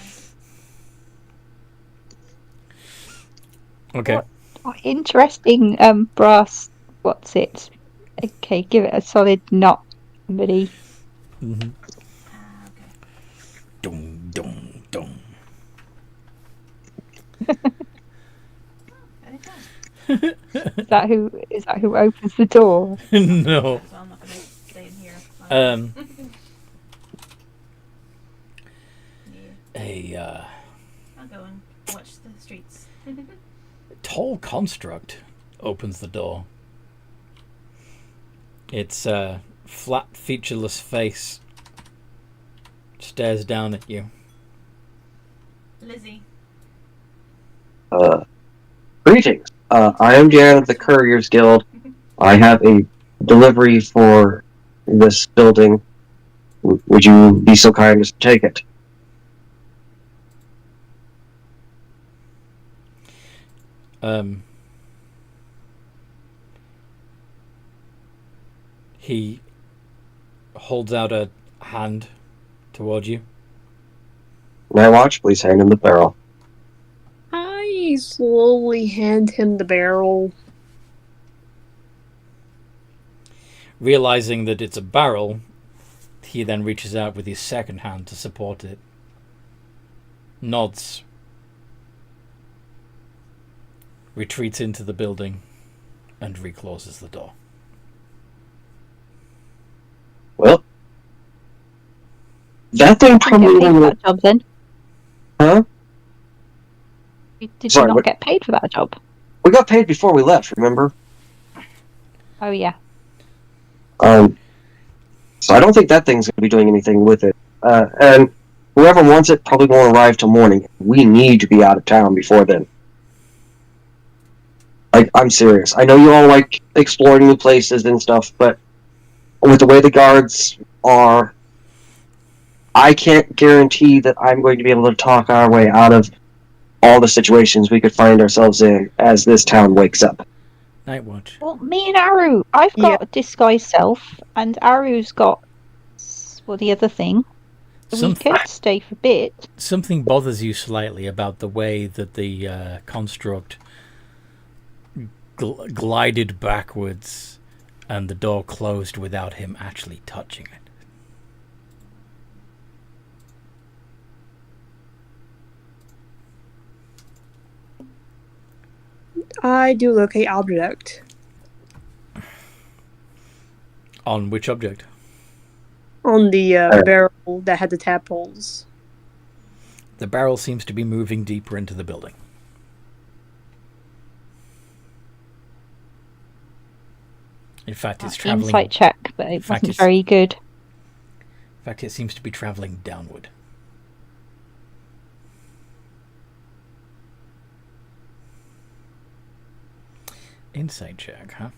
Okay. What interesting brass. What's it? Okay, give it a solid knock, somebody. Mm-hmm. Ah, okay. Dong, dong, dong. Anytime. Is that who opens the door? No. Well, I'm not gonna stay in here. Yeah, I'll go and watch the streets. Tall construct opens the door. Its flat, featureless face stares down at you. Lizzie. Greetings. I am Jan of the Couriers Guild. I have a delivery for this building. Would you be so kind as to take it? He holds out a hand towards you. Night Watch, please hand him the barrel. I slowly hand him the barrel. Realizing that it's a barrel, he then reaches out with his second hand to support it. Nods. Retreats into the building and recloses the door. Well, that thing Did you probably get paid for will... that job then? Huh? Did Sorry, you not what- get paid for that job? We got paid before we left, remember? Oh yeah. So I don't think that thing's going to be doing anything with it. And whoever wants it probably won't arrive till morning. We need to be out of town before then. Like, I'm serious. I know you all like exploring new places and stuff, but with the way the guards are, I can't guarantee that I'm going to be able to talk our way out of all the situations we could find ourselves in as this town wakes up. Night Watch. Well, me and Aru, I've Yeah. got disguise self, and Aru's got the other thing. We could stay for a bit. Something bothers you slightly about the way that the construct glided backwards and the door closed without him actually touching it. I do locate object On which object? on the barrel that had the tadpoles. The barrel seems to be moving deeper into the building. In fact, it's traveling. Insight check, but it fact, wasn't it's- very good. In fact, it seems to be traveling downward. Insight check, huh?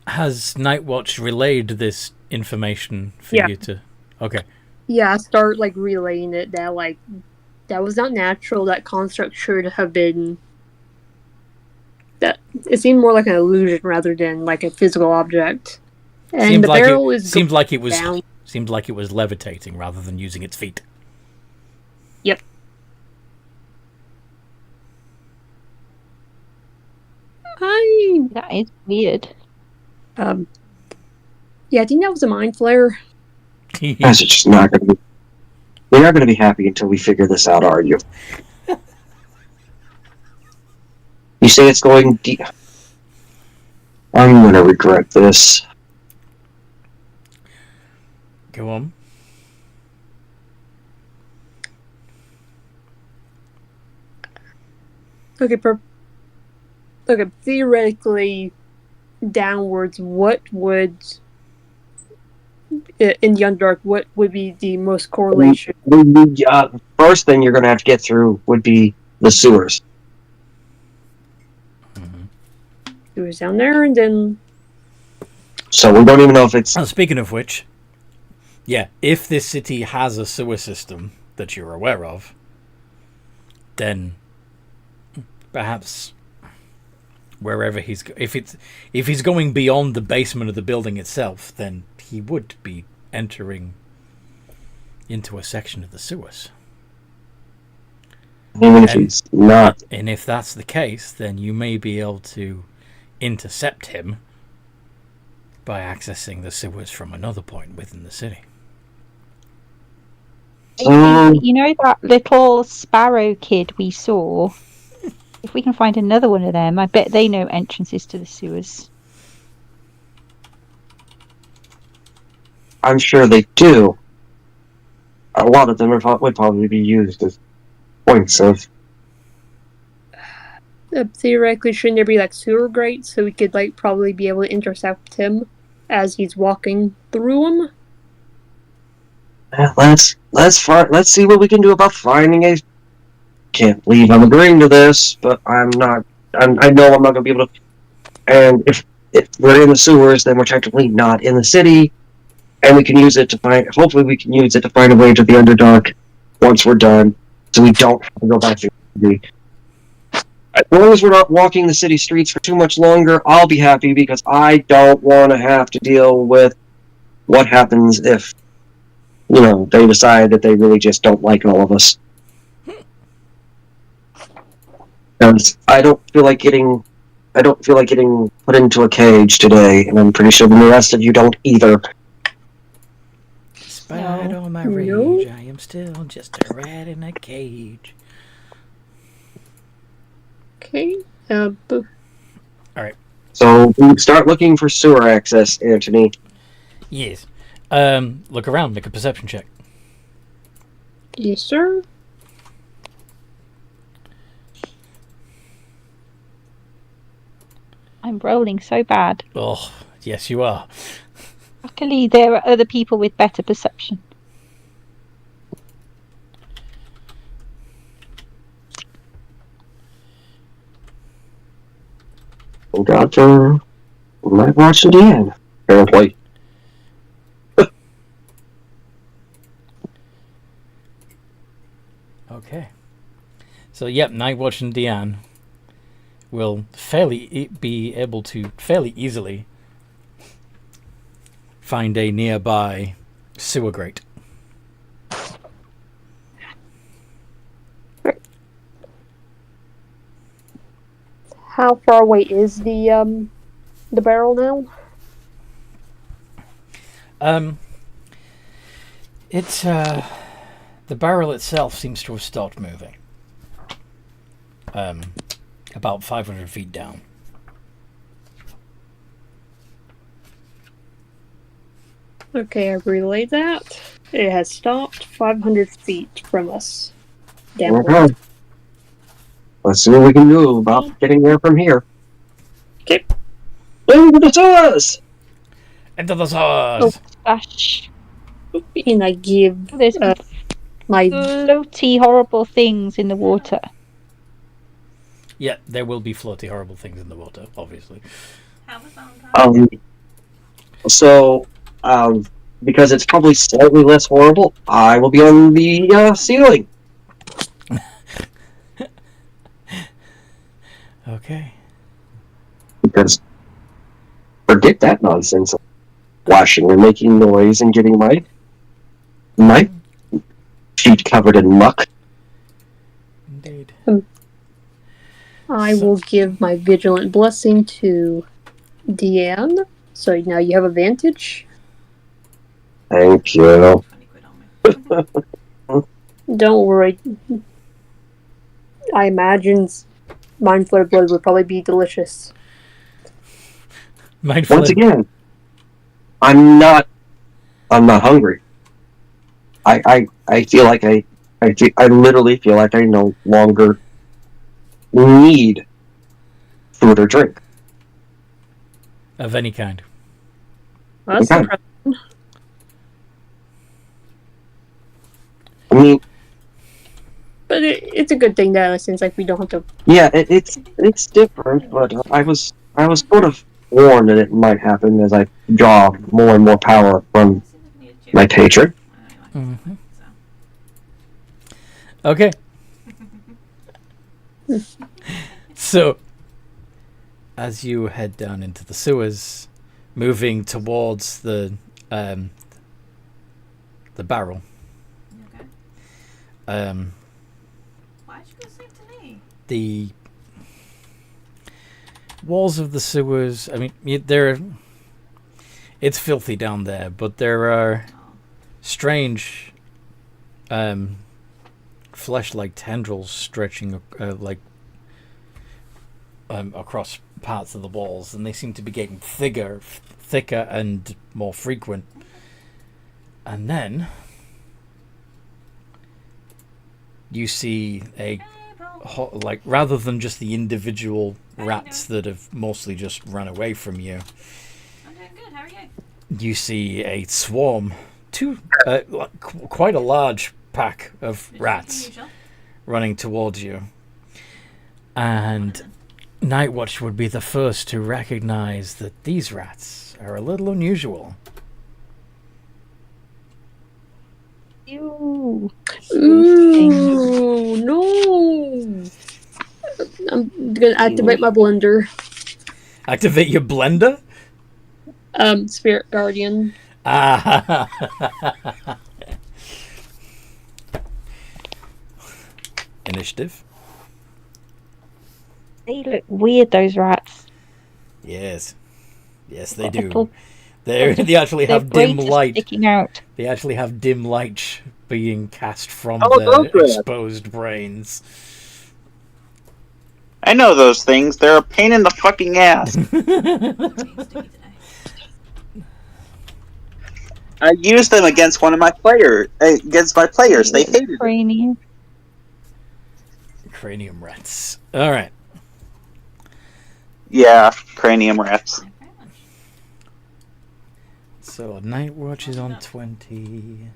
Has Nightwatch relayed this information for Yeah. you to? Okay. Yeah, I start like relaying it that like that was not natural. That construct should have been. That it seemed more like an illusion rather than like a physical object. And Seemed the like barrel it is seemed like it was down. seemed like it was levitating rather than using its feet. Yep. That is weird. Yeah, I think that was a mind flare. Guys are just not going to be... We're not going to be happy until we figure this out, are you? You say it's going deep... I'm going to regret this. Go on. Okay, okay, theoretically, downwards, what would in the Underdark, what would be the most correlation? First thing you're going to have to get through would be the sewers. It was down there, and then So we don't even know if it's... And speaking of which, yeah, if this city has a sewer system that you're aware of, then perhaps wherever if he's going beyond the basement of the building itself, then he would be entering into a section of the sewers. Even if he's not... And if that's the case, then you may be able to intercept him by accessing the sewers from another point within the city. You know that little sparrow kid we saw? If we can find another one of them, I bet they know entrances to the sewers. I'm sure they do. A lot of them would probably be used as points of... theoretically, shouldn't there be like sewer grates so we could like probably be able to intercept him as he's walking through them? Let's see what we can do about finding a... Can't believe I'm agreeing to this, but I know I'm not going to be able to... And if we're in the sewers, then we're technically not in the city, and we can use it to find... Hopefully we can use it to find a way to the Underdark once we're done, so we don't have to go back to the city. As long as we're not walking the city streets for too much longer, I'll be happy, because I don't want to have to deal with what happens if, they decide that they really just don't like all of us. Because I don't feel like getting put into a cage today, and I'm pretty sure the rest of you don't either. Despite all my rage, I am still just a rat in a cage. Okay. Alright. So we start looking for sewer access, Anthony. Yes. Look around, make a perception check. Yes, sir. I'm rolling so bad. Oh, yes you are. Luckily, there are other people with better perception. We got Night Watch again, apparently. Okay. So, yep, Night Watch and Deanne will be able to fairly easily find a nearby sewer grate. How far away is the barrel now? It's the barrel itself seems to have stopped moving. About 500 feet down. Okay, I relayed that. It has stopped 500 feet from us. Okay. Let's see what we can do about getting there from here. Okay. Into the sewers! Into the sewers! Splash. And I give There's my... floaty, horrible things in the water. Yeah, there will be floaty, horrible things in the water, obviously. How was Valentine? Because it's probably slightly less horrible, I will be on the ceiling. Okay. Because forget that nonsense of splashing and making noise and getting my feet covered in muck. Indeed. I will give my vigilant blessing to Deanne. So now you have advantage. Thank you. 20 quid on me. Don't worry. I imagine Mind Flare Blood would probably be delicious. Mindful. Once again, I'm not hungry. I feel like I literally feel like I no longer need food or drink. Of any kind. Well, that's Okay. impressive. I mean, But it's a good thing that since like we don't have to. yeah, it's different, but I was sort of warned that it might happen as I draw more and more power from I seem like I need a my chair. patron. Mhm. Okay. So, as you head down into the sewers, moving towards the barrel, Okay. Why'd you go sleep to me? the walls of the sewers. I mean, it's filthy down there, but there are Oh. strange, flesh-like tendrils stretching across parts of the walls, and they seem to be getting thicker and more frequent. And then you see rather than just the individual rats that have mostly just run away from you, I'm doing good. How are you? you see a swarm, quite a large pack of rats Usual. running towards you. And Nightwatch would be the first to recognize that these rats are a little unusual. Ew. Ooh, no! I'm gonna activate my blender. Activate your blender? Spirit Guardian. Ah. Initiative? They look weird, those rats. Yes. Yes, they do. Little- They actually Their have dim brains are light. sticking out. They actually have dim light being cast from Oh, their those rats. exposed brains. I know those things. They're a pain in the fucking ass. Being sticky today. I used them against one of my players. Against my players, they hated it. Cranium. Cranium rats. Alright. Yeah, cranium rats. Thank you very much. So Nightwatch is on 20.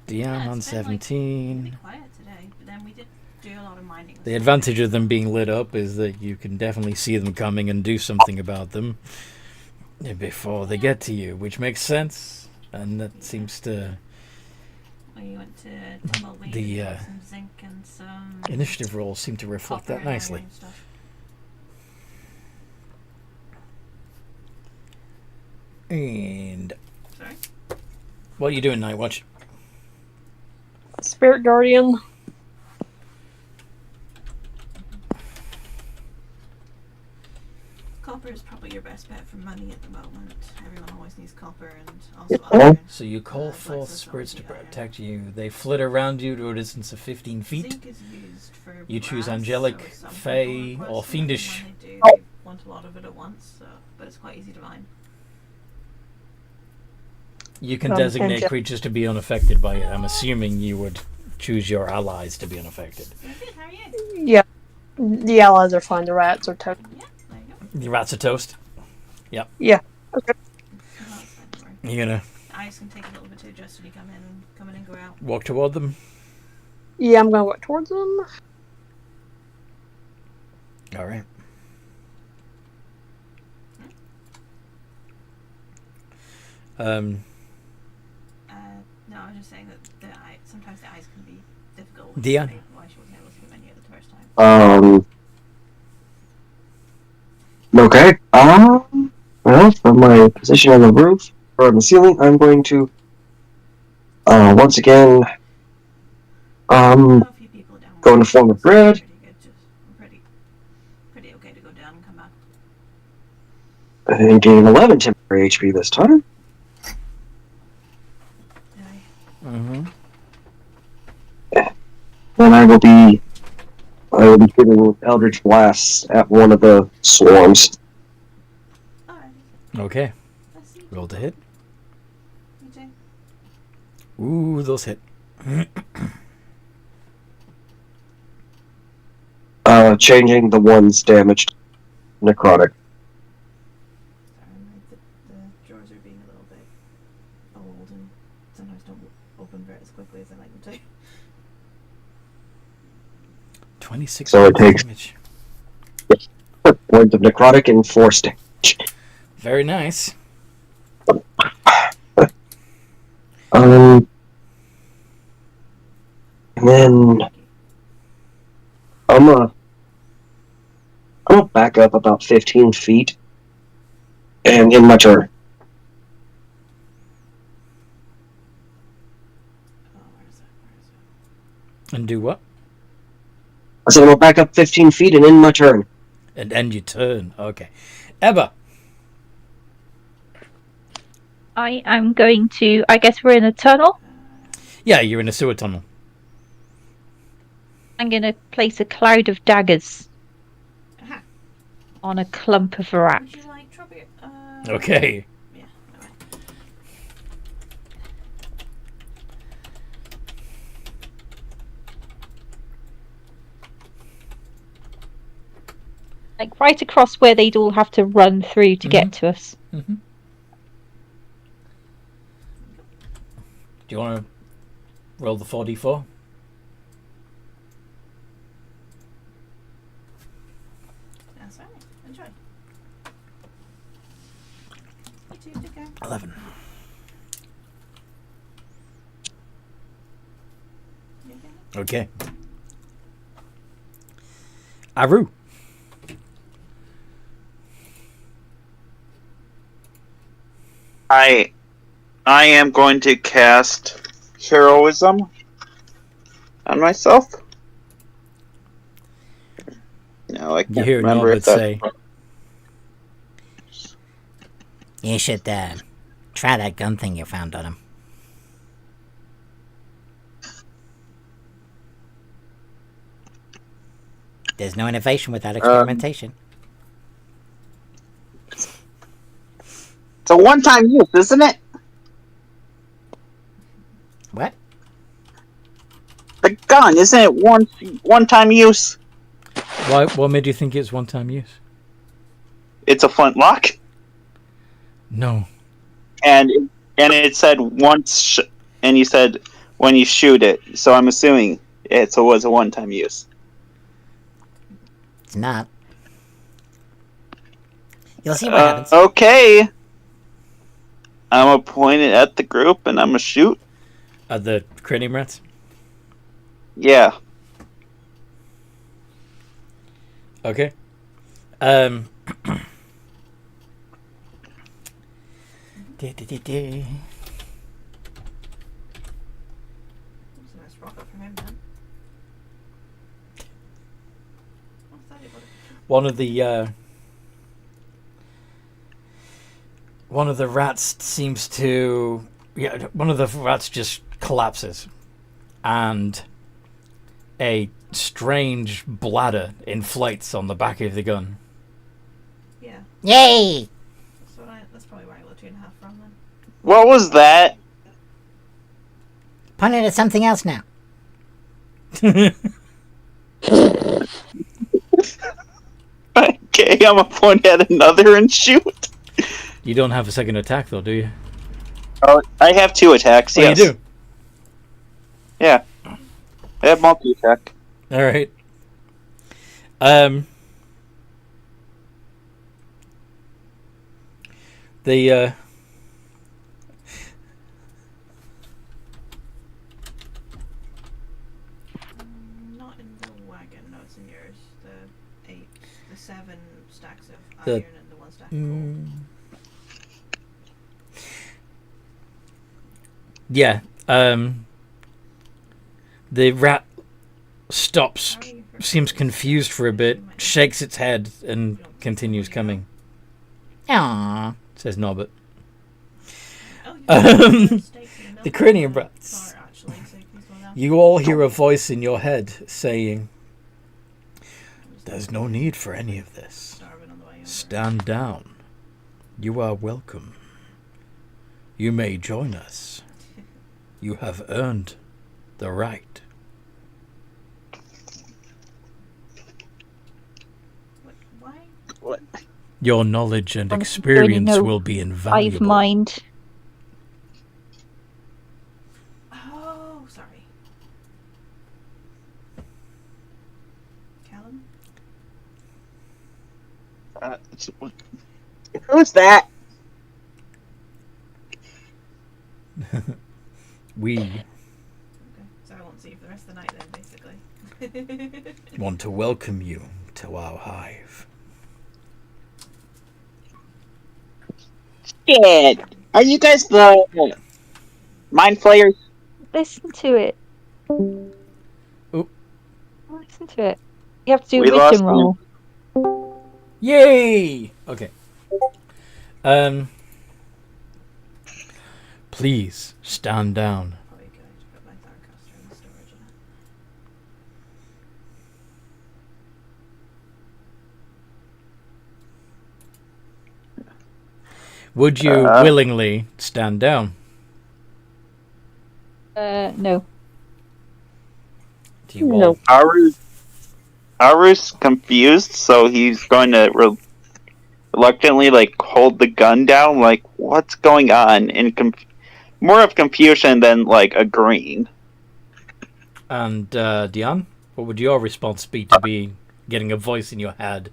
Dion Yeah, on it's been, like, 17. really quiet today, but then we did do a lot of mining. The advantage of them being lit up is that you can definitely see them coming and do something about them before they get to you, which makes sense. And that seems to... We went to Tumbleweed, The, got some zinc and some initiative rolls seem to reflect copper that and iron nicely. and stuff. And Sorry? what are you doing, Nightwatch? Spirit Guardian. Copper is probably your best bet for money at the moment. Everyone always needs copper and also Yeah. iron. So you call Black forth Soul's spirits to always the iron. protect you. They flit around you to a distance of 15 feet. Zinc is used for You choose brass, angelic, so some fey, people or request it, fiendish. and when they do, they want a lot of it at once, so, but it's quite easy to find. You can Um, designate angel- creatures to be unaffected by it. I'm assuming you would choose your allies to be unaffected. Very good, how are you? Yeah. The allies are fine. The rats are tough. Yeah, there you go. The rats are toast. Okay. No, that's fine, don't worry. You're gonna The ice can take a little bit to adjust when you come in and go out. walk toward them. Yeah, I'm gonna walk towards them. All right. No, I was just saying that sometimes the ice can be difficult. with Dion? the fey, why she wasn't able to do any of it the first time. Okay. Well, from my position on the roof or on the ceiling, I'm going to once again I know a few people down go in the form of bread. Pretty good, pretty okay to go down and come back. and gain 11 temporary HP this time. Aye. Mm-hmm. And I will be shooting Eldritch Blasts at one of the swarms. Alright, Okay. let's see. Roll to hit. You too. Ooh, those hit. Changing the one's damaged necrotic. Sorry, the drawers are being a little bit old and sometimes don't open very as quickly as I like them to. 26 So it takes damage. points of necrotic and 4 damage. Very nice. And then I'm gonna back up about 15 feet and in my turn. Oh, where is it? And do what? I said I'm gonna back up 15 feet and in my turn. And end your turn. Okay. Ebba. I am going to. I guess we're in a tunnel. Yeah, you're in a sewer tunnel. I'm going to place a cloud of daggers Aha. on a clump of rat. Would you like trouble? Okay. Yeah. Alright. Like right across where they'd all have to run through to get to us. Mm-hmm. Do you want to roll the 4d4? That's alright. Enjoy. You too, take care. 11. You okay? Okay. Aru. I am going to cast heroism on myself. No, I You can't hear remember Norbert if that. say, You should try that gun thing you found on him. There's no innovation without experimentation. It's a one-time use, isn't it? What? The gun, isn't it one-time use? Why? What made you think it's one-time use? It's a flintlock, No. and it said once, and you said when you shoot it. So I'm assuming it was a one-time use. It's not. You'll see what happens. Okay. I'm gonna point it at the group, and I'm gonna shoot. At the cranium rats? Yeah. Okay. It's a nice rocket from him, then. I thought it would have... One of the rats seems to... Yeah, one of the rats just collapses. And a strange bladder inflates on the back of the gun. Yeah. Yay! That's probably where I got 2.5 from, then. What was that? Point it at something else now. Okay, I'm gonna point at another and shoot. You don't have a second attack, though, do you? Oh, I have 2 attacks. Oh, Yes, you do? Yeah, I have multi-attack. All right. The Not in the wagon, no, it's in yours. The 7 stacks of The- iron and the 1 stack of coal. Yeah. The rat stops, seems confused for a bit, shakes its head, and continues coming. Aww. Says Norbert. Oh, you've got steaks in The milk cranium in the rats. car, actually, so you can go down. You all hear a voice in your head saying, "There's no need for any of this. Starving on the way over. Stand down. You are welcome. You may join us. You have earned the right." Why? What? Your knowledge and Don't experience really know. will be Hive invaluable. mind. Oh, sorry. Who's that? We Okay, so I won't see you for the rest of the night then, basically. want to welcome you to our hive. Shit! Are you guys the mind flayers? Listen to it. Oop. Listen to it. You have to do We a lost wisdom you. roll. Yay! Okay. Please stand down. Probably good to put my Darkcaster in the storage. Would you willingly stand down? No. Do you No. want? Aru's confused, so he's going to reluctantly hold the gun down. Like, what's going on? And more of confusion than agreeing. And Diane, what would your response be to be getting a voice in your head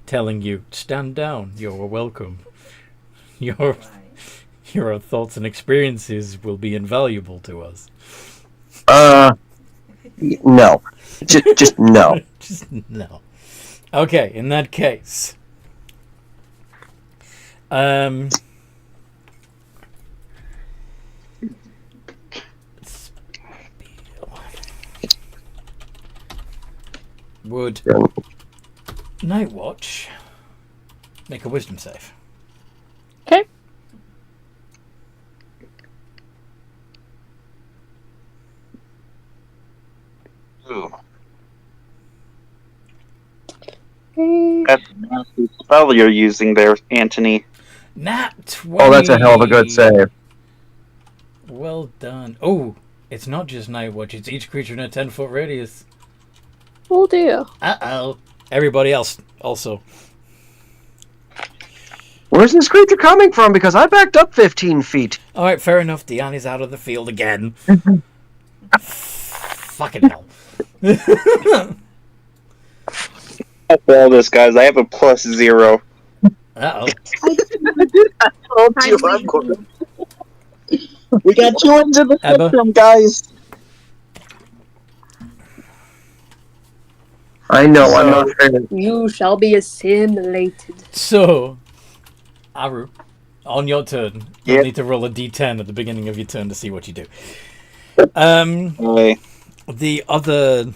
telling you, "Stand down. You're welcome. Your thoughts and experiences will be invaluable to us." No. Just no. Just no. Okay, in that case, would Night Watch make a wisdom save? Okay. Ooh. Okay. That's a nasty spell you're using there, Anthony. Nat 20. Oh, that's a hell of a good save. Well done. Oh, it's not just Night Watch, it's each creature in a 10-foot radius. Oh dear. Uh-oh. Everybody else also. Where's this creature coming from? Because I backed up 15 feet. Alright, fair enough. Diane is out of the field again. Fucking hell. I failed this, guys. I have a +0. Uh-oh. I told you I'm going. We got 2 into the Emma? spectrum, guys. I know, I'm not fair. You shall be assimilated. So, Aru, on your turn, you'll Yep. need to roll a d10 at the beginning of your turn to see what you do. Okay. The other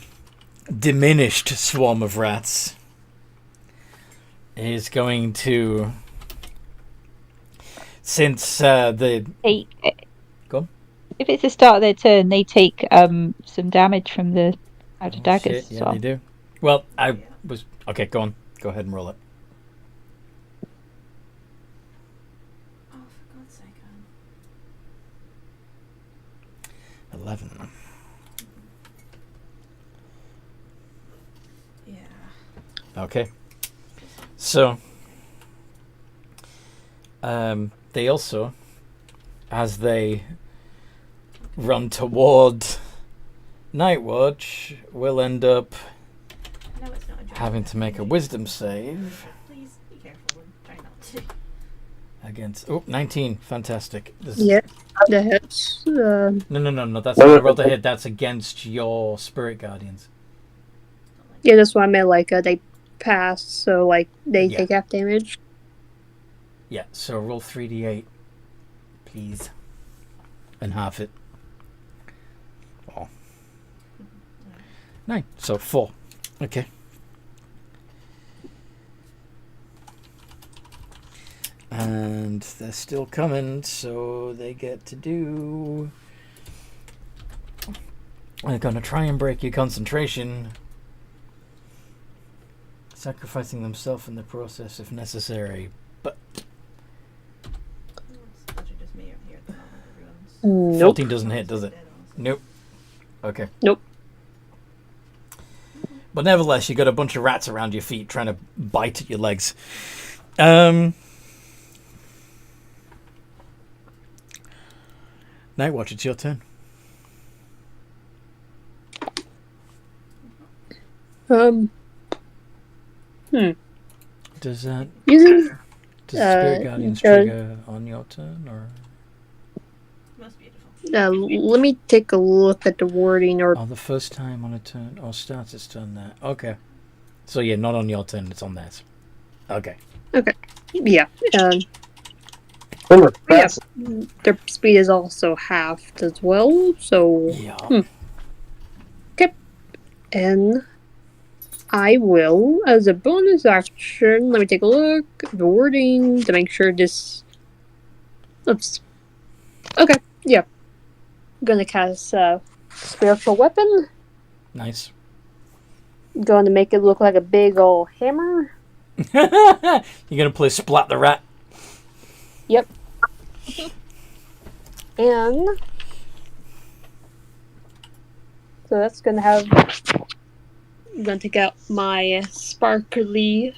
diminished swarm of rats is going to, since the Go on. If it's the start of their turn, they take some damage from the outer daggers shit, as yeah, well. they do. Well, I was okay. Go on, go ahead and roll it. Oh, for God's sake, 11. yeah. Okay. So, they also, as they run toward Night Watch, will end up I know it's not a joke. having to make a wisdom save Please be careful and try not to. against. Oh, 19. Fantastic. This- Yeah. The hits. No. That's not a roll to hit. That's against your spirit guardians. Yeah, that's why I meant they pass, so they Yeah. take half damage. Yeah. So roll 3d8, please, and half it. Oh. 9. So 4. Okay. And they're still coming, so they get to do. They're gonna try and break your concentration, sacrificing themselves in the process if necessary. But It's actually just me up here at the moment. Everyone's 14 doesn't hit, does it? dead also. Nope. Okay. Nope. But nevertheless, you got a bunch of rats around your feet trying to bite at your legs. Nightwatch, it's your turn. Does that Using does Spirit Guardians trigger on your turn or? Most beautiful. let me take a look at the wording. Or Oh, the first time on a turn or starts its turn there. Okay. So yeah, not on your turn. It's on theirs. Okay. yeah, Remember, yeah. that's Their speed is also halved as well. So Yeah. and I will, as a bonus action, let me take a look at the wording to make sure this. Oops. Okay, yeah. I'm gonna cast spiritual weapon. Nice. Going to make it look like a big old hammer. You're gonna play Splat the Rat. Yep. And so that's gonna have. I'm gonna take out my sparkly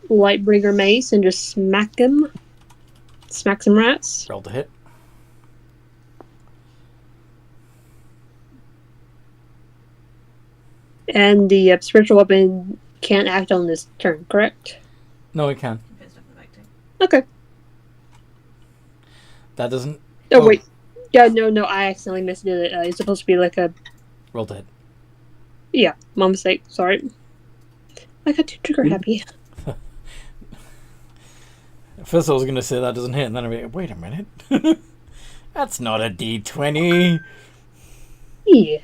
Lightbringer mace and just smack him. Smack some rats. Roll to hit. And the spiritual weapon can't act on this turn, correct? No, it can. Keep it stuff in the bag too. Okay. That doesn't. Oh, wait. Yeah, no, I accidentally misdid it. It's supposed to be like a... Roll to hit. Yeah, my mistake. Sorry. I got too trigger happy. First I was gonna say that doesn't hit, and then I wait a minute. That's not a D20. Yeah.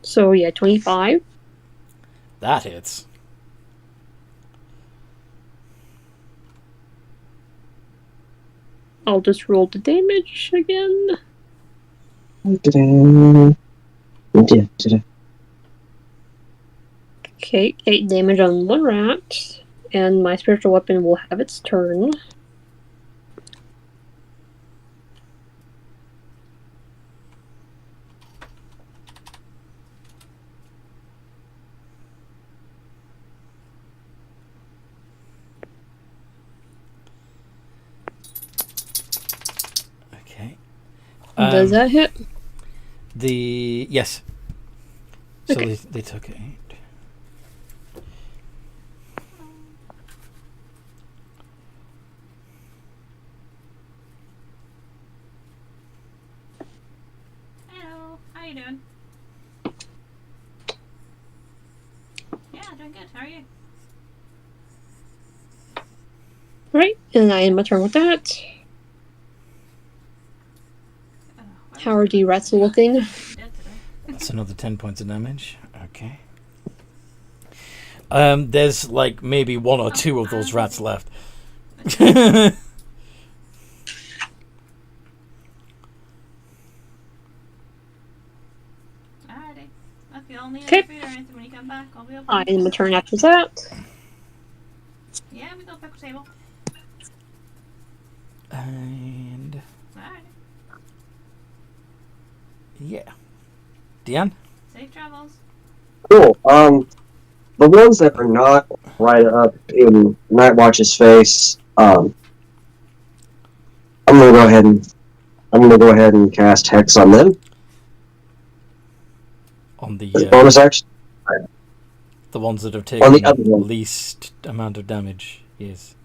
So, yeah, 25. That hits. I'll just roll the damage again. Okay, 8 damage on one rat. And my spiritual weapon will have its turn. Okay. Does that hit? Yes. So Okay. they took 8. Hello, how you doing? Yeah, doing good. How are you? Right, and I end my turn with that. How are the rats looking? Dead today. That's another 10 points of damage. Okay. There's like maybe 1 or 2 of those rats left. Alrighty. If you'll need Okay. any food or anything when you come back, I'll be open. I end my turn after that. Yeah, we got back to table. And Alright. yeah. Dion? Safe travels. cool. The ones that are not right up in Nightwatch's face, I'm gonna go ahead and cast Hex on them. On the Bonus action. the ones that have On the taken other one. least amount of damage. Yes.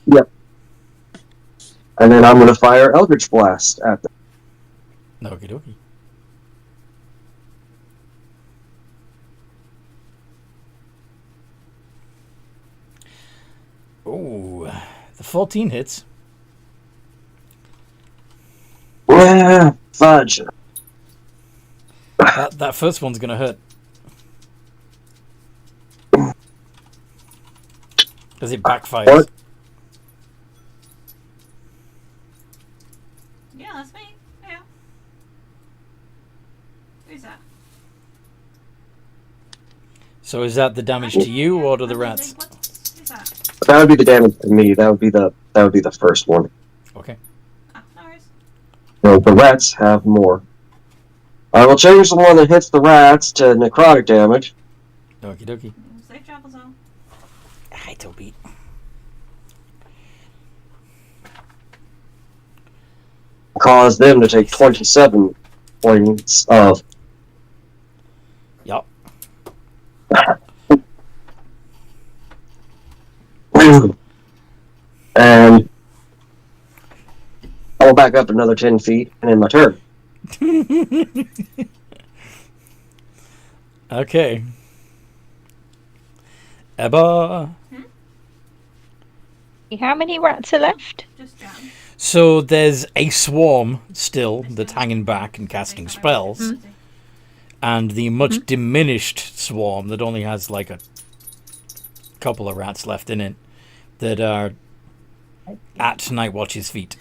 And then I'm gonna fire Eldritch Blast at them. Okie dokie. Oh, the 14 hits. Yeah, fudge. That first one's gonna hurt. Because it backfires. What? Yeah, that's me. Yeah. Who's that? So is that the damage to you or to the rats? Who's that? That would be the damage to me. That would be the first one. Okay. Ah, no worries. So the rats have more. I will change the one that hits the rats to necrotic damage. Okie dokie. Safe travels all. Hi, Toby. Cause them to take 27 points of. Yup. And I will back up another 10 feet and end my turn. Okay. Ebba. How many rats are left? Just jam. So there's a swarm still that's hanging back and casting spells, and the much diminished swarm that only has like a couple of rats left in it that are at Nightwatch's feet.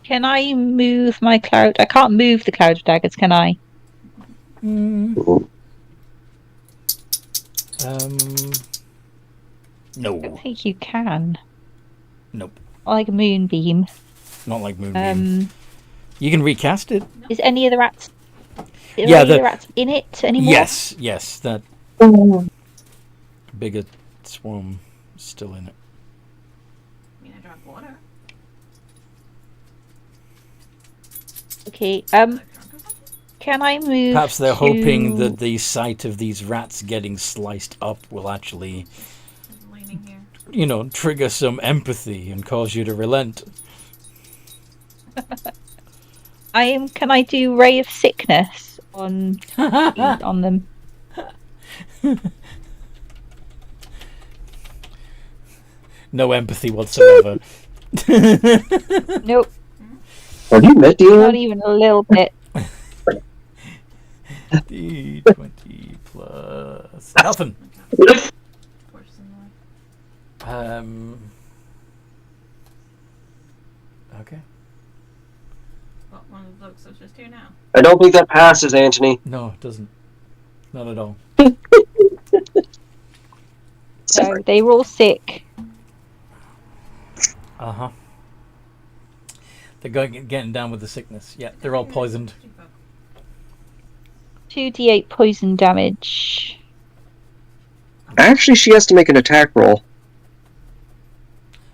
Can I move my cloud? I can't move the cloud of daggers, can I? No. I don't think you can. Nope. Like a moonbeam. Not like Moonbeam. You can recast it. Is any of the rats? Yeah, the rats in it anymore? Yes, that bigger swarm is still in it. I mean, I drank water. Okay. Was I drunk or something? Can I move? Perhaps they're to- hoping that the sight of these rats getting sliced up will actually, I'm leaning here. trigger some empathy and cause you to relent. Can I do ray of sickness on them? No empathy whatsoever. Nope, Have you met not Dion? even a little bit. D20 plus nothing. Worse than Okay. well, one of the blokes that's just here now. I don't think that passes, Anthony. No, it doesn't. Not at all. So they were all sick. Uh-huh. They're getting down with the sickness. Yeah, they're all poisoned. 2d8 poison damage. Actually, she has to make an attack roll.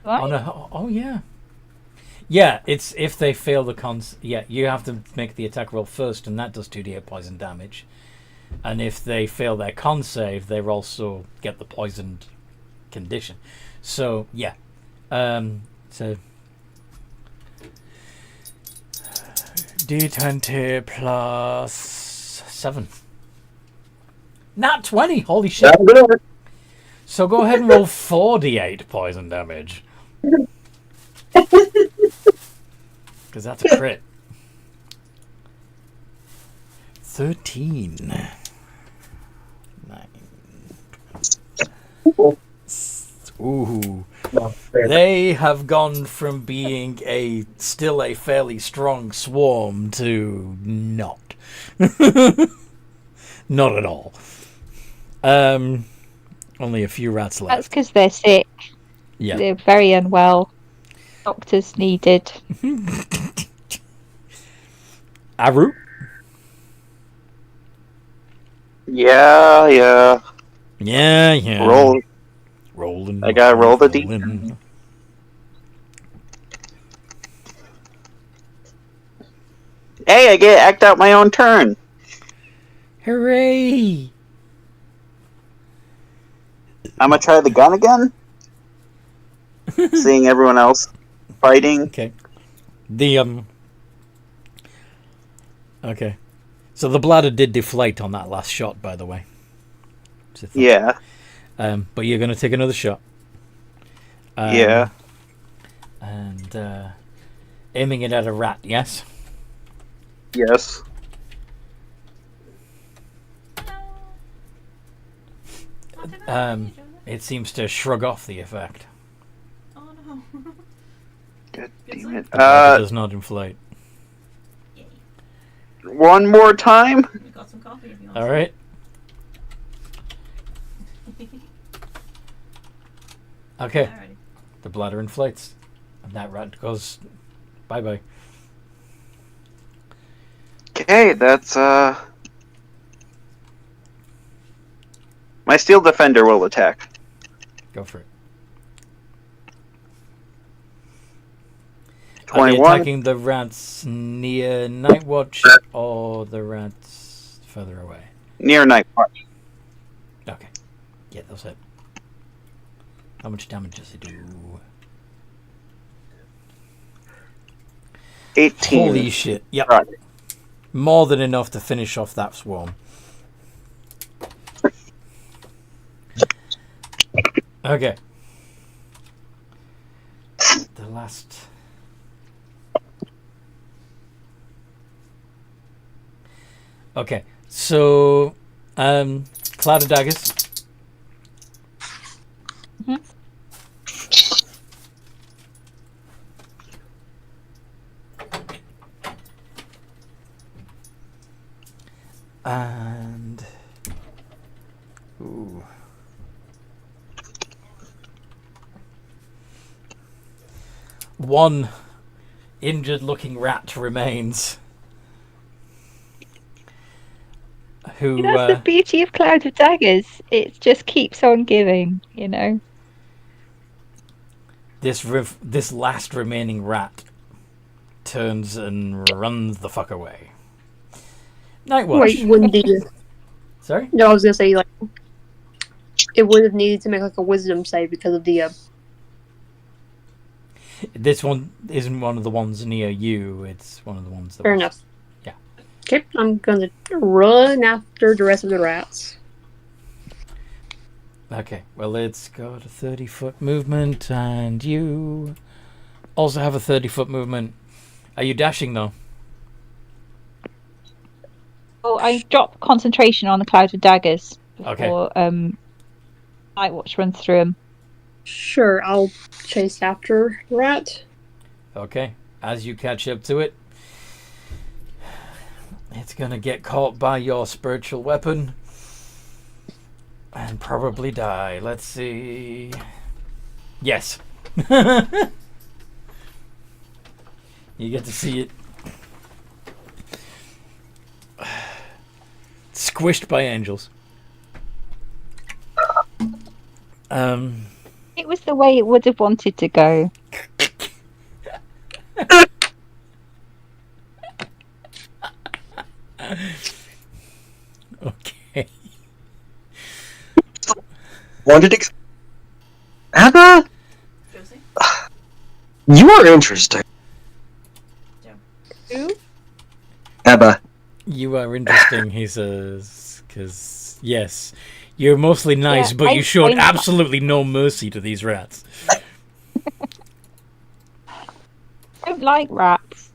What? Oh, no. Oh, yeah. Yeah, it's if they fail the yeah, you have to make the attack roll first, and that does 2d8 poison damage. And if they fail their con save, they also get the poisoned condition. So, yeah. So D20 plus 7. Not 20! Holy shit! That'll do it. So go ahead and roll 4d8 poison damage. Because that's a crit. 13. 9. Ooh. They have gone from being still a fairly strong swarm to not. Not at all. Only a few rats That's left. because they're sick. Yeah. They're very unwell. Doctors needed. Aru? Yeah. Yeah. Roll. Rolling. I gotta roll the rolling. Hey, I get to act out my own turn. Hooray! I'm gonna try the gun again. Seeing everyone else fighting. Okay. Okay. So the bladder did deflate on that last shot, by the way. Yeah. But you're going to take another shot. Yeah. And aiming it at a rat, yes? Yes. It seems to shrug off the effect. Oh no. God damn it. The bladder does not inflate. Yay. One more time. We got some coffee if you want. All right. Okay. Alrighty. The bladder inflates. And that rat goes bye-bye. Okay, that's my steel defender will attack. Go for it. Are they 21. attacking the rats near Nightwatch or the rats further away? Near night watch. Okay. Yeah, those hit. How much damage does it do? 18. Holy shit. Yep. Right. More than enough to finish off that swarm. Okay. The last... Okay, so... Cloud of Daggers. And... Ooh. One injured-looking rat remains. Who? That's the beauty of Cloud of Daggers. It just keeps on giving, you know. This last remaining rat turns and runs the fuck away. Night Watch. Wait, wouldn't be. Sorry? No, I was gonna say like it would have needed to make like a wisdom save because of the. This one isn't one of the ones near you. It's one of the ones that. Fair enough. Yeah. Okay, I'm gonna run after the rest of the rats. Okay, well, it's got a 30-foot movement, and you also have a 30-foot movement. Are you dashing, though? Oh, I drop concentration on the Cloud of Daggers before Okay. Night Watch runs through them. Sure, I'll chase after the rat. Okay, as you catch up to it, it's going to get caught by your spiritual weapon and probably die. Let's see. Yes. You get to see it squished by angels. It was the way it would have wanted to go. Okay. Wanted to. Abba, Josie? you are interesting. Who? Abba, You are interesting, he says, because, yes, you're mostly nice, Yeah, but you showed I'm- absolutely no mercy to these rats. I don't like rats.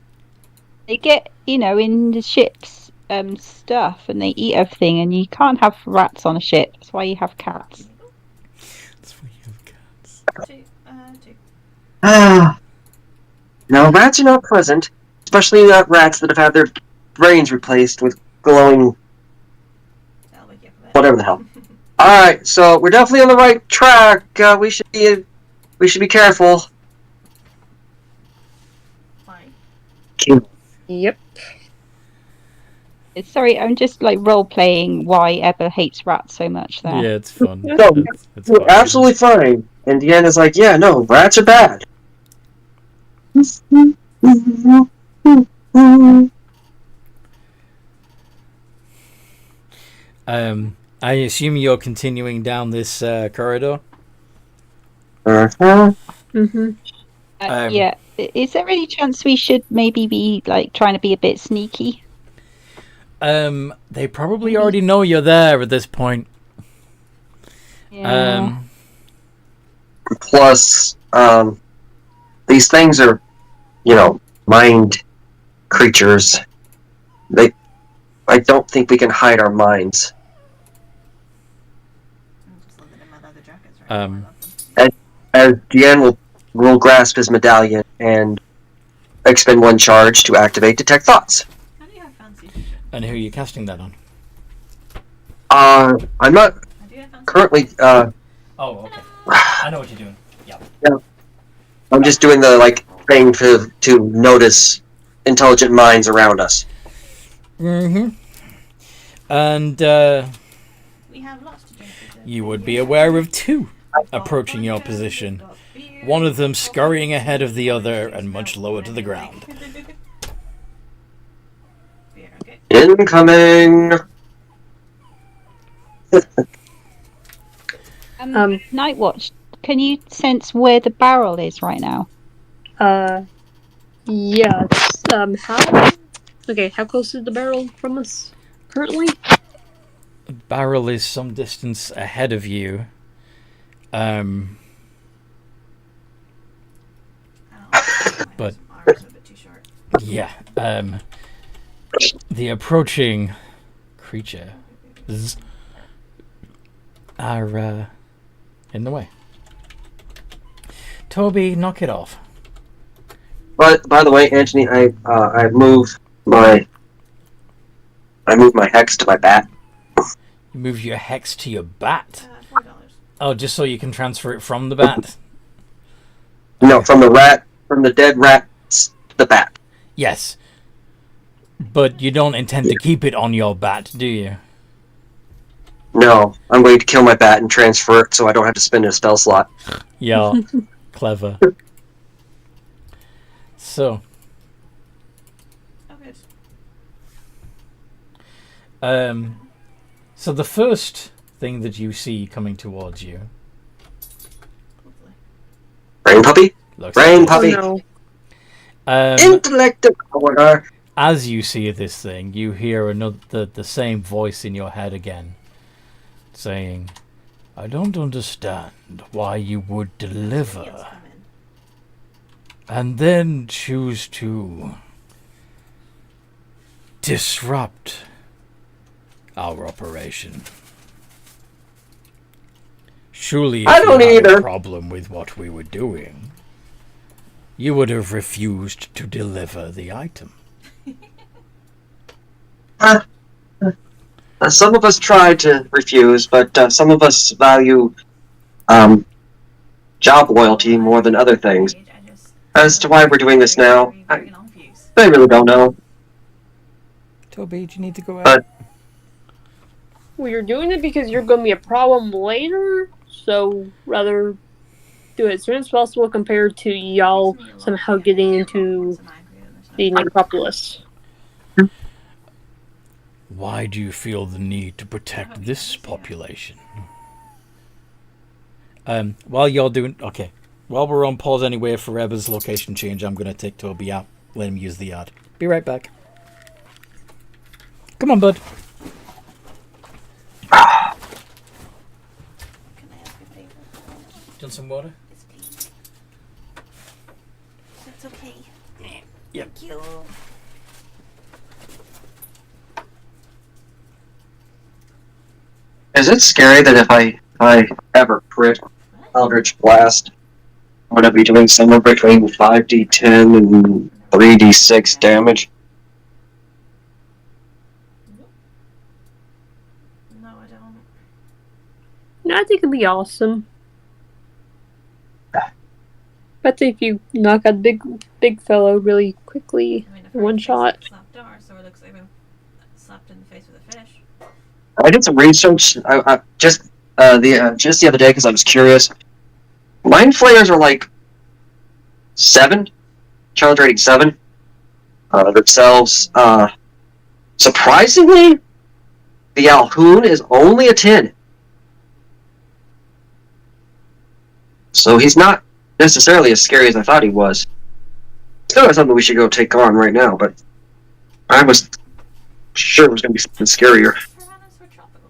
They get, in the ship's stuff and they eat everything, and you can't have rats on a ship. That's why you have cats. That's why you have cats. Two. Ah. Now, rats are not pleasant, especially not rats that have had their brains replaced with glowing I'll wake you up a bit. whatever the hell. Alright, so we're definitely on the right track. We should be careful. Fine. Yep. Sorry, I'm just role playing why Ebba hates rats so much there. Yeah, it's fun. No, It's we're fun. absolutely fine. And Deanna's like, yeah, no, rats are bad. I assume you're continuing down this corridor? Uh-huh. Mm-hmm. Yeah. Is there any chance we should maybe be trying to be a bit sneaky? They probably already know you're there at this point. Yeah. Plus, these things are, mind creatures. I don't think we can hide our minds. I'm just living in my leather jackets right now. I love them. As Deanne will grasp his medallion and expend one charge to activate Detect Thoughts. How do you have fancy vision? And who are you casting that on? I'm not How do you have fancy currently, Oh, okay. I know what you're doing. Yeah. I'm just doing the, thing to notice intelligent minds around us. Mm-hmm. And, We have lots to drink. you would be aware of two approaching your position. One of them scurrying ahead of the other and much lower to the ground. Beer, okay. Incoming! Night Watch, Can you sense where the barrel is right now? Yeah. How close is the barrel from us currently? The barrel is some distance ahead of you. But arms are a bit too short. yeah, the approaching creatures are in the way. Toby, knock it off. But by the way, Anthony, I moved my hex to my bat. You move your hex to your bat. $4. Oh, just so you can transfer it from the bat? No, from the dead rat to the bat. Yes. But you don't intend to keep it on your bat, do you? No, I'm going to kill my bat and transfer it so I don't have to spend a spell slot. Yeah, clever. So, Oh, good. so the first thing that you see coming towards you Hopefully. Rain puppy? looks Rain like puppy. Oh this. Intellect order. As you see this thing, you hear the same voice in your head again, saying, "I don't understand why you would Yes, deliver come in. and then choose to disrupt our operation. Surely, if I don't you had either. a problem with what we were doing, you would have refused to deliver the item." Some of us try to refuse, but some of us value job loyalty more than other things. As to why we're doing this now, I really don't know. Toby, do you need to go out? But- Well, you're doing it because you're going to be a problem later, so rather do it as soon as possible compared to y'all somehow getting into the necropolis. Why do you feel the need to protect this population? While you're doing... Okay. While we're on pause anyway for Eber's location change, I'm going to take Toby out. Let him use the yard. Be right back. Come on, bud. Can I ask a favor? Done some water? Yes, please. That's okay. Yep. Thank you. Is it scary that if I ever crit Eldritch Blast, I'm going to be doing somewhere between 5d10 and 3d6 damage? No, I don't. No, I think it'd be awesome. But if you knock out big fellow really quickly, I mean, if one shot. Slapped our, so it looks like we're slapped in the face with a fish. I did some research just the other day because I was curious. Mind flayers are like 7, challenge rating 7 themselves. Surprisingly, the Alhoon is only a 10, so he's not necessarily as scary as I thought he was. Still not something we should go take on right now, but I was sure it was going to be something scarier. Piranhas were tropical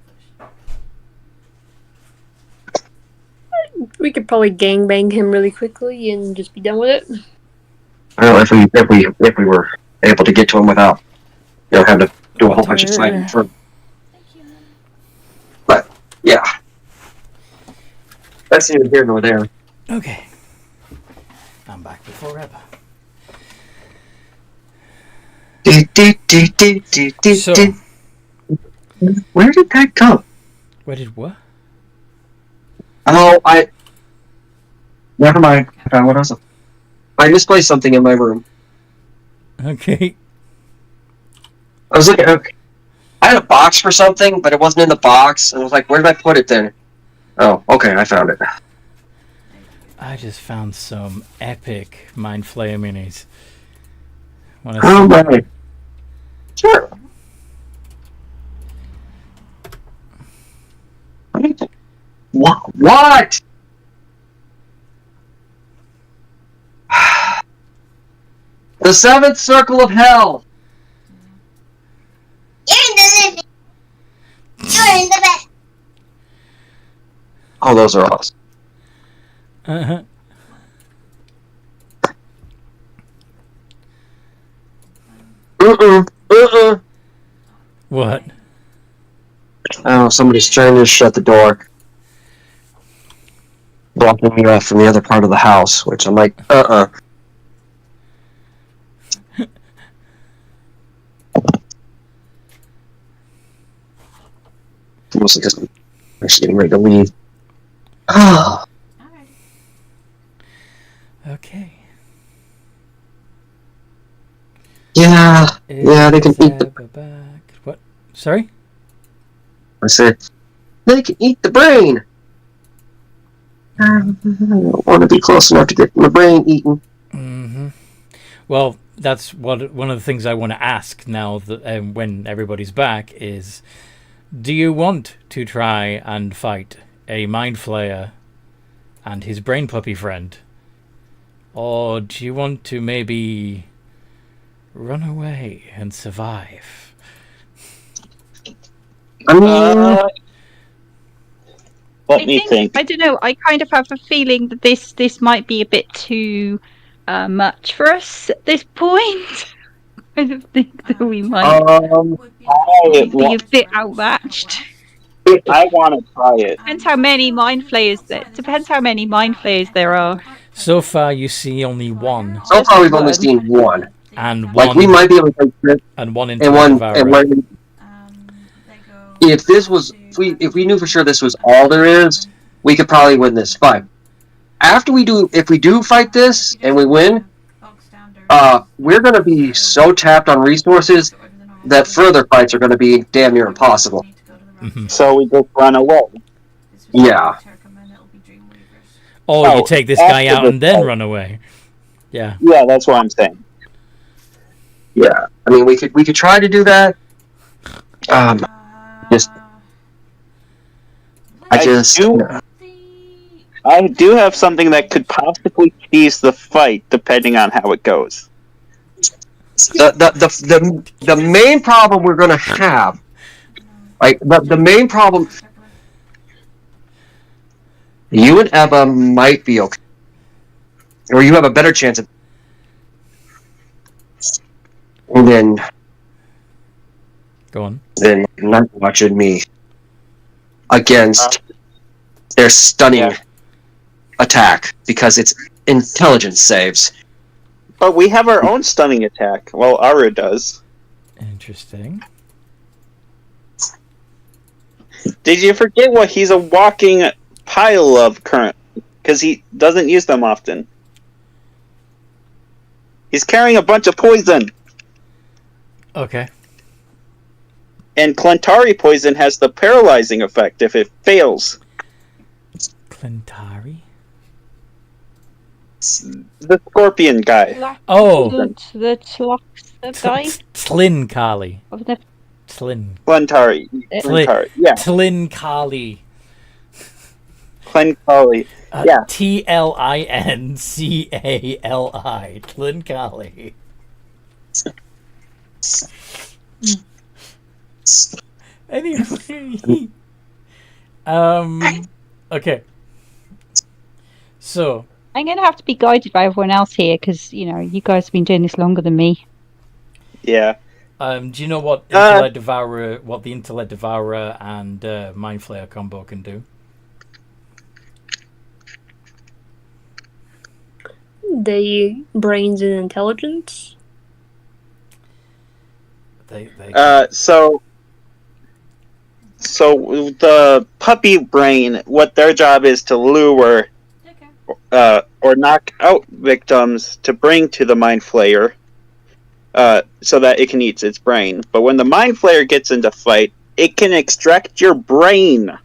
fish. We could probably gangbang him really quickly and just be done with it. Well, if we were able to get to him without, having to do a whole bunch of fighting for. Thank you. But yeah, that's neither here nor there. Okay. I'm back before Eber. So, Where did that go? where did what? Oh, never mind. I found what else. I misplaced something in my room. Okay. I was looking. I had a box for something, but it wasn't in the box. And I was like, "Where did I put it then?" Oh, okay, I found it. I just found some epic Mind Flayer minis. Wanna Oh, see? right. Sure. What? seventh circle of hell. You're in the bed. Oh, those are awesome. Uh-huh. What? Oh, somebody's trying to shut the door. Blocking me off from the other part of the house, which I'm like, Mostly because I'm actually getting ready to leave. Oh, Alright. Okay. yeah, they can eat the... Back. What? Sorry? I said, they can eat the brain. I don't want to be close enough to get my brain eaten. Mm-hmm. Well, that's one of the things I want to ask now that when everybody's back is, do you want to try and fight a mind flayer and his brain puppy friend, or do you want to maybe run away and survive? I mean, Let me think. I don't know. I kind of have a feeling that this might be a bit too much for us at this point. I don't think that we might Would be a bit outmatched. I want to try it. Depends how many mind flayers there are. So far, you see only one, so far we've only seen one. and Like, one, we might be able to take this and one and intellect one, devourer. and one. If this was, if we knew for sure this was all there is, we could probably win this fight. If we do fight this and we win, we're going to be so tapped on resources that further fights are going to be damn near impossible. Mhm. So we just run away. Yeah. Or you take this guy after out the and then fight. run away. Yeah. Yeah, that's what I'm saying. Yeah, I mean, we could try to do that. Just, I do have something that could possibly ease the fight, depending on how it goes. the main problem we're going to have, like the main problem, you and Ebba might be okay, or you have a better chance of. And Go on. then not watching me against their stunning attack because it's intelligence saves. But we have our own stunning attack. Well, Aru does. Interesting. Did you forget what he's a walking pile of current? Because he doesn't use them often. He's carrying a bunch of poison. Okay. And Clentari poison has the paralyzing effect if it fails. Clentari? The scorpion guy. Oh! The guy? Tlin Kali. I've never- Tlin. Clentari. Clentari. Yeah. Tlin Kali. Clentari. Yeah. Tlincali. Tlin Kali. Anyway. Okay. So. I'm going to have to be guided by everyone else here because, you guys have been doing this longer than me. Yeah. Do you know what the Intellect Devourer and Mind Flayer combo can do? The brains and intelligence. They So the puppy brain, what their job is to lure or knock out victims to bring to the Mind Flayer so that it can eat its brain. But when the Mind Flayer gets into fight, it can extract your brain.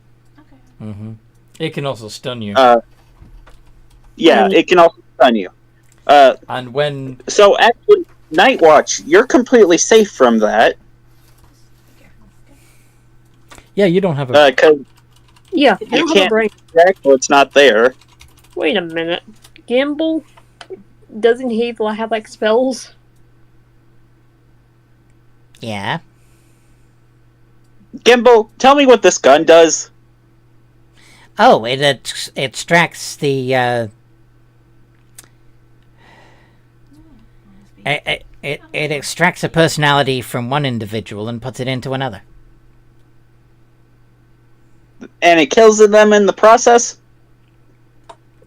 Mm-hmm. It can also stun you. It can also stun you. And when... So actually, Night Watch, you're completely safe from that. Yeah, you don't have a... Yeah, I you don't have a can't brain. extract what's not there. Wait a minute. Gamble? Doesn't he have like spells? Yeah. Gimbal, tell me what this gun does. Oh, it extracts the. It extracts a personality from one individual and puts it into another. And it kills them in the process?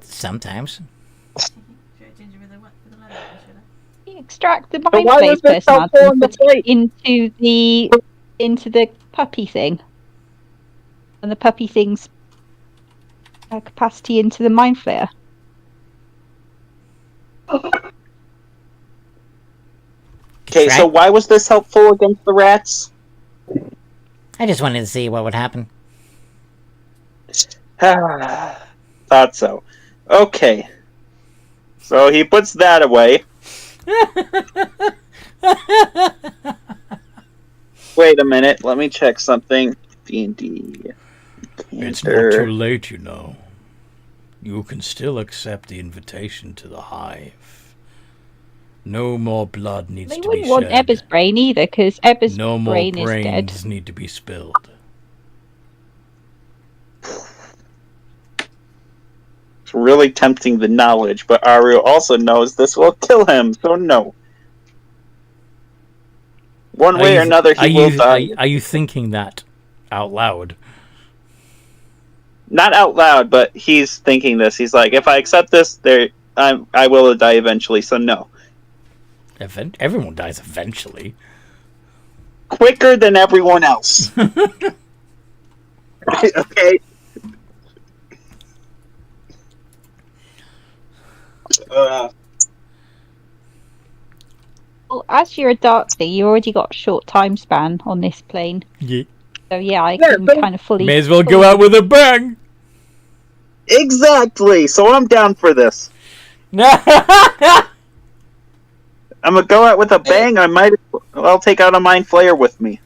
Sometimes. You extract the But mind why flayed was this personality helpful in and the put plate? it into the puppy thing. And the puppy thing's capacity into the mind flayer. Okay, so why was this helpful against the rats? I just wanted to see what would happen. Thought so. Okay. So he puts that away. Wait a minute, let me check something. D&D. It's not too late, you know. You can still accept the invitation to the hive. No more blood needs They to be wouldn't want shed. Ebba's brain either, because Ebba's No more brain is dead. brains need to be spilled. It's really tempting the knowledge, but Aru also knows this will kill him, so no. One way or another, he will die. Are you thinking that out loud? Not out loud, but he's thinking this. He's like, if I accept this, I will die eventually, so no. Everyone dies eventually. Quicker than everyone else. Okay. Well, as you're a dark thing, you already got a short time span on this plane. Yeah. So yeah, I can kind of fully... May as well go out with a bang! Exactly! So I'm down for this. I'm gonna go out with a bang. I might well take out a mind flayer with me.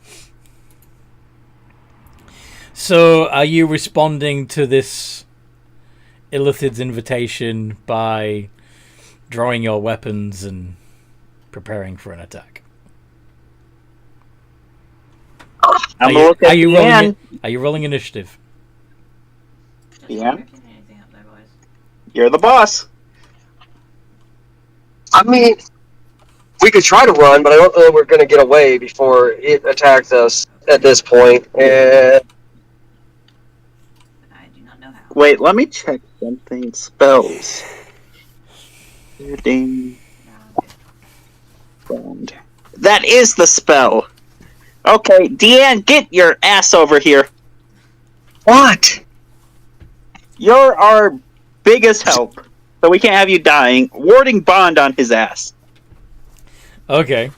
So, are you responding to this Illithid's invitation by drawing your weapons and preparing for an attack? I'm gonna look at Deanne. Are you rolling initiative? Deanne? You're the boss. I mean, we could try to run, but I don't know we're going to get away before it attacks us at this point. And I do not know how. Wait, let me check something. Spells. That is the spell. Okay, Deanne, get your ass over here. what? You're our biggest help, so we can't have you dying. Warding bond on his ass. Okay.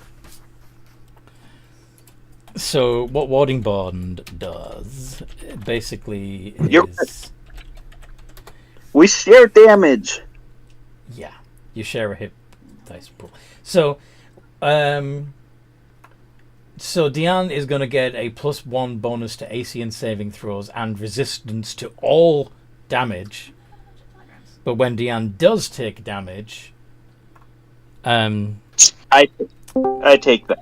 So, what Warding Bond does, basically, is... We share damage. Yeah, you share a hit dice pool. So, Diane is going to get a +1 bonus to AC and saving throws and resistance to all damage. But when Diane does take damage, I take that.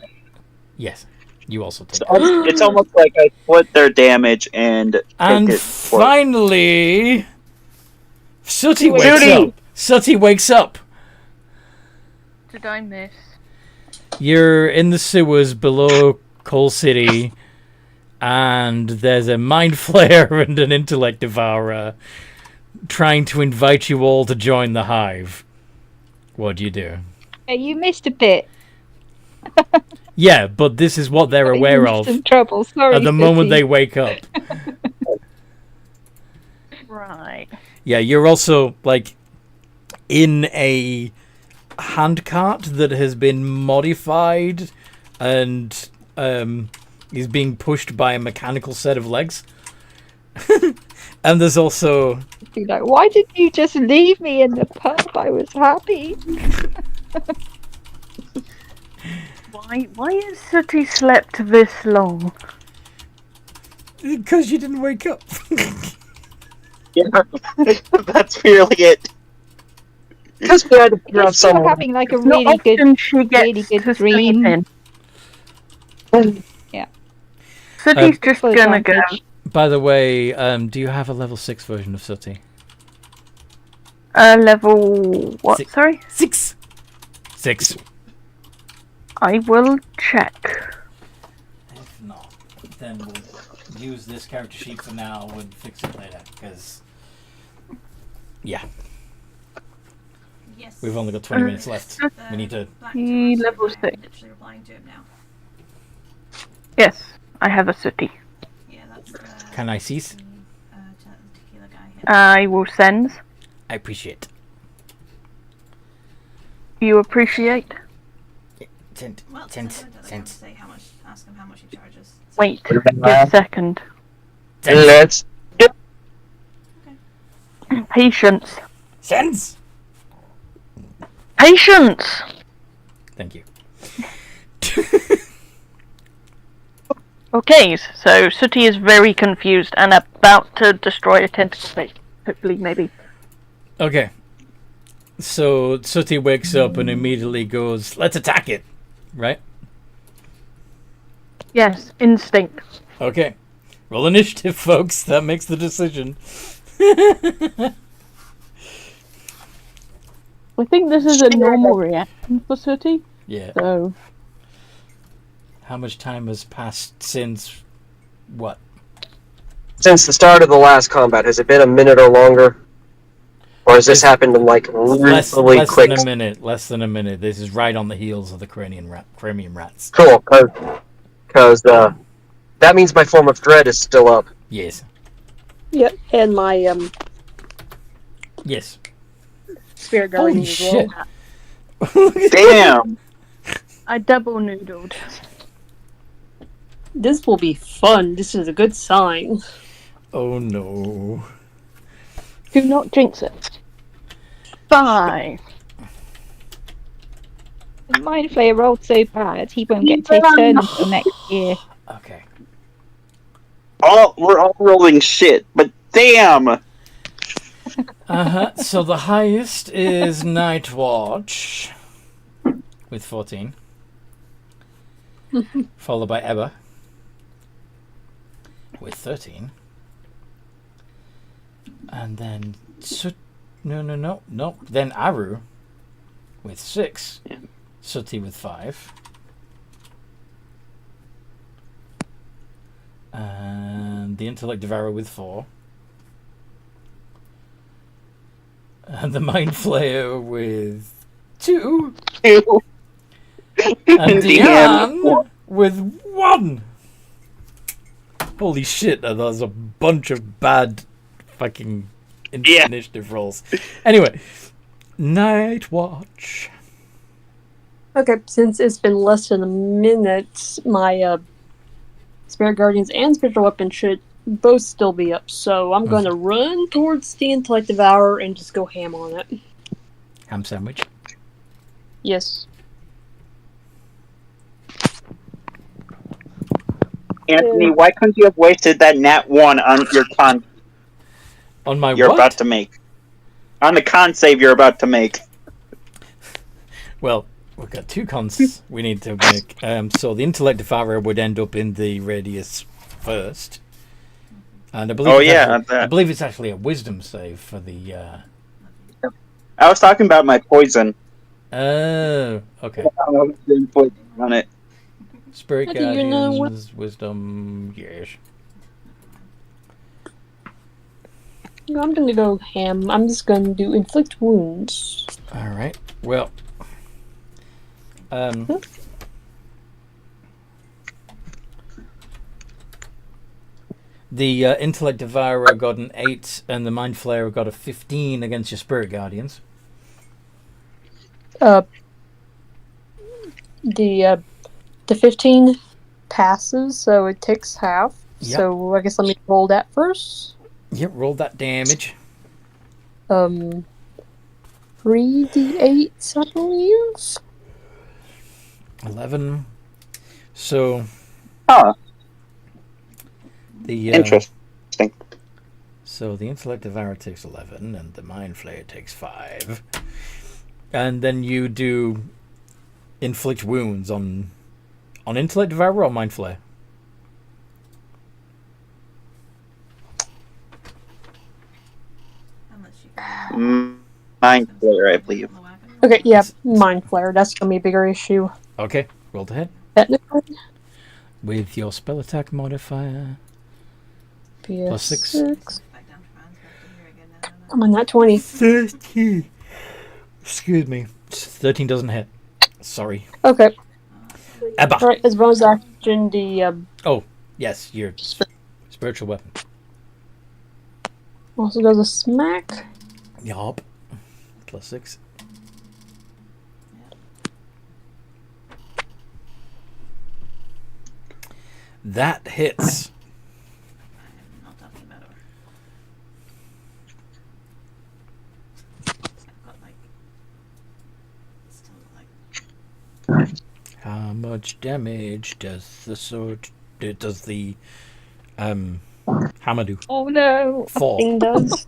yes, you also take. It's almost like I split their damage and take And it. finally, Sooty wakes Judy! up. Sooty wakes up. Did I miss? You're in the sewers below Coal City, and there's a mind flayer and an intellect devourer trying to invite you all to join the hive. What do you do? Yeah, you missed a bit. Yeah, but this is what they're aware of Some trouble. Sorry, at the moment Sooty. they wake up. Right. Yeah, you're also, like, in a handcart that has been modified and is being pushed by a mechanical set of legs. And there's also... Be like, why did you just leave me in the pub? I was happy. Why is Sooty slept this long? Because you didn't wake up. Yeah, that's really it. Because we had to figure out You're still someone. having like a Not really good, often she gets really good to dream. sleep in. Sooty's just Full gonna go. advantage. By the way, do you have a level 6 version of Sooty? Level what? Six. Sorry, 6. 6. I will check. If not, then we'll use this character sheet for now and fix it later, because... Yeah, Yes. we've only got 20 minutes left. We need to... He level I'm 6. literally replying to him now. Yes, I have a Sooty. Yeah, that's Can I cease? the tequila guy. Yeah. I will send. I appreciate. You appreciate? Sent. Well, Sent. someone doesn't Sent. say how much. Ask him how much he charges. Wait, give a second. Let's. Patience. Sends! Patience! Thank you. Okay, so Sooty is very confused and about to destroy a tentacle face. Hopefully, maybe. Okay. So Sooty wakes up and immediately goes, let's attack it. Right? Yes, instinct. Okay. Roll initiative, folks. That makes the decision. I think this is a normal reaction for Sooty, Yeah. so... How much time has passed since what? Since the start of the last combat, has it been a minute or longer? Or has this happened in like Less really quick? than a minute. Less than a minute. This is right on the heels of the cranium rats. Cool, because that means my form of dread is still up. Yes. Yep, and my Yes. spirit guardian Holy as shit. well. Damn. I double noodled. This will be fun. This is a good sign. Oh no. Do not jinx it. 5. Mind Flayer rolled so bad he won't get to his turn until next year. Okay. We're all rolling shit, but damn. So the highest is Night Watch with 14. Followed by Ebba with 13. And then no. Then Aru with 6. Yeah. Sooty with 5. And the Intellect Devourer with 4. And the Mind Flayer with 2. Ew. And DM. Diane with 1. Holy shit, that was a bunch of bad fucking Yeah. initiative rolls. Anyway, Night Watch. Okay, since it's been less than a minute, my spirit guardians and spiritual weapon should both still be up. So I'm going to run towards the Intellect Devourer and just go ham on it. Ham sandwich. Yes. Anthony, why couldn't you have wasted that nat 1 on your con On my you're what? about to make? On the con save you're about to make. Well, we've got 2 cons we need to make. So the Intellect Devourer would end up in the radius first. And I believe Oh, it's yeah, actually, I that- believe it's actually a wisdom save for the I was talking about my poison. Oh, okay. I was doing poison on it. Spirit How do you know what- Guardians, wisdom, yes. I'm going to go ham. I'm just going to do inflict wounds. Alright, well. The Intellect Devourer got an 8, and the Mind Flayer got a 15 against your Spirit Guardians. The 15 passes, so it takes half. Yep. So I guess let me roll that first. Yep, roll that damage. 3d8, I believe. 11. So Huh. the Interesting. So the Intellect Devourer takes 11, and the Mind Flayer takes 5. And then you do inflict wounds on On Intellect Devourer or Mind Flayer? How much you can Mind Flayer, I believe. on the wagon? Okay, yeah, Mind Flare. That's gonna be a bigger issue. Okay, roll to hit. Technically. With your spell attack modifier. Plus 6. Back down to rounds, back to here again now. I'm on that 20. 13. Excuse me. 13 doesn't hit. Sorry. Okay. Ebba. Alright, as bonus action, the Oh, yes, your spiritual weapon. also does a smack. Yup. Plus 6. That hits. I'm not talking about it. I've got like still like How much damage does the sword... Does the hammer do? Oh no. 4. Thing does.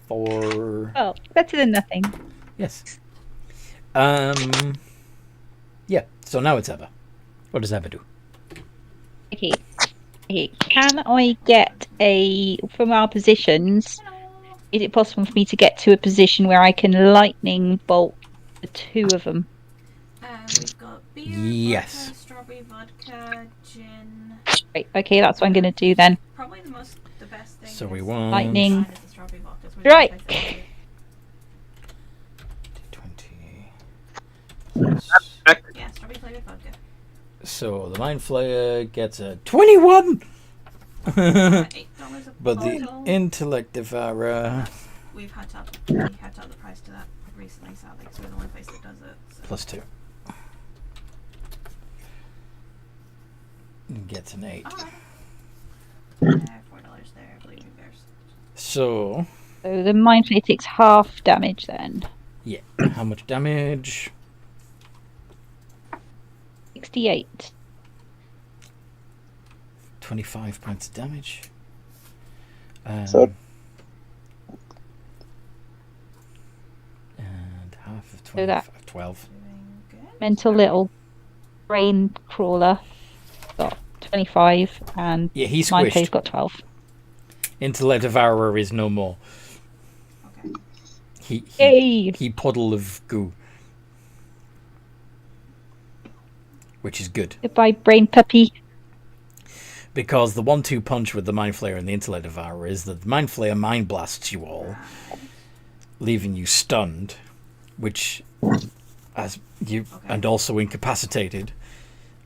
4... Well, better than nothing. Yes. Yeah, so now it's Ebba. What does Ebba do? Okay. Okay. Can I get from our positions? Is it possible for me to get to a position where I can lightning bolt the two of them? we've got beer, Yes. vodka, strawberry vodka, gin. Right. Okay, that's what I'm going to do then. Probably the best thing. So we is want... Lightning. is the strawberry vodka. It's really Right. nice, I think. 20. Yeah, strawberry flavored vodka. So the Mind Flayer gets a 21! $8 a But the bottle. Intellect Devourer... We've had to up the price to that recently, sadly, because we're the only place that does it. So. Plus 2. Gets an 8. Alright. $4 there, I believe there's. So, So the mind flare takes half damage then. yeah. How much damage? 68. 25 points of damage. So- and half of So that- 25. 12. Doing good. Mental little brain crawler got 25 and Yeah, he's mind flare's squished. got 12. Intellect Devourer is no more. Okay. He Yay! puddle of goo. Which is good. Goodbye, brain puppy. Because the 1-2 punch with the Mind Flayer and the Intellect Devourer is that the Mind Flayer mind blasts you all, leaving you stunned, which as you and also incapacitated.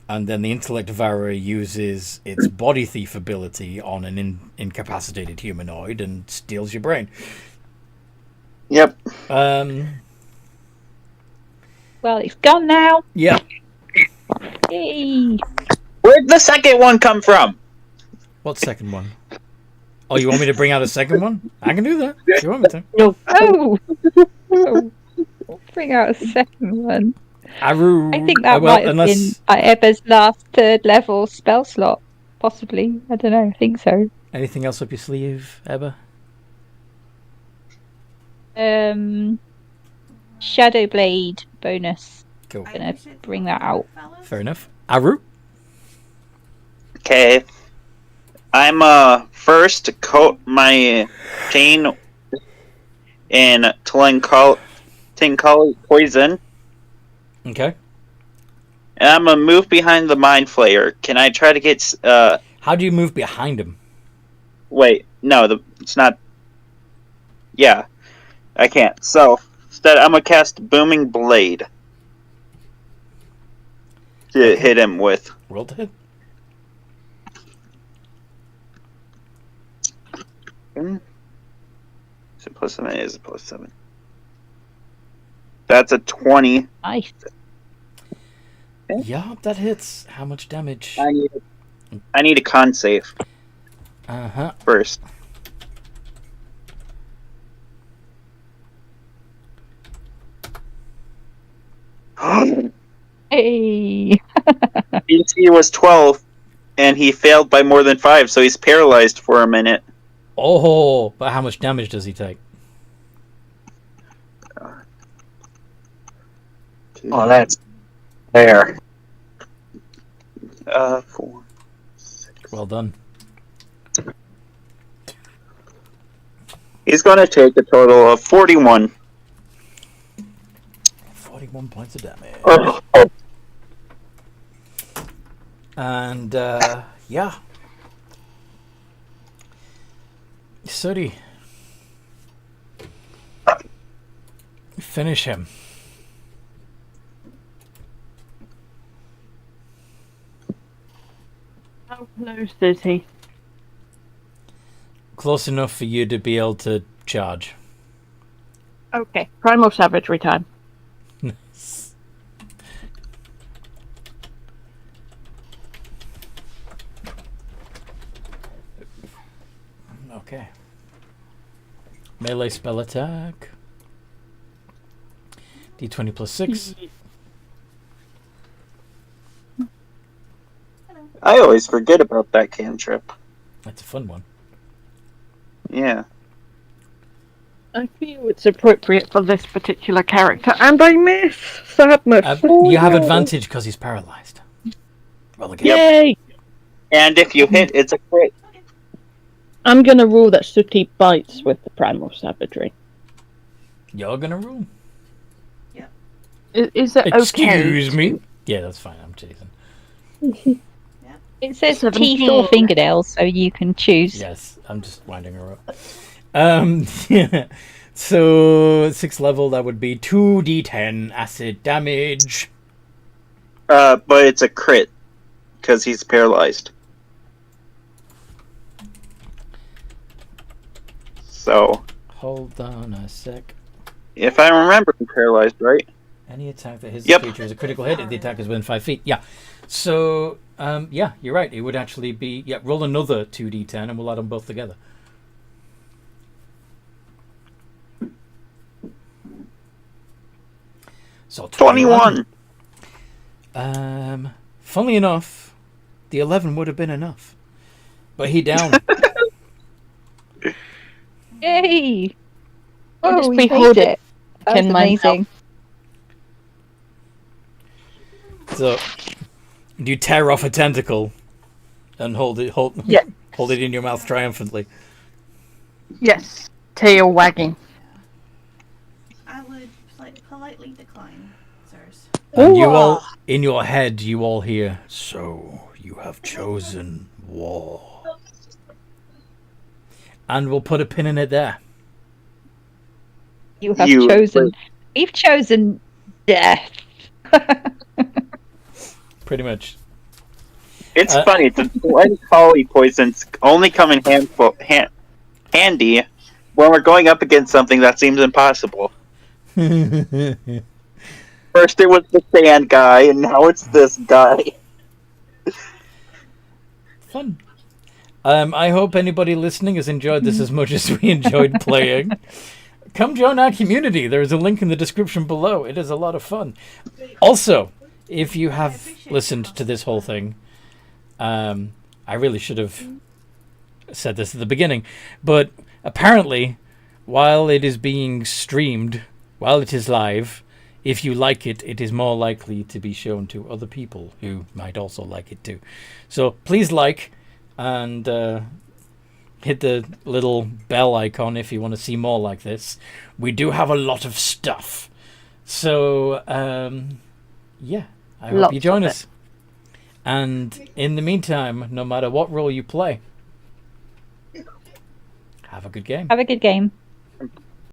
And then the Intellect Devourer uses its body thief ability on an incapacitated humanoid and steals your brain. Yep. Well, it's gone now. Yeah. Yay! Where'd the second one come from? What second one? Oh, you want me to bring out a second one? I can do that if you want me to. No. Oh! Oh. Bring out a second one. Aru. I think that well, might have unless been Ebba's last third level spell slot. Possibly. I don't know. I think so. anything else up your sleeve, Ebba? Shadow Blade bonus. Cool. I Gonna appreciate the bring that compliment, out. fellas. Fair enough. Aru. Okay. I'm first to coat my chain in Tinkali poison, Okay. and I'm gonna move behind the Mind Flayer. Can I try to get How do you move behind him? Wait, no, it's not. Yeah, I can't. So instead, I'm gonna cast Booming Blade to hit him with. Roll to hit. Is it plus 7? It is a plus 7. That's a 20. Nice. Yeah, that hits. How much damage? I need a con save Uh-huh. first. Hey! DC was 12, and he failed by more than 5, so he's paralyzed for a minute. Oh, but how much damage does he take? Oh, that's fair. 4. Well done. He's going to take a total of 41. 41 points of damage. Oh. And, yeah. Sooty. Finish him. How close is he? Close enough for you to be able to charge. Okay. Primal Savagery time. Okay. Melee spell attack. D20 plus 6. I always forget about that cantrip. That's a fun one. Yeah. I feel it's appropriate for this particular character, and I miss sadness. You have advantage because he's paralyzed. Roll again. Yay! And if you hit, it's a crit. I'm gonna rule that Sooty bites with the Primal Savagery. You're gonna rule. Is it okay? Excuse me. Yeah, that's fine. I'm teasing. It says 17. teeth or fingernails, so you can choose. Yes, I'm just winding her up. Yeah. So 6th level, that would be 2d10 acid damage. But it's a crit because he's paralyzed. So, Hold on a sec. if I remember, I'm paralyzed, right? Any attack that hits Yep. the creature is a critical hit if the attack is within 5 feet. Yeah. So, yeah, you're right. It would actually be... Yeah, roll another 2d10 and we'll add them both together. So 21. Funnily enough, the 11 would have been enough. But he down. Yay! Oh, just we made hold it. That was Can myself. amazing. So, do you tear off a tentacle and hold it in your mouth triumphantly? Yes. Tail wagging. I would politely decline, sirs. And you all, in your head, you all hear, "So, you have chosen war." And we'll put a pin in it there. You have chosen. We've chosen death. Pretty much. It's funny. The blood collie poisons only come in handy when we're going up against something that seems impossible. First it was the sand guy, and now it's this guy. Fun. I hope anybody listening has enjoyed this as much as we enjoyed playing. Come join our community. There is a link in the description below. It is a lot of fun. Also, if you have listened to this whole thing, I really should have said this at the beginning, but apparently, while it is being streamed, while it is live, if you like it, it is more likely to be shown to other people who might also like it too. So please like and hit the little bell icon if you want to see more like this. We do have a lot of stuff. So, yeah, I hope you join us. And in the meantime, no matter what role you play, have a good game. Have a good game.